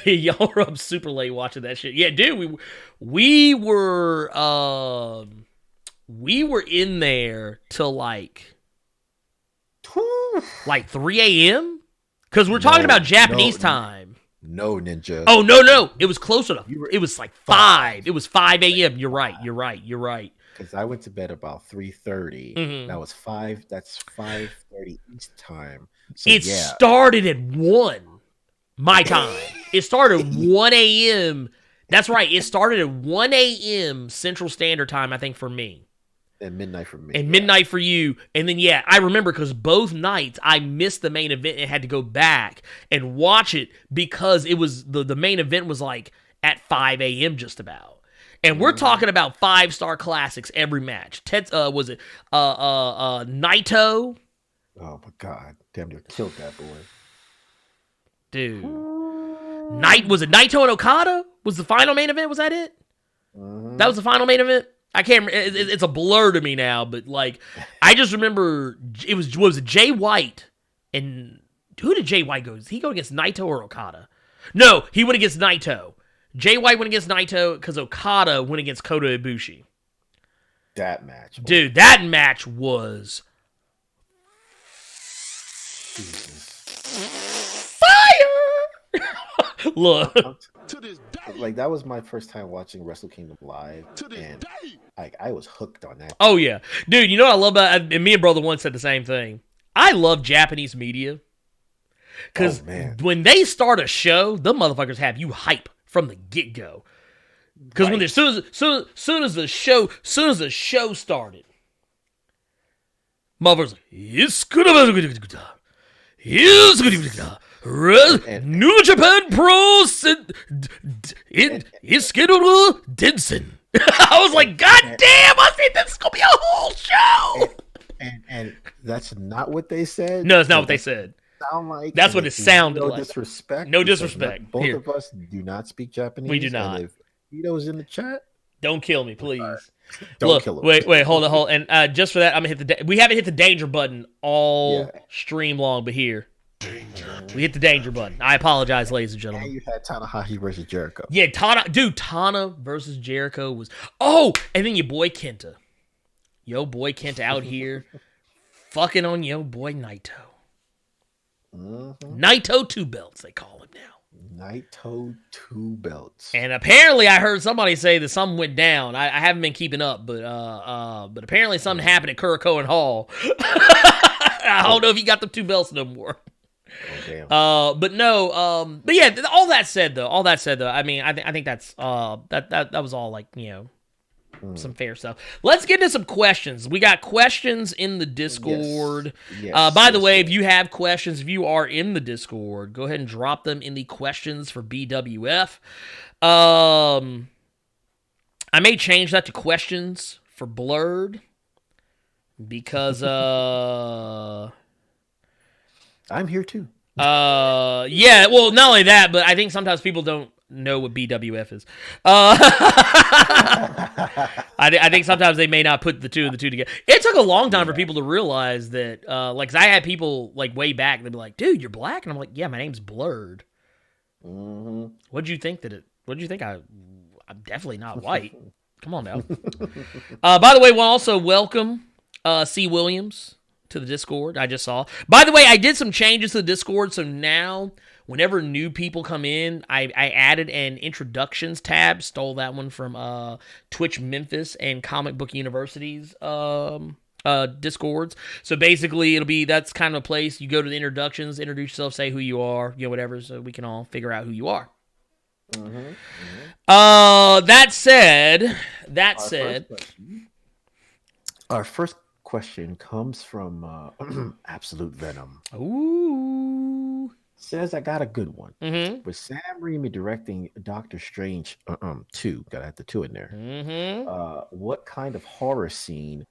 y'all were up super late watching that shit. Yeah, dude, we were in there till like 3 a.m. because we're talking about Japanese time. No, Ninja. Oh, no. It was close enough. It was like 5. It was 5 a.m. You're right. Because I went to bed about 3:30. That was 5. That's 5:30 East time. So, it started at 1 my time. It started 1 a.m. That's right. It started at 1 a.m. Central Standard Time, I think, for me. And midnight for me. And midnight for you. And then, I remember because both nights I missed the main event and had to go back and watch it because it was the main event was like at 5 a.m. just about. And we're talking about 5-star classics every match. Was it Naito Oh my god, damn near killed that boy. Dude. Was it Naito and Okada? Was the final main event? Was that it? That was the final main event? I can't remember. It's a blur to me now, but like, I just remember what was it, Jay White? And who did Jay White go? Did he go against Naito or Okada? No, he went against Naito. Jay White went against Naito because Okada went against Kota Ibushi. That match. Boy. Dude, that match was fire! Look. To this day. Like, that was my first time watching Wrestle Kingdom live. And I was hooked on that. Oh, yeah. Dude, you know what I love about, and me and Brother One said the same thing. I love Japanese media. Because when they start a show, the motherfuckers have you hype from the get-go. Because when as soon as the show started, motherfuckers New Japan Pro Denson. I was like, God damn, I think this is gonna be a whole show. And that's not what they said. No, it's not what they said. Sound like that's what it sounded like. No disrespect. No disrespect. Both of us do not speak Japanese. We do not. If Vito's in the chat, don't kill me, please. Don't kill him. Wait, hold on. And just for that, I'm gonna hit we haven't hit the danger button all stream long, but here. We hit the danger button. I apologize, ladies and gentlemen. And you had Tanahashi versus Jericho. Yeah, Tana versus Jericho was. Oh, and then your boy Kenta. Yo, boy Kenta out here fucking on yo boy Naito. Naito 2 belts, they call him now. Naito 2 belts. And apparently, I heard somebody say that something went down. I haven't been keeping up, but apparently something happened at Kuroko and Hall. I don't know if he got the 2 belts no more. Oh, damn. But no, but yeah, all that said though, I mean, I think that's that was all like, you know, some fair stuff. Let's get into some questions. We got questions in the Discord. Yes. By the way, if you have questions, if you are in the Discord, go ahead and drop them in the questions for BWF. I may change that to questions for Blerd because I'm here too. Yeah, well, not only that, but I think sometimes people don't know what BWF is. I think sometimes they may not put the two together. It took a long time for people to realize that, like, 'cause I had people, like, way back, they'd be like, dude, you're black? And I'm like, yeah, my name's Blerd. What'd you think I'm definitely not white. Come on now. By the way, we'll also welcome C. Williams to the Discord. I just saw. By the way, I did some changes to the Discord, so now whenever new people come in, I added an introductions tab. Stole that one from Twitch Memphis and Comic Book University's Discords. So basically, that's kind of a place you go to the introductions, introduce yourself, say who you are, you know, whatever, so we can all figure out who you are. That said, our first question comes from Absolute Venom. Ooh. Says I got a good one. With Sam Raimi directing Doctor Strange 2, gotta have the 2 in there. What kind of horror scene,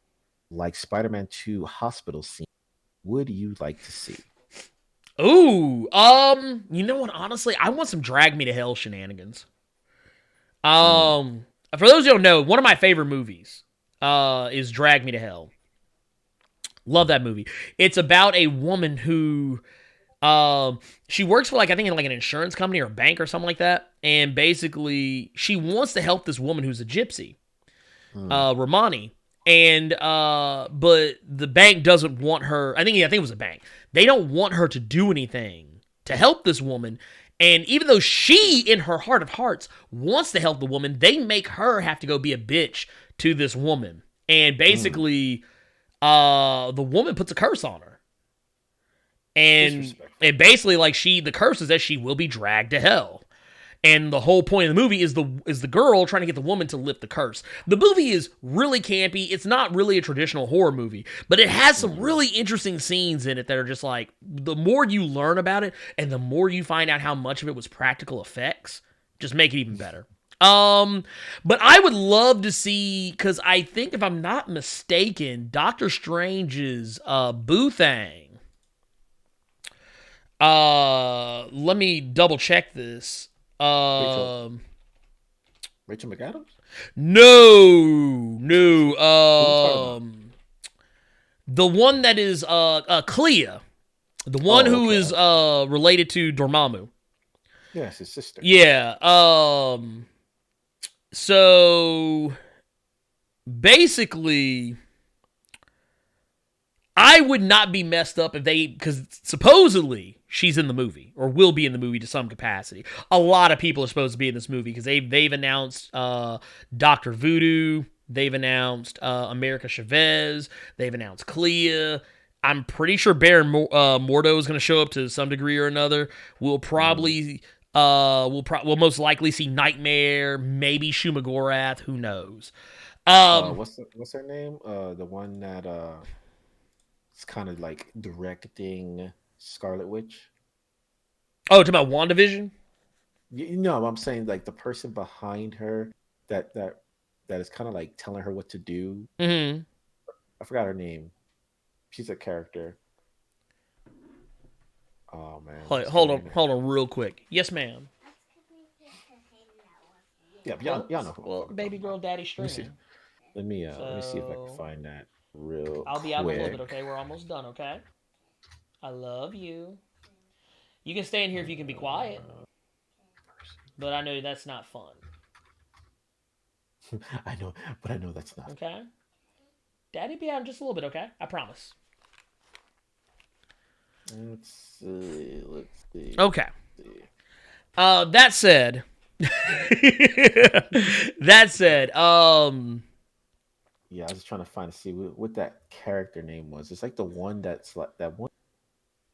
like Spider-Man 2 hospital scene, would you like to see? Ooh, you know what? Honestly, I want some Drag Me to Hell shenanigans. For those who don't know, one of my favorite movies is Drag Me to Hell. Love that movie. It's about a woman who she works for, like, I think in like an insurance company or a bank or something like that, and basically she wants to help this woman who's a gypsy, Romani, and but the bank doesn't want her. I think it was a bank. They don't want her to do anything to help this woman. And even though she, in her heart of hearts, wants to help the woman, they make her have to go be a bitch to this woman. And basically, the woman puts a curse on her. And basically, like, the curse is that she will be dragged to hell. And the whole point of the movie is the girl trying to get the woman to lift the curse. The movie is really campy. It's not really a traditional horror movie, but it has some really interesting scenes in it that are just like, the more you learn about it and the more you find out how much of it was practical effects, just make it even better. But I would love to see, because I think, if I'm not mistaken, Doctor Strange's Boo Thang Let me double check this. Rachel McAdams? No. Who are you talking The one that is Clea. The one who is related to Dormammu. Yes, his sister. Yeah. So basically, I would not be messed up if because supposedly she's in the movie or will be in the movie to some capacity. A lot of people are supposed to be in this movie because they've announced Dr. Voodoo, they've announced America Chavez, they've announced Clea. I'm pretty sure Baron Mordo is going to show up to some degree or another. We'll probably we'll most likely see Nightmare, maybe Shumagorath, who knows. What's her name? The one that it's kind of like directing Scarlet Witch. Oh, talking about WandaVision? No, I'm saying like the person behind her that is kind of like telling her what to do. Mm-hmm. I forgot her name. She's a character. Oh man. Hold on real quick. Yes, ma'am. Yeah, y'all know. Well, baby girl daddy streaming. Let me see if I can find that real I'll be quick. out in a little bit, okay? We're almost done, okay? I love you. You can stay in here if you can be quiet. But I know that's not fun. I know that's not. Okay? Daddy be out in just a little bit, okay? I promise. Let's see. Okay. That said, yeah, I was just trying to see what that character name was. It's like the one that's like that one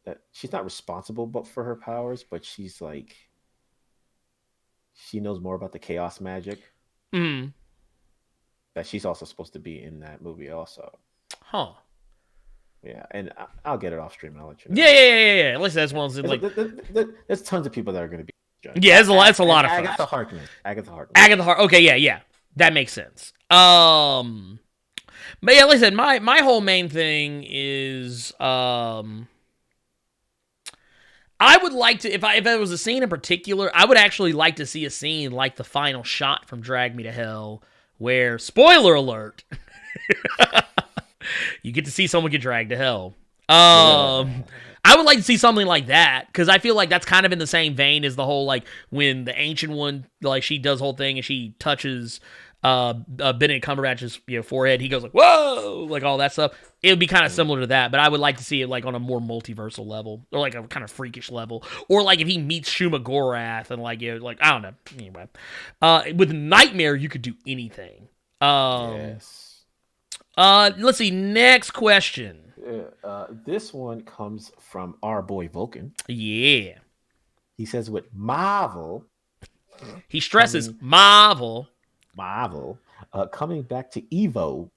that she's not responsible but for her powers, but she's like she knows more about the chaos magic. That she's also supposed to be in that movie also. Huh. Yeah, and I'll get it off stream and I'll let you know. Yeah. At least that's one like there's tons of people that are going to be. Yeah, it's a lot of fun. Agatha Harkness. Okay, yeah. That makes sense. But yeah, like I said, my whole main thing is I would like to if there was a scene in particular, I would actually like to see a scene like the final shot from Drag Me to Hell where, spoiler alert, you get to see someone get dragged to hell. I would like to see something like that because I feel like that's kind of in the same vein as the whole like when the Ancient One, like she does the whole thing and she touches Benedict Cumberbatch's forehead. He goes like whoa, like all that stuff. It would be kind of similar to that, but I would like to see it like on a more multiversal level or like a kind of freakish level, or like if he meets Shumagorath and like like I don't know. Anyway, with Nightmare you could do anything. Yes. Let's see. Next question. This one comes from our boy Vulcan. Yeah. He says with Marvel. He stresses Marvel. Coming back to Evo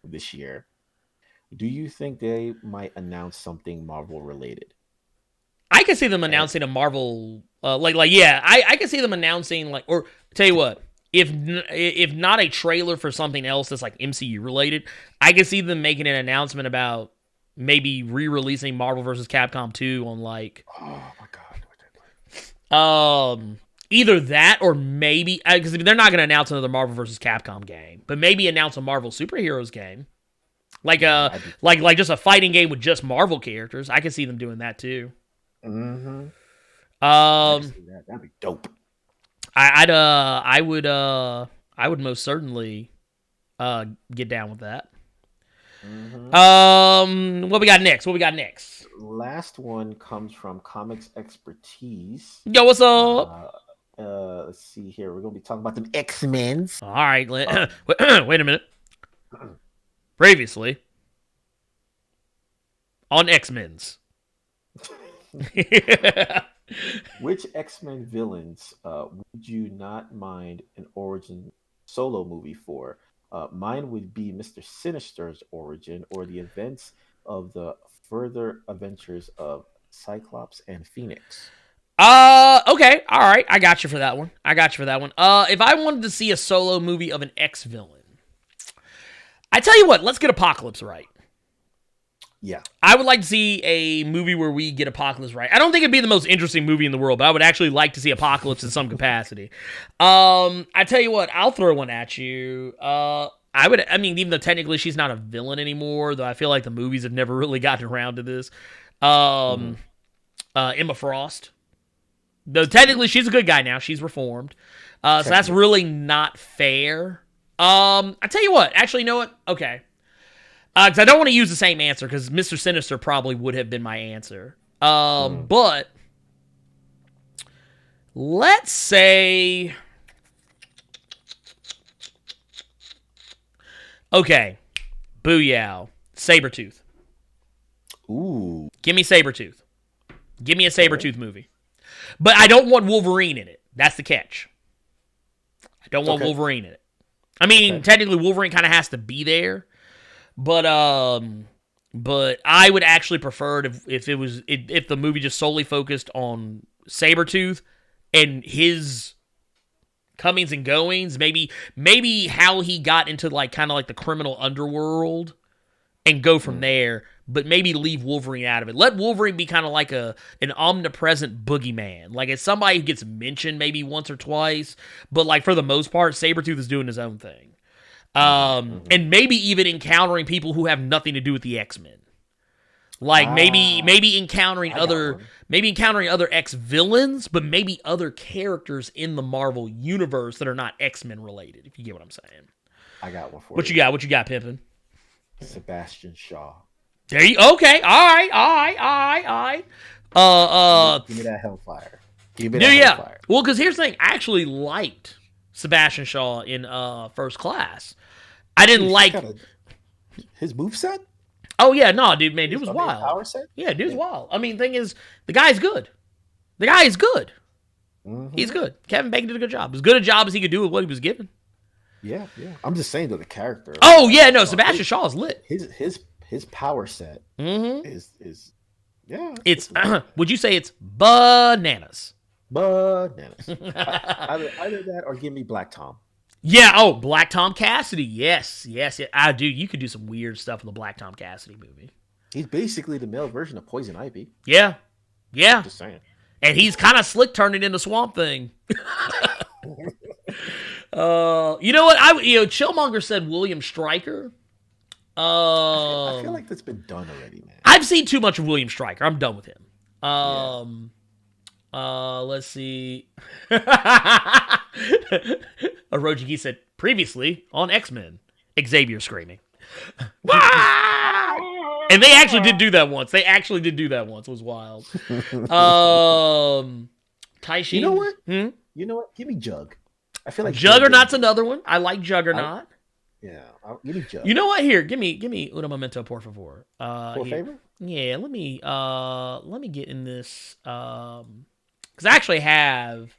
this year. Do you think they might announce something Marvel related? I can see them announcing a Marvel, I can see them announcing or tell you what, if not a trailer for something else that's like MCU related, I can see them making an announcement about maybe re-releasing Marvel vs. Capcom 2 on like, oh my god, either that or maybe because they're not going to announce another Marvel vs. Capcom game, but maybe announce a Marvel superheroes game. Like just a fighting game with just Marvel characters. I could see them doing that too. Mm-hmm. That'd be dope. I would most certainly get down with that. Mm-hmm. What we got next? Last one comes from Comics Expertise. Yo, what's up? Let's see here. We're gonna be talking about them X-Men. All right, wait a minute. Previously on X-Men's. Which X-Men villains would you not mind an origin solo movie for? Mine would be Mr. Sinister's origin or the events of the further adventures of Cyclops and Phoenix. Okay. All right. I got you for that one. If I wanted to see a solo movie of an X-villain, I tell you what, let's get Apocalypse right. Yeah. I would like to see a movie where we get Apocalypse right. I don't think it'd be the most interesting movie in the world, but I would actually like to see Apocalypse in some capacity. I tell you what, I'll throw one at you. I mean, even though technically she's not a villain anymore, though I feel like the movies have never really gotten around to this. Emma Frost. Though technically she's a good guy now. She's reformed. So that's really not fair. I tell you what, actually, you know what? Okay. Because I don't want to use the same answer, because Mr. Sinister probably would have been my answer. But let's say, okay, Booyah, Sabretooth. Ooh. Give me Sabretooth. Give me a Sabretooth movie. But I don't want Wolverine in it. That's the catch. I don't want Wolverine in it. I mean, technically Wolverine kind of has to be there. But I would actually prefer it if the movie just solely focused on Sabretooth and his comings and goings, maybe how he got into like kind of like the criminal underworld and go from there, but maybe leave Wolverine out of it. Let Wolverine be kind of like an omnipresent boogeyman. Like it's somebody who gets mentioned maybe once or twice, but like for the most part, Sabretooth is doing his own thing. And maybe even encountering people who have nothing to do with the X-Men. Like maybe encountering other X-villains, but maybe other characters in the Marvel universe that are not X-Men related, if you get what I'm saying. I got one for you. What you got? What you got, Pimpin'? Sebastian Shaw. There you okay. All right. Give me that Hellfire. Hellfire. Yeah. Well, because here's the thing. I actually liked Sebastian Shaw in First Class. I didn't like his moveset. Oh yeah, no, dude, man, dude was wild. Power set? Yeah, dude's wild. I mean, thing is, the guy's good. The guy is good. Mm-hmm. He's good. Kevin Bacon did a good job. As good a job as he could do with what he was given. Yeah. I'm just saying, though, the character. Oh yeah, no, Sebastian Shaw is lit. His power set is yeah. It's would you say it's bananas? Bananas. Either that or give me Black Tom. Yeah, oh, Black Tom Cassidy. Yes. Dude, you could do some weird stuff in the Black Tom Cassidy movie. He's basically the male version of Poison Ivy. Yeah. I'm just saying. And he's kind of slick turning into Swamp Thing. You know what? Chillmonger said William Stryker. I feel like that's been done already, man. I've seen too much of William Stryker. I'm done with him. Let's see. Orojiki said previously on X-Men, Xavier screaming. And they actually did do that once. It was wild. Taishi. You know what? You know what? Give me Jug. I feel like Juggernaut's another one. I like Juggernaut. Give me Jug. You know what? Here, give me una momento, por favor. For favor? Yeah, let me get in this because I actually have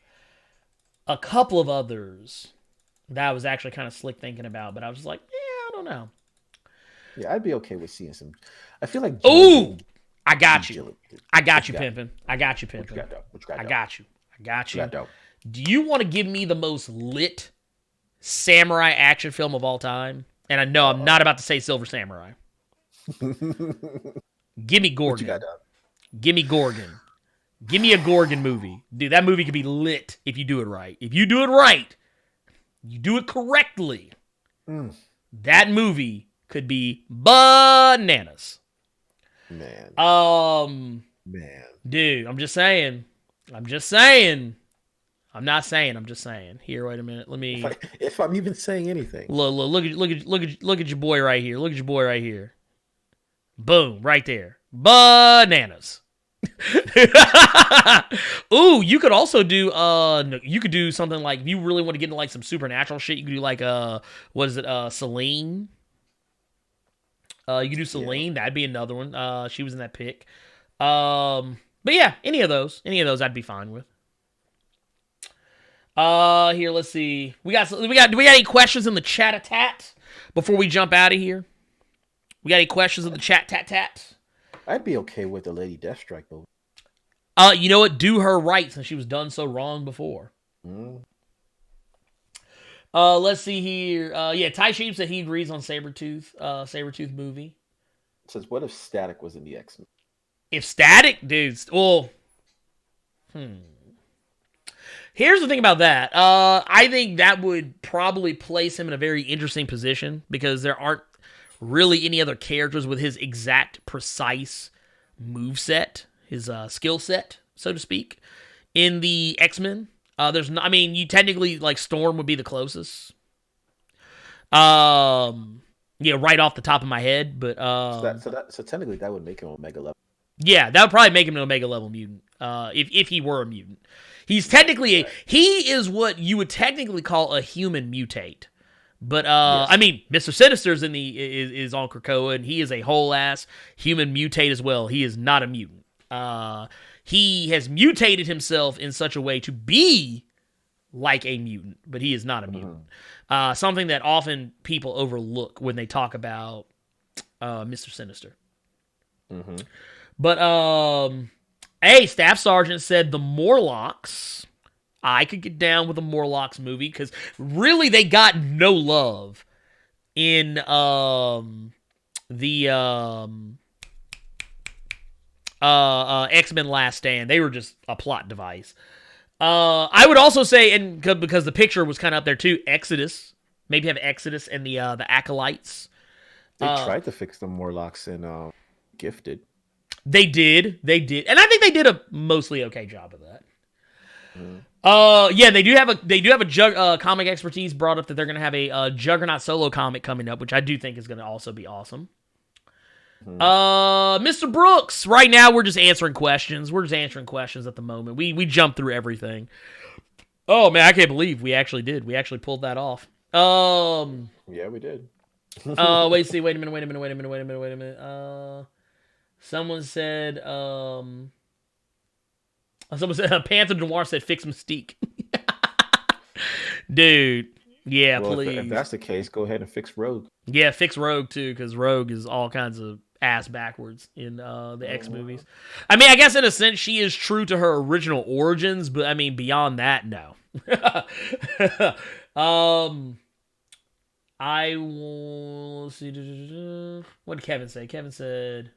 a couple of others that I was actually kind of slick thinking about, but I was like, I don't know. Yeah, I'd be okay with seeing some. I feel like. Ooh, I got you. I got you, Pimpin'. I got you. Do you want to give me the most lit samurai action film of all time? And I know I'm not about to say Silver Samurai. Give me Gorgon. Give me Gorgon. Give me a Gorgon movie. Dude, that movie could be lit if you do it right. If you do it right, you do it correctly, that movie could be bananas. Man. Dude, I'm just saying. I'm just saying. Here, wait a minute. Let me. If I'm even saying anything. Look at your boy right here. Look at your boy right here. Boom, right there. Bananas. Ooh, you could also do you could do something like, if you really want to get into like some supernatural shit, you could do like what is it, Celine. You could do Celine, that'd be another one. She was in that pick. But yeah, any of those I'd be fine with. Here, let's see. Do we got any questions in the chat a tat before we jump out of here? We got any questions in the chat tat? I'd be okay with the Lady Deathstrike movie. You know what? Do her right, since she was done so wrong before. Let's see here. Yeah, Ty Sheep said he agrees on Sabretooth movie. says, what if Static was in the X-Men? If Static, dudes, well, here's the thing about that. I think that would probably place him in a very interesting position because there aren't really any other characters with his exact, precise move set, his skill set, so to speak, in the X-Men. There's no, I mean, you technically, like, Storm would be the closest. Yeah, right off the top of my head, but so technically that would make him Omega level. Yeah, that would probably make him an Omega level mutant. If he were a mutant, he's technically he is what you would technically call a human mutate. But Yes. I mean, Mr. Sinister's is on Krakoa, and he is a whole ass human mutate as well. He is not a mutant. He has mutated himself in such a way to be like a mutant, but he is not a mutant. Something that often people overlook when they talk about Mr. Sinister. But a Staff Sergeant said the Morlocks. I could get down with a Morlocks movie because really they got no love in the X-Men Last Stand. They were just a plot device. I would also say, and because the picture was kind of up there too, Exodus. Maybe have Exodus and the Acolytes. They tried to fix the Morlocks in Gifted. They did, and I think they did a mostly okay job of that. Yeah, they do have a comic expertise brought up that they're going to have a Juggernaut solo comic coming up, which I do think is going to also be awesome. Mr. Brooks, right now we're just answering questions. We're just answering questions at the moment. We jumped through everything. Oh man, I can't believe we actually did. We actually pulled that off. Yeah, we did. Wait a minute. Someone said Panther Noir said fix Mystique. Dude, yeah, Well, please. if that's the case, go ahead and fix Rogue. Yeah, fix Rogue too, because Rogue is all kinds of ass backwards in the X movies. I mean, I guess in a sense she is true to her original origins, but I mean beyond that, no. I will see. What did Kevin say? Kevin said,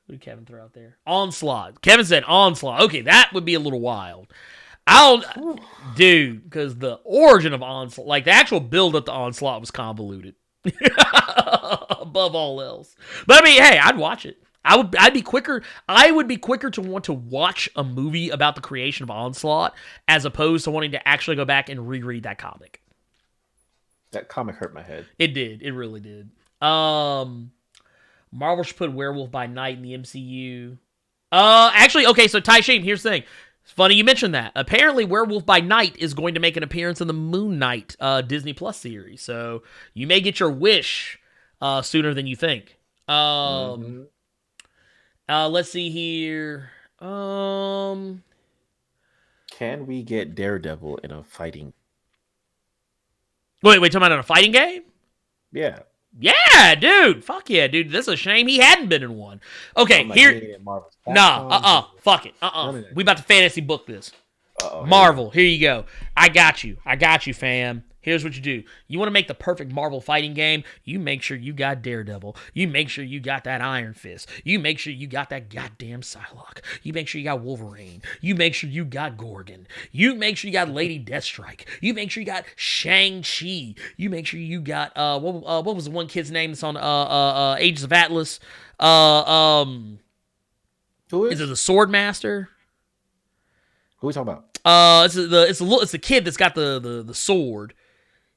who did Kevin throw out there? Onslaught. Kevin said Onslaught. Okay, that would be a little wild. Dude, because the origin of Onslaught, like the actual build up to Onslaught was convoluted. Above all else. But I mean, hey, I'd watch it. I would be quicker to want to watch a movie about the creation of Onslaught as opposed to wanting to actually go back and reread that comic. That comic hurt my head. It did. It really did. Marvel should put Werewolf by Night in the MCU. Actually, okay, so Ty Shane, here's the thing. It's funny you mentioned that. Apparently, Werewolf by Night is going to make an appearance in the Moon Knight Disney Plus series. So you may get your wish sooner than you think. Let's see here. Can we get Daredevil in a fighting? Wait, talking about in a fighting game? Yeah. Yeah, dude. Fuck yeah, dude. That's a shame he hadn't been in one. Okay, here. Fuck it. We about to fantasy book this. Marvel, here you go. I got you, fam. Here's what you do. You want to make the perfect Marvel fighting game? You make sure you got Daredevil. You make sure you got that Iron Fist. You make sure you got that goddamn Psylocke. You make sure you got Wolverine. You make sure you got Gorgon. You make sure you got Lady Deathstrike. You make sure you got Shang-Chi. You make sure you got what was the one kid's name that's on Ages of Atlas? Who is? Is it the Swordmaster? Who are we talking about? It's the kid that's got the sword.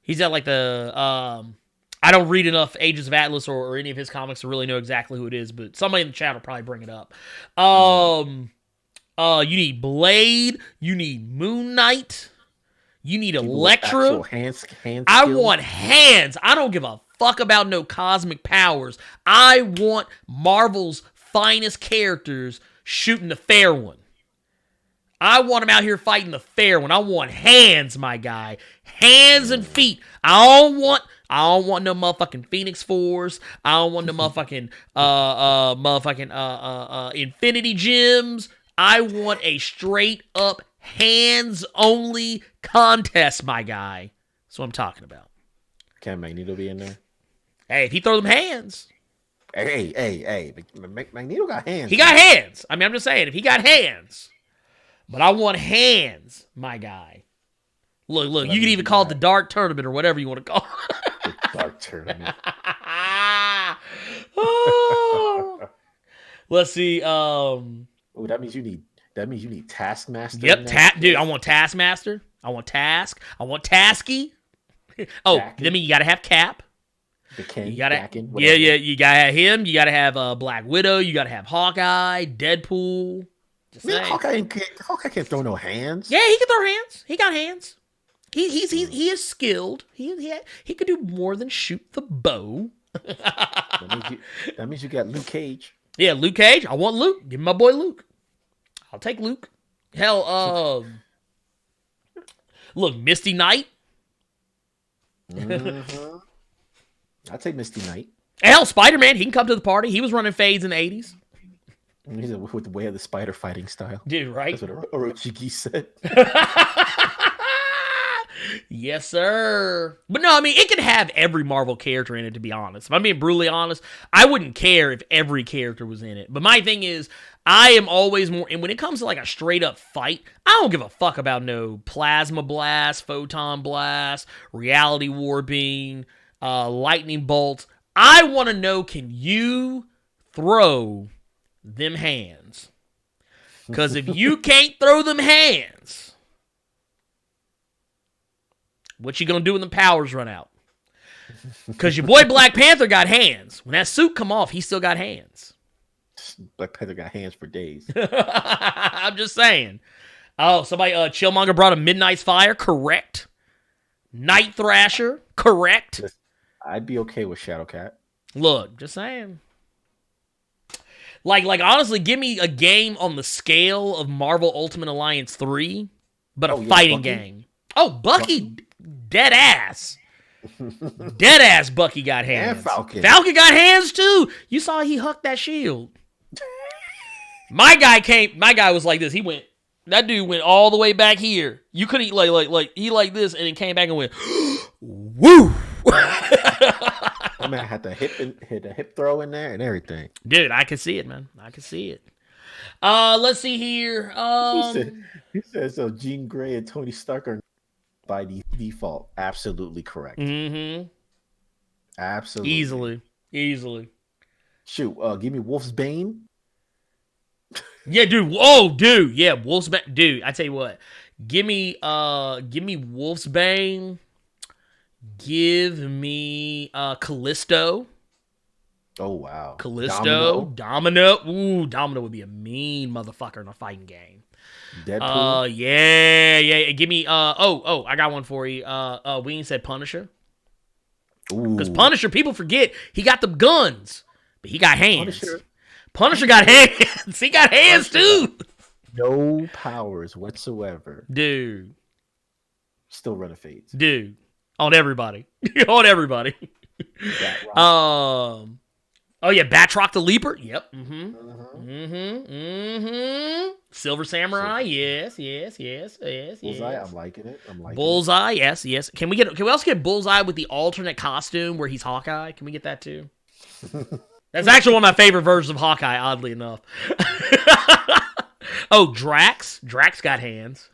He's got like the I don't read enough Ages of Atlas or any of his comics to really know exactly who it is, but somebody in the chat will probably bring it up. You need Blade, you need Moon Knight, you need Elektra. Hands I want hands. I don't give a fuck about no cosmic powers. I want Marvel's finest characters shooting the fair one. I want him out here fighting the fair one. I want hands, my guy. Hands and feet. I don't want no motherfucking Phoenix Force. I don't want no motherfucking Infinity Gems. I want a straight up hands only contest, my guy. That's what I'm talking about. Can Magneto be in there? Hey, if he throw them hands. Hey. Magneto got hands. He got hands. I mean, I'm just saying, if he got hands. But I want hands, my guy. Look, you can even call it the Dark Tournament or whatever you want to call it. The Dark Tournament. Let's see. Oh, that means you need Taskmaster. Yep, dude. I want Taskmaster. I want Task. I want Tasky. Oh, Dakin. I mean, you gotta have Cap. The King. You gotta, Dakin, yeah. You gotta have him. You gotta have Black Widow. You gotta have Hawkeye, Deadpool. Just Man, saying. Hawkeye can't throw no hands. Yeah, he can throw hands. He got hands. He is skilled. He could do more than shoot the bow. That means you got Luke Cage. Yeah, Luke Cage. I want Luke. Give me my boy Luke. I'll take Luke. Hell, look, Misty Knight. Mm-hmm. I'll take Misty Knight. Hell, Spider-Man. He can come to the party. He was running fades in the 80s. He's with the way of the spider fighting style. Dude, right? That's what Orochiki said. Yes, sir. But no, I mean, it could have every Marvel character in it, to be honest. If I'm being brutally honest, I wouldn't care if every character was in it. But my thing is, I am always more, and when it comes to like a straight up fight, I don't give a fuck about no plasma blast, photon blast, reality warping, lightning bolts. I want to know, can you throw them hands? Because if you can't throw them hands, what you gonna do when the powers run out? Because your boy Black Panther got hands. When that suit come off, he still got hands. Black Panther got hands for days. I'm just saying. Oh, somebody, Chillmonger brought a Midnight's Fire. Correct. Night Thrasher. Correct. Listen, I'd be okay with Shadowcat. Look, just saying. Like honestly, give me a game on the scale of Marvel Ultimate Alliance 3, but a fighting game. Oh, Bucky. Dead ass. Dead ass Bucky got hands. And Falcon. Falcon got hands too. You saw he hucked that shield. My guy was like this. That dude went all the way back here. You couldn't like he like this and then came back and went woo. I mean, I had the hip throw in there and everything. Dude, I can see it, man. I can see it. Let's see here. He said so. Jean Grey and Tony Stark are by default absolutely correct. Mm-hmm. Absolutely. Easily. Shoot, give me Wolf's Bane. Yeah, dude. Oh, dude. Yeah, Wolf's Bane. Dude, I tell you what. Give me Wolf's Bane. Give me Callisto. Oh wow. Callisto. Domino. Ooh, Domino would be a mean motherfucker in a fighting game. Deadpool. Yeah. Give me I got one for you. Ween said Punisher. Because Punisher, people forget he got the guns, but he got hands. Punisher got hands. He got hands too. No powers whatsoever. Dude. Still running fades. Dude. On everybody. On everybody. Oh yeah, Batroc the Leaper. Yep. Silver Samurai. Yes. Bullseye. I'm liking it. Bullseye. Yes. Can we also get Bullseye with the alternate costume where he's Hawkeye? Can we get that too? That's actually one of my favorite versions of Hawkeye, oddly enough. Oh, Drax. Drax got hands.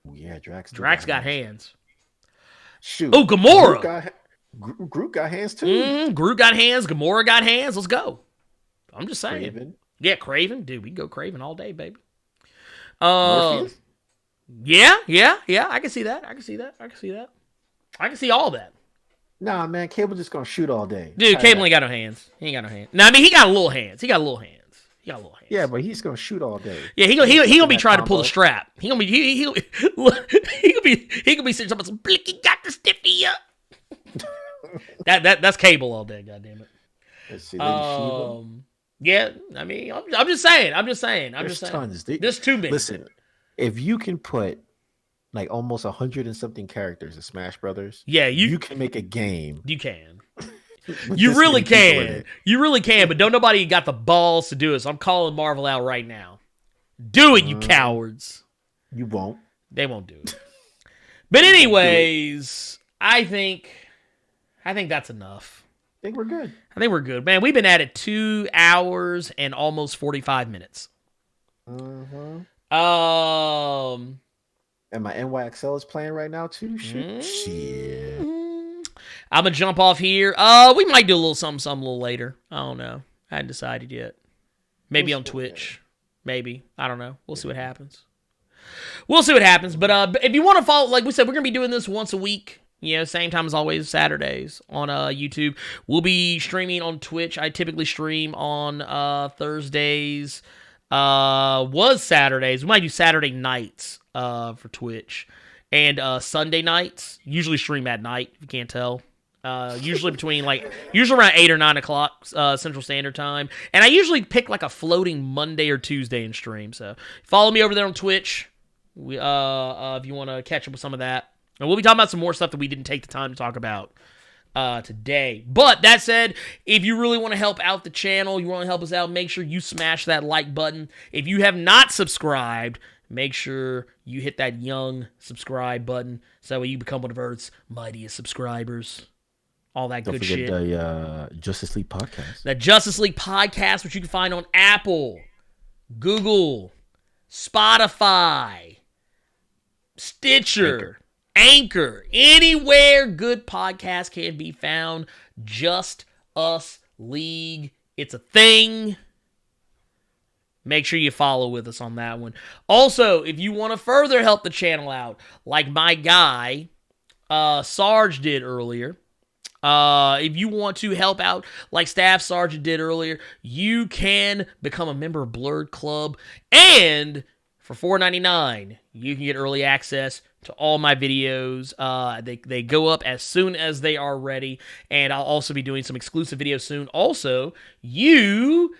Oh, yeah, Drax got hands. Shoot. Oh, Gamora. Groot got hands too. Groot got hands. Gamora got hands. Let's go. I'm just saying. Kraven. Yeah, Kraven. Dude, we can go Kraven all day, baby. Morpheus? Yeah. I can see that. I can see all that. Nah, man, Cable just gonna shoot all day. Dude, Cable ain't got no hands. He ain't got no hands. No, I mean, he got little hands. Yeah, but he's gonna shoot all day. Yeah, he gonna be trying to pull a strap. He gonna be sitting something some blicky got the stiffy up. That's Cable all day. God damn it. Let's see. Shiva. Yeah, I mean, I'm just saying. There's tons. There's too many. Listen, if you can put like almost 100 and something characters in Smash Brothers, yeah, you can make a game. You can. You really can. But don't nobody got the balls to do it. So I'm calling Marvel out right now. Do it, you cowards. You won't. They won't do it. But anyways, I think that's enough. think we're good. I think we're good. Man, we've been at it 2 hours and almost 45 minutes. Mm-hmm. And my NYXL is playing right now too. Shit. I'm gonna jump off here. We might do a little something a little later. I don't know. I hadn't decided yet. Maybe on Twitch. Maybe. I don't know. We'll see what happens. But if you want to follow, like we said, we're gonna be doing this once a week. You know, same time as always, Saturdays on YouTube. We'll be streaming on Twitch. I typically stream on Thursdays. Was Saturdays. We might do Saturday nights for Twitch. And Sunday nights. Usually stream at night, if you can't tell. Usually around 8 or 9 o'clock Central Standard Time. And I usually pick like a floating Monday or Tuesday in stream. So follow me over there on Twitch. If you want to catch up with some of that. And we'll be talking about some more stuff that we didn't take the time to talk about today. But that said, if you really want to help out the channel, you want to help us out, make sure you smash that like button. If you have not subscribed, make sure you hit that young subscribe button so you become one of Earth's mightiest subscribers. All that good shit. Don't forget the Justice League podcast. The Justice League podcast, which you can find on Apple, Google, Spotify, Stitcher, Anchor, anywhere good podcasts can be found. Just Us League. It's a thing. Make sure you follow with us on that one. Also, if you want to further help the channel out, like my guy, Sarge did earlier, if you want to help out like Staff Sergeant did earlier, you can become a member of Blerd Club. And for $4.99, you can get early access to all my videos. They go up as soon as they are ready. And I'll also be doing some exclusive videos soon. Also, you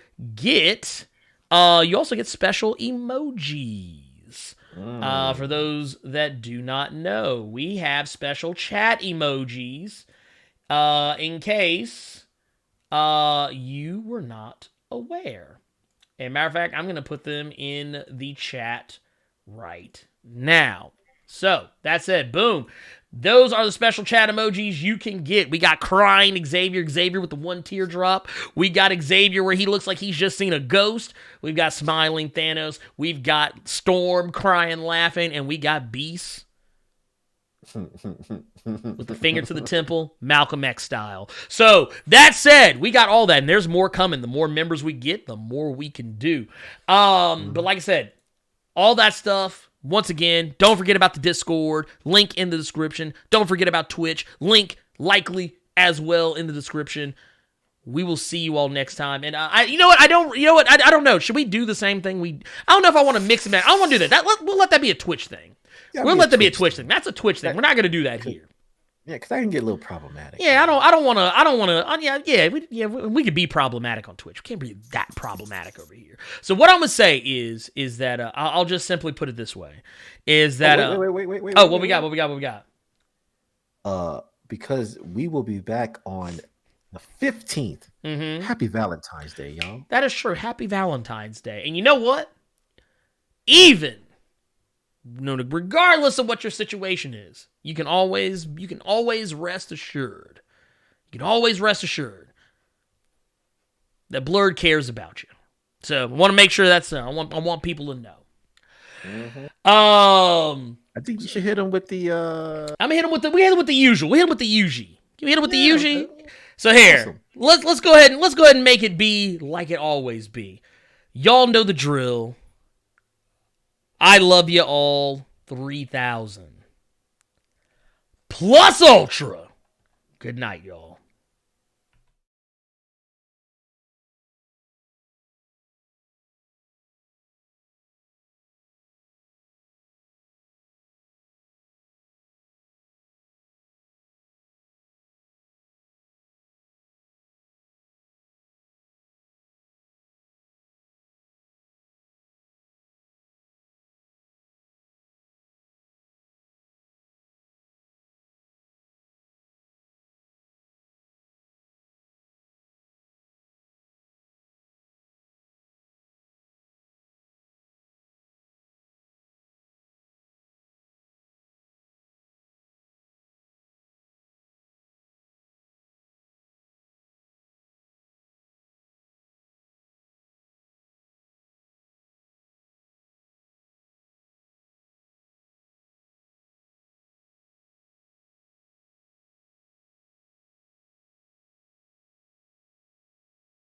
also get special emojis. For those that do not know, we have special chat emojis in case you were not aware. And matter of fact, I'm going to put them in the chat right now. So, that said, boom. Those are the special chat emojis you can get. We got crying Xavier with the one teardrop. We got Xavier where he looks like he's just seen a ghost. We've got smiling Thanos. We've got Storm crying, laughing. And we got Beast with the finger to the temple, Malcolm X style. So, that said, we got all that. And there's more coming. The more members we get, the more we can do. But like I said, all that stuff. Once again, don't forget about the Discord, link in the description. Don't forget about Twitch, link likely as well in the description. We will see you all next time. And I don't know. Should we do the same thing? I don't know if I want to mix it back. I don't want to do that. We'll let that be a Twitch thing. Yeah, we'll let that be a Twitch thing. That's a Twitch thing. We're not going to do that here. Yeah, because that can get a little problematic. Yeah, I don't want to. We could be problematic on Twitch. We can't be that problematic over here. So what I'm gonna say is that I'll just simply put it this way: is that wait. Oh, what we got? Because we will be back on the 15th. Mm-hmm. Happy Valentine's Day, y'all. That is true. Happy Valentine's Day. And you know what? Regardless of what your situation is, you can always rest assured. You can always rest assured that Blerd cares about you. So I want to make sure that's I want people to know. Mm-hmm. I think you should hit him with the. I'm gonna hit him with the usual. We hit him with the Yuji. Can we hit him with the Yuji? So here, awesome. let's go ahead and make it be like it always be. Y'all know the drill. I love you all 3,000. Plus Ultra. Good night, y'all.